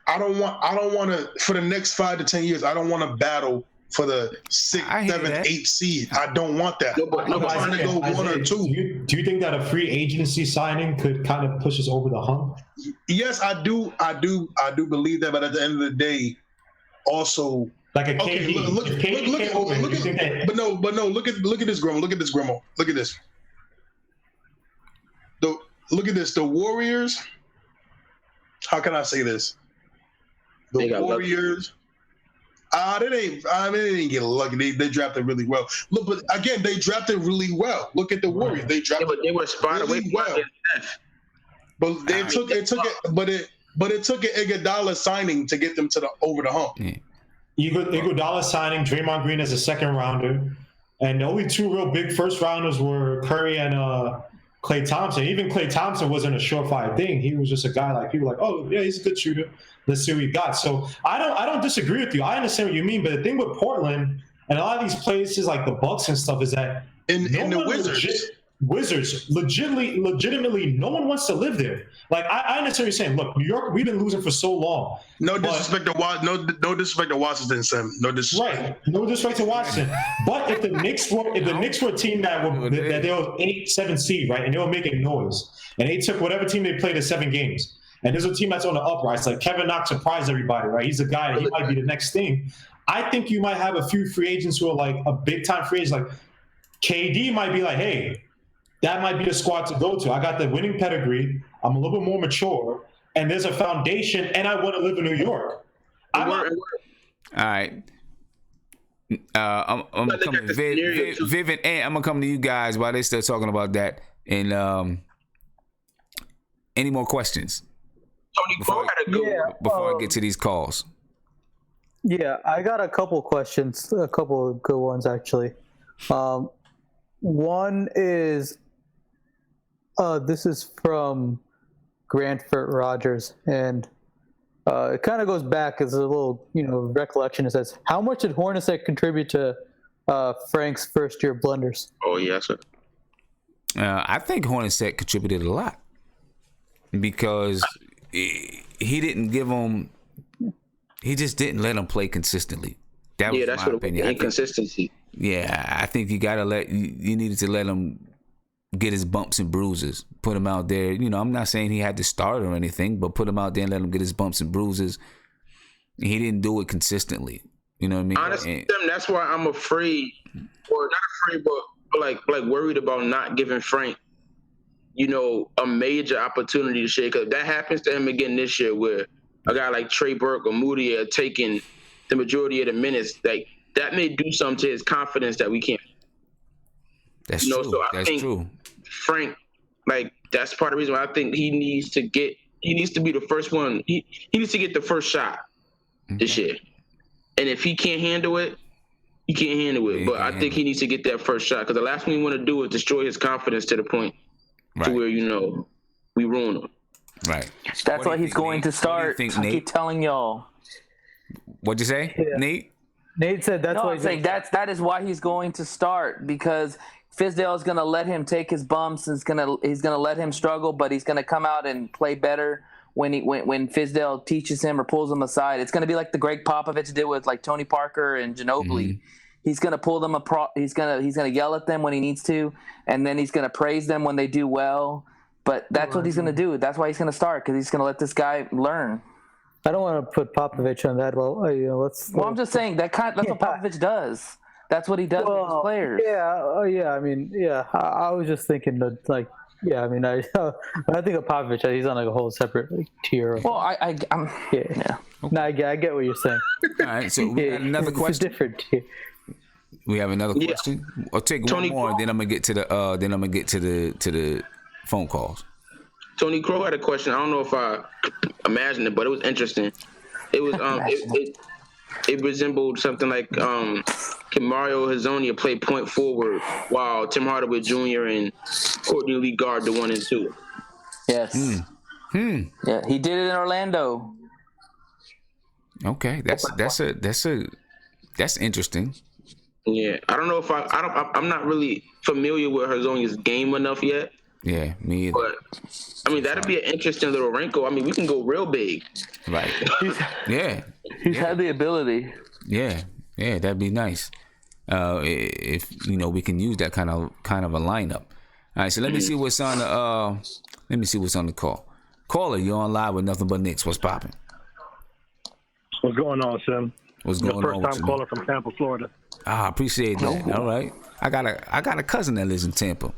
I don't want to for the next 5 to 10 years. I don't want to battle for the 6th, 7th, 8th seed. I don't want that. I'm trying to go 1 or 2. Do you think that a free agency signing could kind of push us over the hump? Yes, I do believe that. But at the end of the day, also like a KD. Look at this, Grimo. Look at this, Grimo. Look at this. Look at this. The Warriors. How can I say this? The Warriors. They didn't get lucky. They drafted really well. Look, but again, they drafted really well. Look at the Warriors. They drafted. But they were spot away well. But it took an Iguodala signing to get them over the hump. Yeah. Iguodala signing, Draymond Green as a second rounder, and the only 2 real big first rounders were Curry and Klay Thompson. Even Klay Thompson wasn't a surefire thing. He was just a guy like people were like, oh yeah, he's a good shooter. Let's see what he got. So I don't disagree with you. I understand what you mean, but the thing with Portland and a lot of these places like the Bucks and stuff is that the Wizards legitimately no one wants to live there. Like I understand what you're saying. Look, New York, we've been losing for so long. No disrespect to Washington, Sam. No disrespect. Right. No disrespect to Washington. But if the Knicks were a team that they were 8-7 seed, right, and they were making noise, and they took whatever team they played in 7 games, and there's a team that's on the uprise, like Kevin Knox surprised everybody, right? He's a guy that he might be the next thing. I think you might have a few free agents who are like a big time free agent, like KD might be like, hey, that might be the squad to go to. I got the winning pedigree. I'm a little bit more mature, and there's a foundation, and I want to live in New York. All right. I'm gonna come to Viv and Ant. I'm gonna come to you guys while they're still talking about that. And any more questions before I get to these calls? Yeah, I got a couple questions, a couple of good ones actually. One is, this is from Grantford Rogers, and it kind of goes back as a little, recollection. It says, how much did Hornacek contribute to Frank's first-year blunders? Oh, yes, sir. I think Hornacek contributed a lot because he didn't give him. He just didn't let him play consistently. That's my opinion. Inconsistency. I think you needed to let him get his bumps and bruises, put him out there. I'm not saying he had to start or anything, but put him out there and let him get his bumps and bruises. He didn't do it consistently. You know what I mean? Honestly, that's why I'm afraid, or not afraid, but like worried about not giving Frank, a major opportunity to shake up. That happens to him again this year, where a guy like Trey Burke or Moody are taking the majority of the minutes. Like that may do something to his confidence that we can't. That's you know, true. so I That's think true. Frank, like that's part of the reason why I think he needs to be the first one. He needs to get the first shot this year. And if he can't handle it, he can't handle it. But I think he needs to get that first shot because the last thing we want to do is destroy his confidence to the point to where, you know, we ruin him. Right. That's why he's going to start. I keep telling y'all. What'd you say, Nate? Nate said that's why I'm saying that is why he's going to start, because Fizdale is going to let him take his bumps and he's going to let him struggle, but he's going to come out and play better when Fizdale teaches him or pulls him aside. It's going to be like the Greg Popovich did with like Tony Parker and Ginobili. He's going to pull them he's going to yell at them when he needs to, and then he's going to praise them when they do well. But that's what he's going to do. That's why he's going to start, because he's going to let this guy learn. I don't want to put Popovich on that. Well, you know, Well, I'm just saying that's what Popovich does. That's what he does with his players. Yeah, yeah. I mean, yeah. I was just thinking that, like, yeah. I mean, I think of Popovich. He's on like a whole separate tier. Well, I'm yeah. No, I get what you're saying. All right. So we got another question. It's a different tier. We have another question. I'll take one more, and then I'm gonna get to the phone calls. Tony Crow had a question. I don't know if I imagined it, but it was interesting. It was it resembled something like can Mario Hezonja play point forward while Tim Hardaway Jr. and Courtney Lee guard the 1 and 2? Yes. Yeah, he did it in Orlando. Okay, that's interesting. Yeah, I don't know if I'm not really familiar with Hezonja's game enough yet. Yeah, me either. But I mean, that'd be an interesting little wrinkle. I mean, we can go real big. Right. Yeah. He's had the ability. Yeah, that'd be nice. If you know, we can use that kind of a lineup. All right, so let me see what's on the call. Caller, you're on live with Nothing But Knicks. What's popping? What's going on, Sim? What's going on? First time caller from Tampa, Florida. I appreciate that. All right, I got a cousin that lives in Tampa.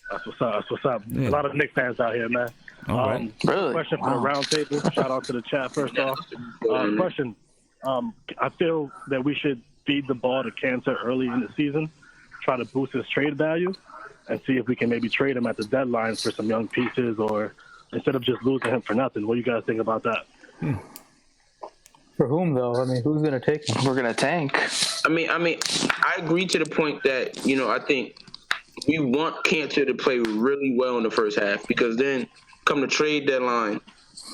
That's what's up. Yeah. A lot of Knicks fans out here, man. All right. Really? Question for the round table. Shout out to the chat first off. Question. I feel that we should feed the ball to Cantor early in the season, try to boost his trade value, and see if we can maybe trade him at the deadline for some young pieces, or instead of just losing him for nothing. What do you guys think about that? For whom though? I mean, who's gonna take him? We're gonna tank. I mean, I agree to the point that, you know, I think we want Cantor to play really well in the first half, because then come the trade deadline,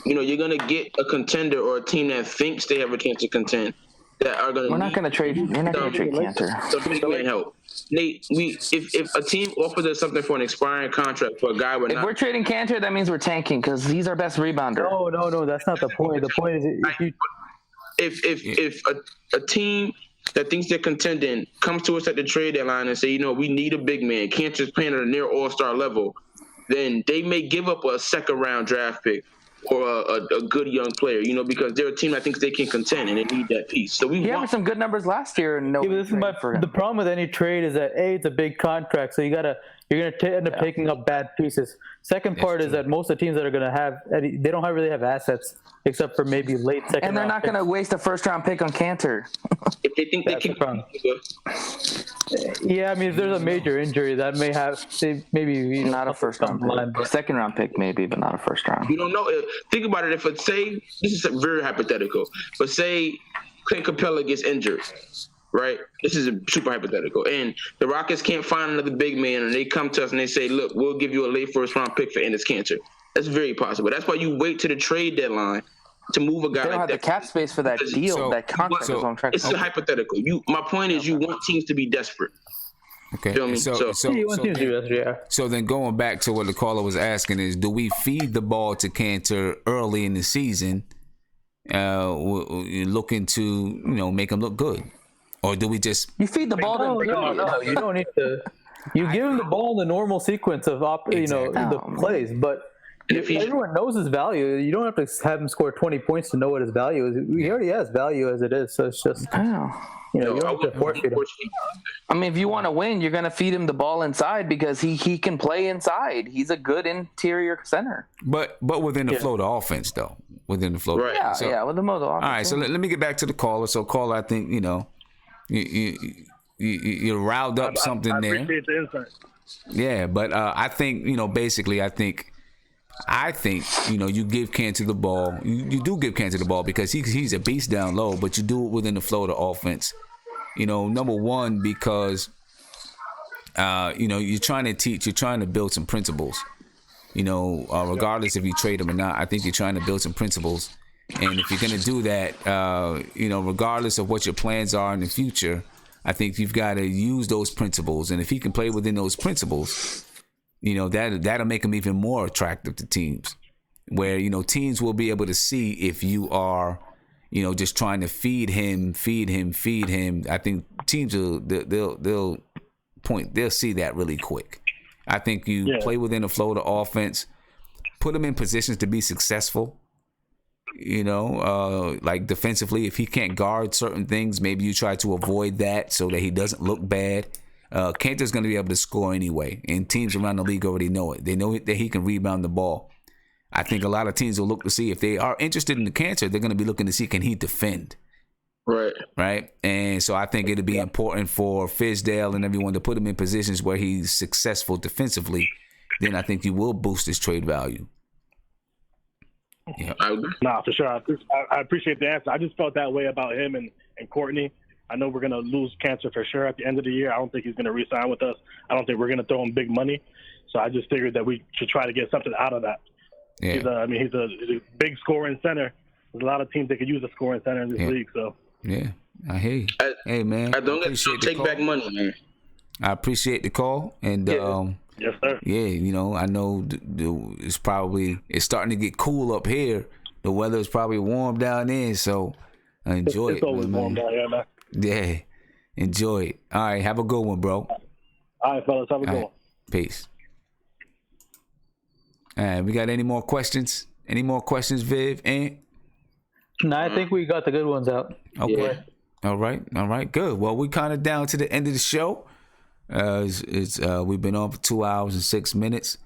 you know, you're gonna get a contender or a team that thinks they have a chance to contend that are gonna. We're not gonna trade Cantor. So big man help. Nate, if a team offers us something for an expiring contract for a guy If we're trading Cantor, that means we're tanking, because he's our best rebounder. No, that's not the point. The point is if a team that thinks they're contending comes to us at the trade deadline and say, you know, we need a big man, Cantor's playing at a near all-star level, then they may give up a second-round draft pick or a good young player, you know, because they're a team that thinks they can contend and they need that piece. So we had some good numbers last year. And the problem with any trade is that it's a big contract, so you're gonna end up taking up bad pieces. Second part is that most of the teams that are gonna have, they don't really have assets except for maybe late second. And they're not gonna waste a first-round pick on Cantor. If they think they can. Yeah, I mean, if there's a major injury, that may have maybe not a first-round pick, second-round pick maybe, but not a first-round. You don't know. Think about it. If it's say this is very hypothetical, but say Clint Capella gets injured, right? This is a super hypothetical, and the Rockets can't find another big man, and they come to us and they say, "Look, we'll give you a late first-round pick for Enes Kanter." That's very possible. That's why you wait to the trade deadline to move a guy. They don't have the cap space for that deal, that contract. It's a hypothetical. My point is, you want teams to be desperate. Okay. Feel me? So then going back to what the caller was asking is, do we feed the ball to Cantor early in the season, looking to, you know, make him look good? Or do we just... You feed the ball to No, you don't need to. You give him the ball in the normal sequence of the plays, but everyone knows his value. You don't have to have him score 20 points to know what his value is. He already has value as it is, so it's just... You don't have to force feed him. I mean, if you want to win, you're going to feed him the ball inside, because he can play inside. He's a good interior center. But within the flow of the offense, though. Within the flow. Right. Yeah, with the flow of the offense. All right, so let me get back to the caller. So, caller, I think, you know, you riled up something I there. appreciate the insight. Yeah, but I think basically, I think you give Cantor the ball. You do give Cantor the ball because he's a beast down low, but you do it within the flow of the offense. Number one, because you're trying to build some principles. Regardless if you trade him or not, I think you're trying to build some principles. And if you're gonna do that, regardless of what your plans are in the future, I think you've got to use those principles. And if he can play within those principles, that'll make him even more attractive to teams. Where teams will be able to see if you are, just trying to feed him. I think teams they'll see that really quick. I think you play within the flow of the offense, put him in positions to be successful. Like defensively, if he can't guard certain things, maybe you try to avoid that so that he doesn't look bad. Cantor's going to be able to score anyway, and teams around the league already know it. They know that he can rebound the ball. I think a lot of teams will look to see if they are interested in the Cantor, they're going to be looking to see can he defend. Right. And so I think it'd be important for Fizdale and everyone to put him in positions where he's successful defensively. Then I think you will boost his trade value. Yeah. Nah, for sure. I appreciate the answer. I just felt that way about him and Courtney. I know we're going to lose Cantor for sure at the end of the year. I don't think he's going to re-sign with us. I don't think we're going to throw him big money. So I just figured that we should try to get something out of that. Yeah. He's a big scoring center. There's a lot of teams that could use a scoring center in this league. So yeah, I hear you. Hey man, I don't take back money, man. I appreciate the call, and yes, sir. Yeah, I know it's starting to get cool up here. The weather is probably warm down there, so enjoy it. It's always warm down here, man. Yeah, enjoy it. All right, have a good one, bro. All right, fellas, have a good one. Peace. All right, we got any more questions? Any more questions, Viv? No, I think we got the good ones out. Okay. Yeah. All right. Good. Well, we kind of down to the end of the show. We've been on for 2 hours and 6 minutes.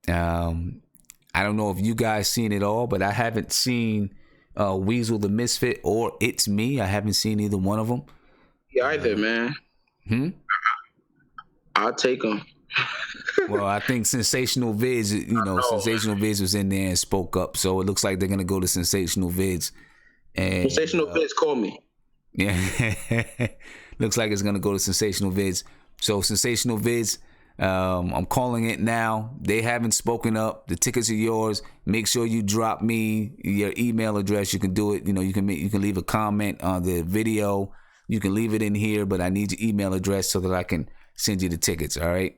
I don't know if you guys seen it all, but I haven't seen Weasel the Misfit or It's Me. I haven't seen either one of them. Yeah, either, man. I'll take them. Well, I think Sensational Vids, Sensational Vids was in there and spoke up. So it looks like they're going to go to Sensational Vids. And, Sensational Vids, call me. Yeah. Looks like it's going to go to Sensational Vids. So Sensational Vids, I'm calling it now. They haven't spoken up. The tickets are yours. Make sure you drop me your email address. You can do it. You can leave a comment on the video. You can leave it in here, but I need your email address so that I can send you the tickets. All right.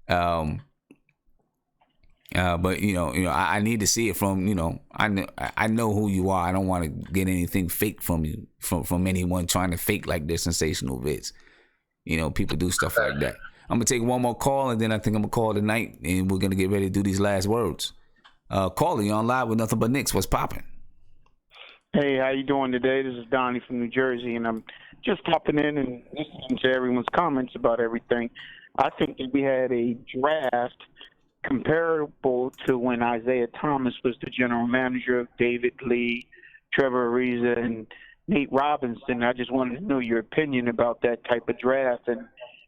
But I need to see it from, I know who you are. I don't want to get anything fake from you, from anyone trying to fake like they're Sensational Vids. People do stuff like that. I'm gonna take one more call, and then I think I'm gonna call it a night, and we're gonna get ready to do these last words. Caller, you on live with Nothing But Knicks. What's popping? Hey, how you doing today? This is Donnie from New Jersey, and I'm just popping in and listening to everyone's comments about everything. I think that we had a draft comparable to when Isaiah Thomas was the general manager of David Lee, Trevor Ariza, and Nate Robinson. I just wanted to know your opinion about that type of draft and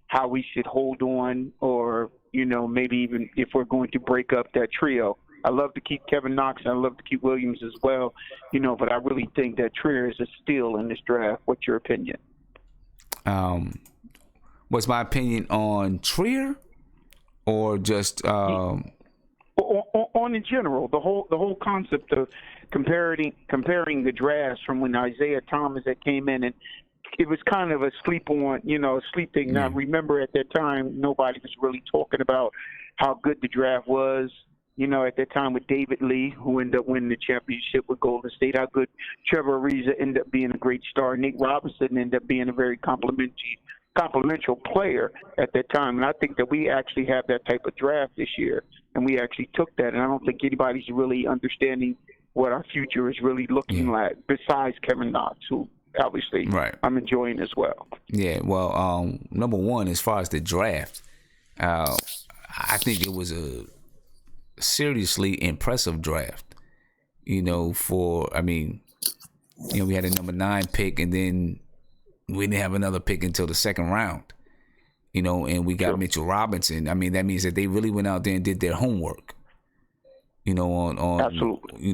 how we should hold on, or, maybe even if we're going to break up that trio. I love to keep Kevin Knox, and I love to keep Williams as well, but I really think that Trier is a steal in this draft. What's your opinion? What's my opinion on Trier, or just on in general, the whole concept of comparing the drafts from when Isaiah Thomas that came in, and it was kind of a sleep thing. Now, remember at that time, nobody was really talking about how good the draft was. At that time with David Lee, who ended up winning the championship with Golden State, how good Trevor Ariza ended up being a great star. Nate Robinson ended up being a very complimentary player at that time. And I think that we actually have that type of draft this year, and we actually took that. And I don't think anybody's really understanding what our future is really looking like, besides Kevin Knox, who obviously I'm enjoying as well. Yeah, well, number one, as far as the draft, I think it was a seriously impressive draft. We had a number 9 pick, and then we didn't have another pick until the second round. And we got Mitchell Robinson. I mean, that means that they really went out there and did their homework. On Absolutely.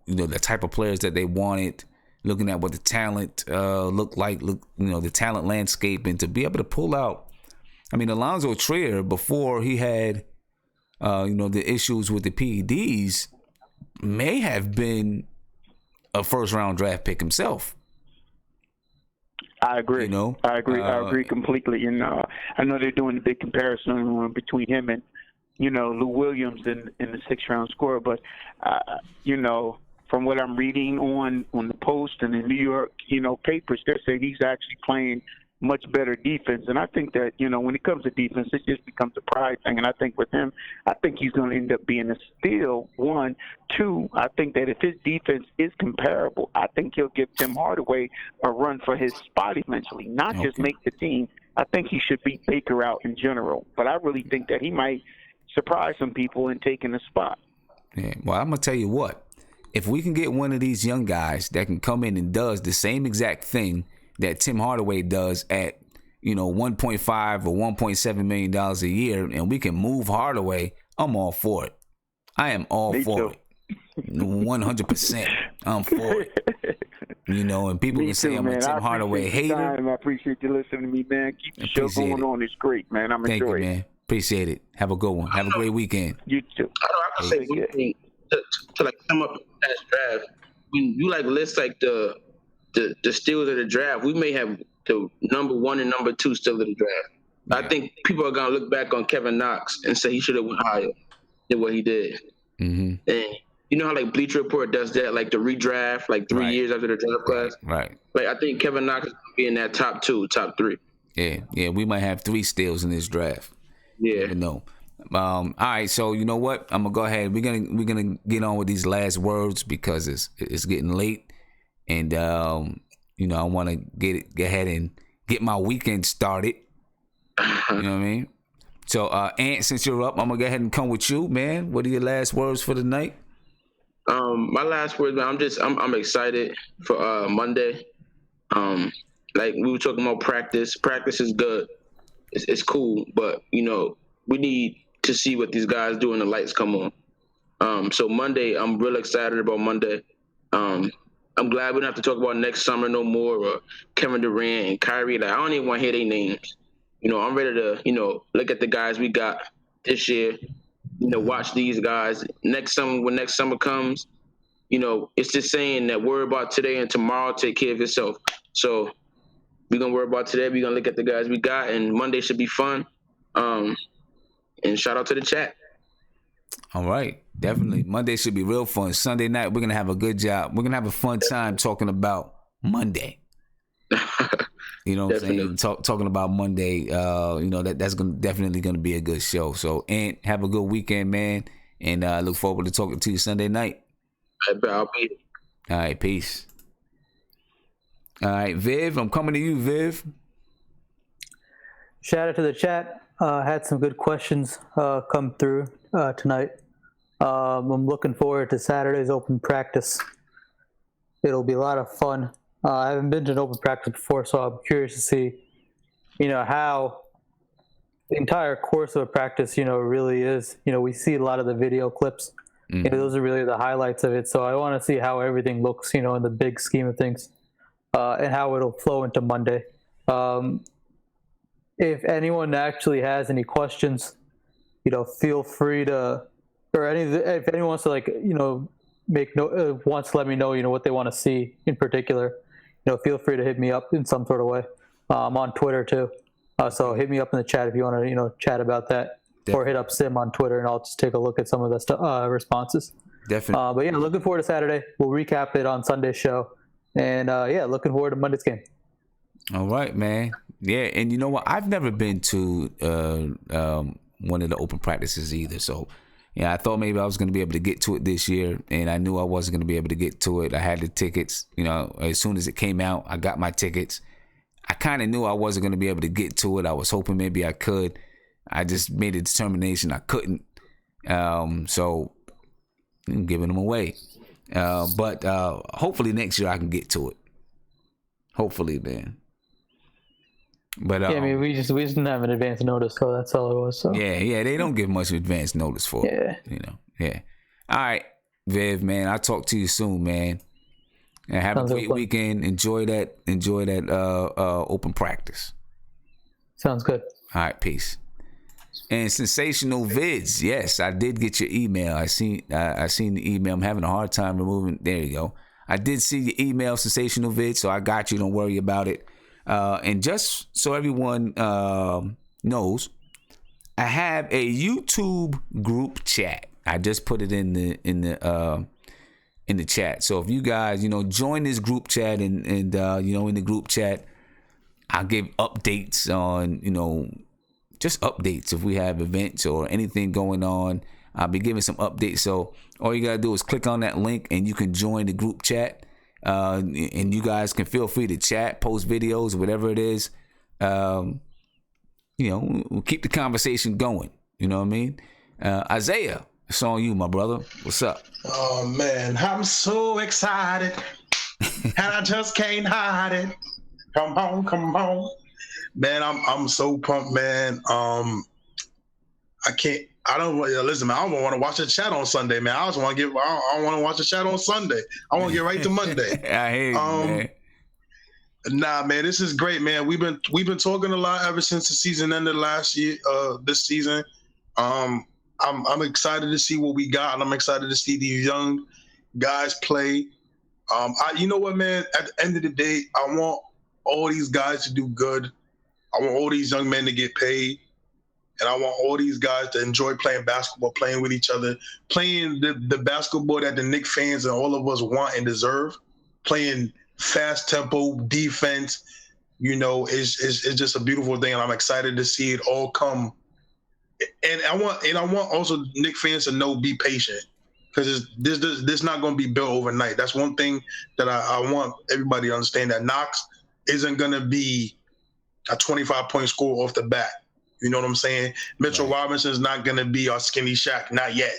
The type of players that they wanted, looking at what the talent looked like, the talent landscape, and to be able to pull out. I mean, Allonzo Trier, before he had, the issues with the PEDs, may have been a first round draft pick himself. I agree. I agree completely. And I know they're doing a big comparison between him and, Lou Williams in the 6th round score. But, from what I'm reading on the Post and the New York, papers, they're saying he's actually playing much better defense. And I think that, when it comes to defense, it just becomes a pride thing. And I think with him, I think he's going to end up being a steal, 1. 2, I think that if his defense is comparable, I think he'll give Tim Hardaway a run for his spot eventually, not just make the team. I think he should beat Baker out in general. But I really think that he might surprise some people in taking the spot. Yeah, well, I'm going to tell you what. If we can get one of these young guys that can come in and does the same exact thing that Tim Hardaway does at, $1.5 or $1.7 million a year, and we can move Hardaway, I'm all for it. I am all for it. 100%. I'm for it. And people can say I'm a Tim Hardaway hater. I appreciate you listening to me, man. Keep the show going on. It's great, man. I'm enjoying it. Thank you, man. Appreciate it. Have a good one. Have a great weekend. You too. I can say one thing to like sum up the past draft. When you list the steals of the draft, we may have the number 1 and number 2 steal of the draft. Yeah. I think people are gonna look back on Kevin Knox and say he should have went higher than what he did. Mm-hmm. And how Bleacher Report does that, the redraft, 3 years after the draft class. Right. I think Kevin Knox is gonna be in that top 2, top 3. Yeah. We might have 3 steals in this draft. Yeah. No. All right. So you know what? I'm gonna go ahead. We're gonna get on with these last words because it's getting late. And, I want to get ahead and get my weekend started. You know what I mean? So, Ant, since you're up, I'm going to go ahead and come with you, man. What are your last words for the night? My last words, man, I'm excited for Monday. We were talking about practice. Practice is good. It's cool. But, we need to see what these guys do when the lights come on. So Monday, I'm real excited about Monday. I'm glad we don't have to talk about next summer no more, or Kevin Durant and Kyrie. I don't even want to hear their names. I'm ready to, look at the guys we got this year, watch these guys. Next summer, when next summer comes, it's just saying that worry about today and tomorrow, take care of yourself. So we're going to worry about today. We're going to look at the guys we got, and Monday should be fun. And shout out to the chat. All right. Definitely. Monday should be real fun. Sunday night, we're going to have a good job. We're going to have a fun time talking about Monday. You know what I'm saying? Talking about Monday, that's definitely going to be a good show. So, Ant, have a good weekend, man. And I look forward to talking to you Sunday night. I'll be here. All right. Peace. All right. Viv, I'm coming to you, Viv. Shout out to the chat. Had some good questions come through tonight. I'm looking forward to Saturday's open practice. It'll be a lot of fun. I haven't been to an open practice before, so I'm curious to see, how the entire course of a practice, really is. We see a lot of the video clips. Mm-hmm. Those are really the highlights of it. So I want to see how everything looks, in the big scheme of things, and how it'll flow into Monday. If anyone actually has any questions, feel free to, if anyone wants to wants to let me know, what they want to see in particular, feel free to hit me up in some sort of way. I'm on Twitter too. So hit me up in the chat if you want to, chat about that. Definitely. Or hit up Sim on Twitter and I'll just take a look at some of the responses. Definitely. But yeah, looking forward to Saturday. We'll recap it on Sunday's show. And looking forward to Monday's game. All right, man. Yeah, and you know what? I've never been to one of the open practices either. So, I thought maybe I was going to be able to get to it this year, and I knew I wasn't going to be able to get to it. I had the tickets. As soon as it came out, I got my tickets. I kind of knew I wasn't going to be able to get to it. I was hoping maybe I could. I just made a determination I couldn't. So, I'm giving them away. But hopefully next year I can get to it. Hopefully, man. But yeah, I mean, we just didn't have an advance notice, so that's all it was. So yeah, they don't give much advance notice for it. Yeah. All right, Viv, man, I'll talk to you soon, man. And have Sounds a great weekend. Enjoy that open practice. Sounds good. All right, peace. And sensational vids. Yes, I did get your email. I seen the email. I'm having a hard time removing. There you go. I did see your email, sensational vids. So I got you. Don't worry about it. And just so everyone knows, I have a YouTube group chat. I just put it in the chat. So if you guys, join this group chat and in the group chat, I'll give updates on, just updates if we have events or anything going on. I'll be giving some updates. So all you got to do is click on that link and you can join the group chat. And you guys can feel free to chat, post videos, whatever it is. We'll keep the conversation going. You know what I mean? Isaiah, it's on you, my brother. What's up? Oh, man, I'm so excited. And I just can't hide it. Come on. Man, I'm so pumped, man. I don't want to watch the chat on Sunday, man. I don't want to watch the chat on Sunday. I want to get right to Monday. I hear you, man. Nah, man, this is great, man. We've been talking a lot ever since the season ended last year. This season, I'm excited to see what we got, and I'm excited to see these young guys play. You know what, man? At the end of the day, I want all these guys to do good. I want all these young men to get paid. And I want all these guys to enjoy playing basketball, playing with each other, playing the basketball that the Knicks fans and all of us want and deserve, playing fast tempo defense. It's just a beautiful thing, and I'm excited to see it all come. And I want also Knicks fans to know, be patient, because this not going to be built overnight. That's one thing that I want everybody to understand, that Knox isn't going to be a 25-point score off the bat. You know what I'm saying? Mitchell Robinson is not going to be our skinny Shaq, not yet.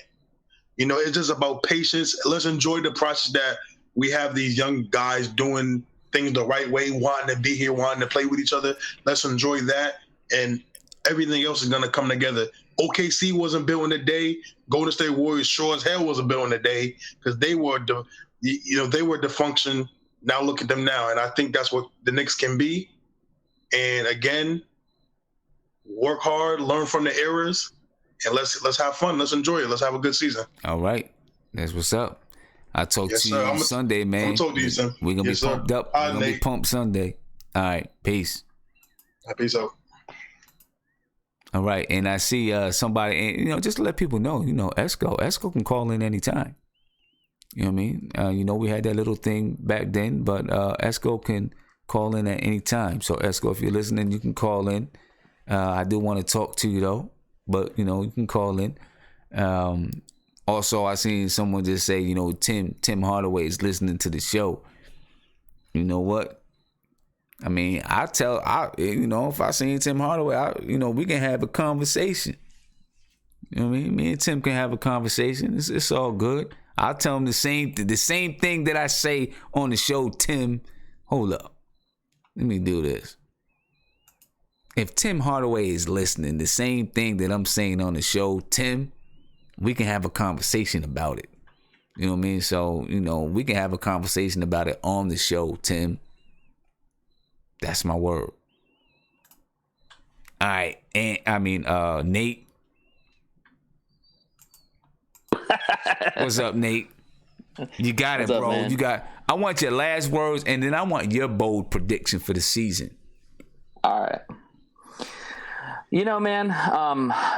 It's just about patience. Let's enjoy the process that we have these young guys doing things the right way, wanting to be here, wanting to play with each other. Let's enjoy that, and everything else is going to come together. OKC wasn't built in a day. Golden State Warriors sure as hell wasn't built in a day, because they were dysfunction. Now look at them now, and I think that's what the Knicks can be. And again, work hard, learn from the errors, and let's have fun. Let's enjoy it. Let's have a good season. All right. That's what's up. I'll talk to you on Sunday, man. I'm talk to you, son. We're going to be pumped up. We're going to be pumped Sunday. All right. Peace. Peace out. All right. And I see somebody, and, just to let people know, Esco can call in anytime. You know what I mean? We had that little thing back then, but Esco can call in at any time. So Esco, if you're listening, you can call in. I do want to talk to you though, but you can call in. Also, I seen someone just say, Tim Hardaway is listening to the show. You know what? I mean, if I seen Tim Hardaway, we can have a conversation. You know what I mean? Me and Tim can have a conversation. It's all good. I'll tell him the same thing that I say on the show. Tim, hold up. Let me do this. If Tim Hardaway is listening, the same thing that I'm saying on the show, Tim, we can have a conversation about it. You know what I mean? So, we can have a conversation about it on the show, Tim. That's my word. All right. And Nate. What's up, Nate? You got it, bro. Man? I want your last words, and then I want your bold prediction for the season. All right. Man,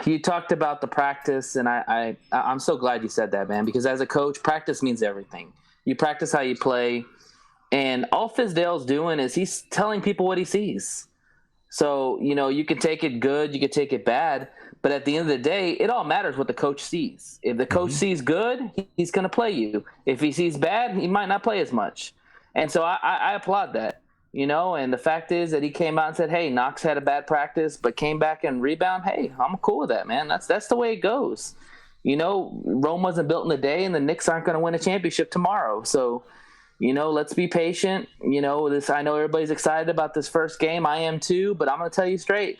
you talked about the practice, and I'm so glad you said that, man, because as a coach, practice means everything. You practice how you play, and all Fizdale's doing is he's telling people what he sees. So, you can take it good, you can take it bad, but at the end of the day, it all matters what the coach sees. If the coach sees good, he's going to play you. If he sees bad, he might not play as much. And so I applaud that. And the fact is that he came out and said, hey, Knox had a bad practice, but came back and rebound. Hey, I'm cool with that, man. That's the way it goes. Rome wasn't built in a day, and the Knicks aren't going to win a championship tomorrow. So, let's be patient. I know everybody's excited about this first game. I am too, but I'm going to tell you straight.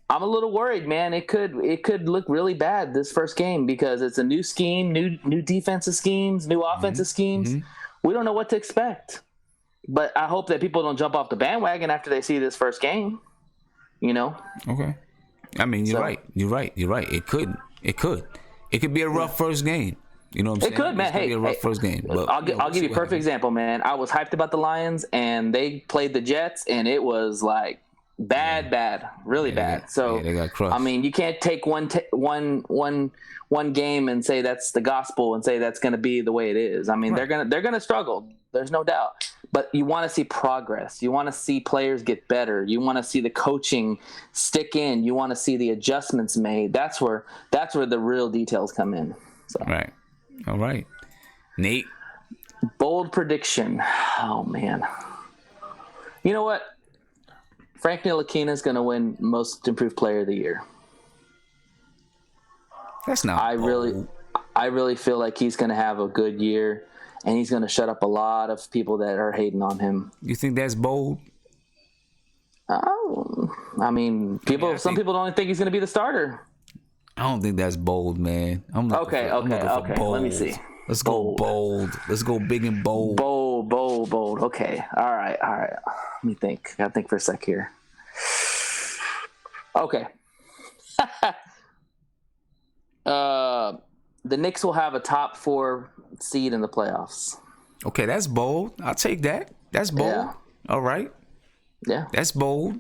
I'm a little worried, man. It could look really bad this first game because it's a new scheme, new defensive schemes, new offensive schemes. We don't know what to expect. But I hope that people don't jump off the bandwagon after they see this first game. Okay. I mean, you're right. You're right. It could be a rough first game. You know what I'm saying? It could, man. Hey, be a rough first game. But, I'll give you a perfect example, man. I was hyped about the Lions, and they played the Jets, and it was like bad, really bad. So they got crushed. I mean, you can't take one game and say that's the gospel and say that's going to be the way it is. I mean, they're gonna struggle. There's no doubt. But you want to see progress. You want to see players get better. You want to see the coaching stick in. You want to see the adjustments made. That's where the real details come in. So. Right. All right. Nate. Bold prediction. Oh man. You know what? Frank Ntilikina is going to win Most Improved Player of the Year. That's not. I really feel like he's going to have a good year, and he's going to shut up a lot of people that are hating on him. You think that's bold? I mean, some people don't think he's going to be the starter. I don't think that's bold, man. Okay. Let me see. Let's go bold. Let's go big and bold. Bold. Okay. All right. Let me think. I gotta think for a sec here. Okay. The Knicks will have a top 4 seed in the playoffs. Okay, that's bold. I'll take that. That's bold. Yeah. All right. Yeah. That's bold.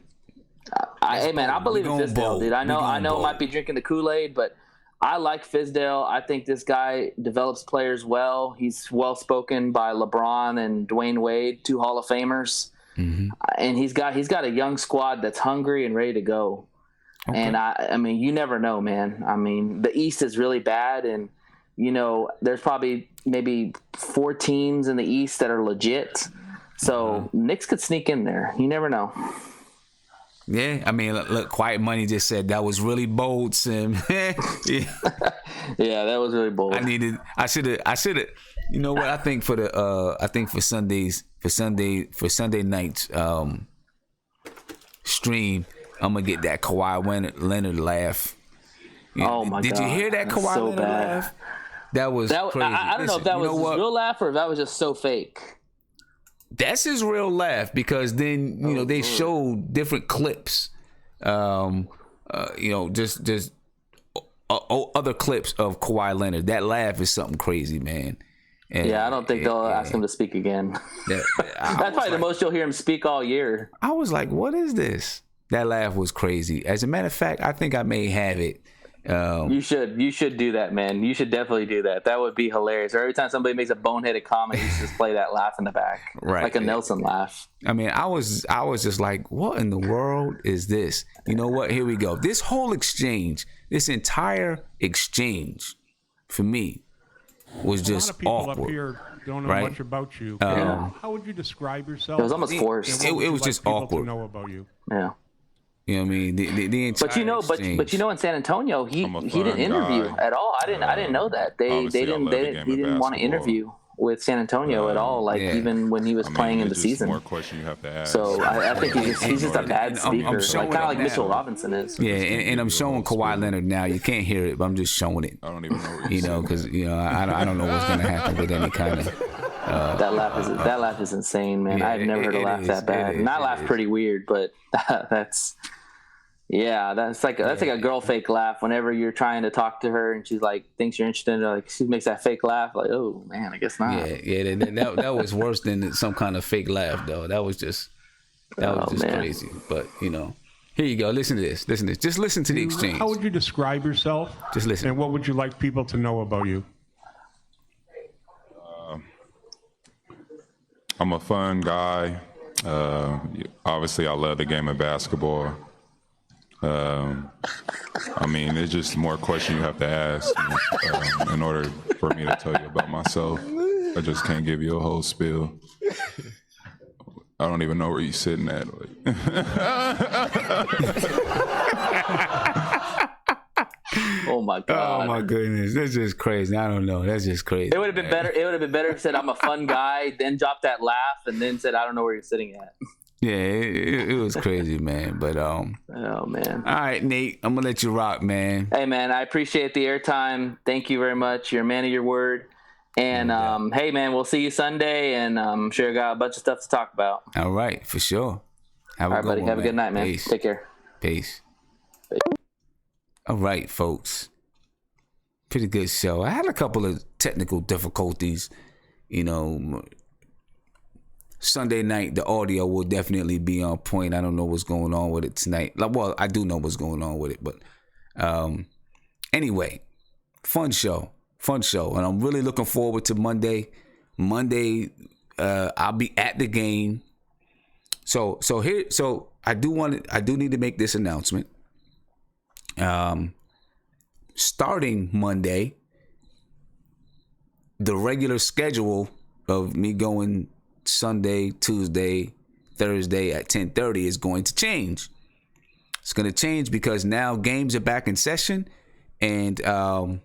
Hey man, I believe in Fizdale, dude. I know I might be drinking the Kool-Aid, but I like Fizdale. I think this guy develops players well. He's well spoken by LeBron and Dwayne Wade, 2 Hall of Famers. Mm-hmm. And he's got a young squad that's hungry and ready to go. Okay. And I mean, you never know, man. I mean, the East is really bad, and there's probably maybe 4 teams in the East that are legit. So Knicks could sneak in there. You never know. Yeah, I mean, look, Quiet Money just said that was really bold, Sim. Yeah, that was really bold. I should have. You know what? I think for Sunday night's stream, I'm gonna get that Kawhi Leonard laugh. Oh my God! Did you hear that Kawhi Leonard laugh? That was crazy. I don't know if that was his real laugh or if that was just so fake. That's his real laugh because then they showed different clips, just other clips of Kawhi Leonard. That laugh is something crazy, man. And, I don't think they'll ask him to speak again. That's probably the most you'll hear him speak all year. I was like, what is this? That laugh was crazy. As a matter of fact, I think I may have it. You should do that, man. You should definitely do that. That would be hilarious. Or every time somebody makes a boneheaded comment, you should just play that laugh in the back, right? Like a Nelson laugh. I mean, I was just like, what in the world is this? You know what? Here we go. This whole exchange, this entire exchange, for me, was just awkward. A lot of people up here don't know much about you. How would you describe yourself? It was almost forced. It was just awkward. To know about you. Yeah. You know what I mean? The entire exchange. But in San Antonio, he didn't interview at all. I didn't know that. He didn't want to interview with San Antonio at all. Even when he was playing in the season. More question you have to ask. So I think he's just a bad speaker, kind of like Mitchell Robinson is. Yeah, and I'm showing Kawhi Leonard now. You can't hear it, but I'm just showing it. I don't even know what you're because I don't know what's gonna happen with any kind of. That laugh is insane, man. I've never heard a laugh that bad. And I laugh pretty weird, but that's like a girl fake laugh. Whenever you're trying to talk to her and she's like thinks you're interested in her, like she makes that fake laugh, like, oh man, I guess not. That was worse than some kind of fake laugh though. That was just crazy. But here you go. Listen to this. Just listen to the exchange. How would you describe yourself? Just listen. And what would you like people to know about you? I'm a fun guy. Obviously, I love the game of basketball. I mean, it's just more questions you have to ask in order for me to tell you about myself. I just can't give you a whole spiel. I don't even know where you're sitting at. Oh my god. Oh my goodness, that's just crazy. I don't know. That's just crazy. It would have been better. It would have been better if he said, "I'm a fun guy," then dropped that laugh, and then said, "I don't know where you're sitting at." Yeah, it was crazy, man. But oh man. All right, Nate, I'm gonna let you rock, man. Hey, man, I appreciate the airtime. Thank you very much. You're a man of your word. And hey, man, we'll see you Sunday, and I'm sure I got a bunch of stuff to talk about. All right, for sure. All right, buddy. Have a good night, man. Peace. Take care. Peace. All right, folks. Pretty good show. I had a couple of technical difficulties. Sunday night, the audio will definitely be on point. I don't know what's going on with it tonight. Well, I do know what's going on with it, but anyway, fun show. And I'm really looking forward to Monday. I'll be at the game. So I do need to make this announcement. Starting Monday, the regular schedule of me going Sunday, Tuesday, Thursday at 10:30 is going to change. It's going to change because now games are back in session, and I'll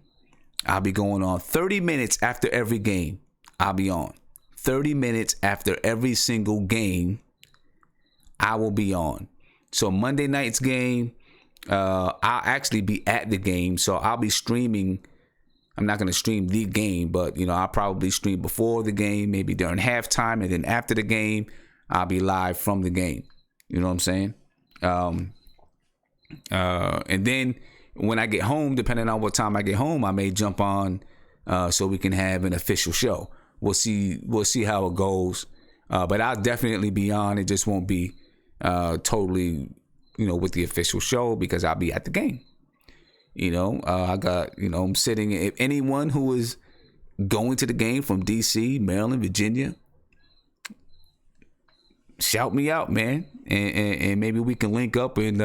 be going on 30 minutes after every game. I'll be on 30 minutes after every single game. I will be on. So Monday night's game, I'll actually be at the game. So I'll be streaming. I'm not going to stream the game, but I'll probably stream before the game, maybe during halftime, and then after the game, I'll be live from the game. You know what I'm saying? And then when I get home, depending on what time I get home, I may jump on so we can have an official show. We'll see how it goes. But I'll definitely be on. It just won't be totally, with the official show because I'll be at the game. I got, I'm sitting. If anyone who is going to the game from DC, Maryland, Virginia, shout me out, man. And maybe we can link up and,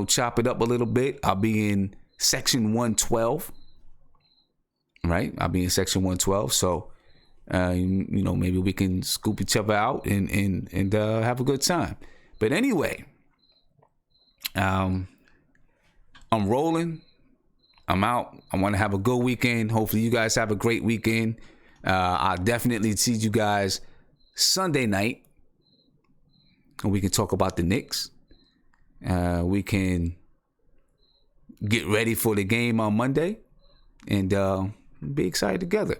chop it up a little bit. I'll be in section 112, right? I'll be in section 112. So, maybe we can scoop each other out and have a good time. But anyway, I'm rolling. I'm out. I want to have a good weekend. Hopefully you guys have a great weekend. I'll definitely see you guys Sunday night. And we can talk about the Knicks. We can get ready for the game on Monday. And be excited together.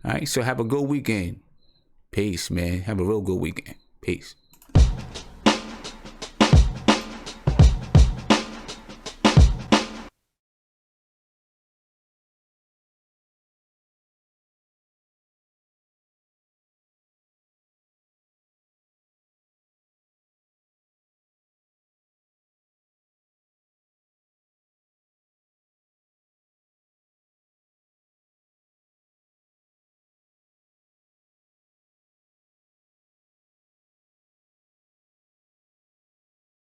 All right. So have a good weekend. Peace, man. Have a real good weekend. Peace.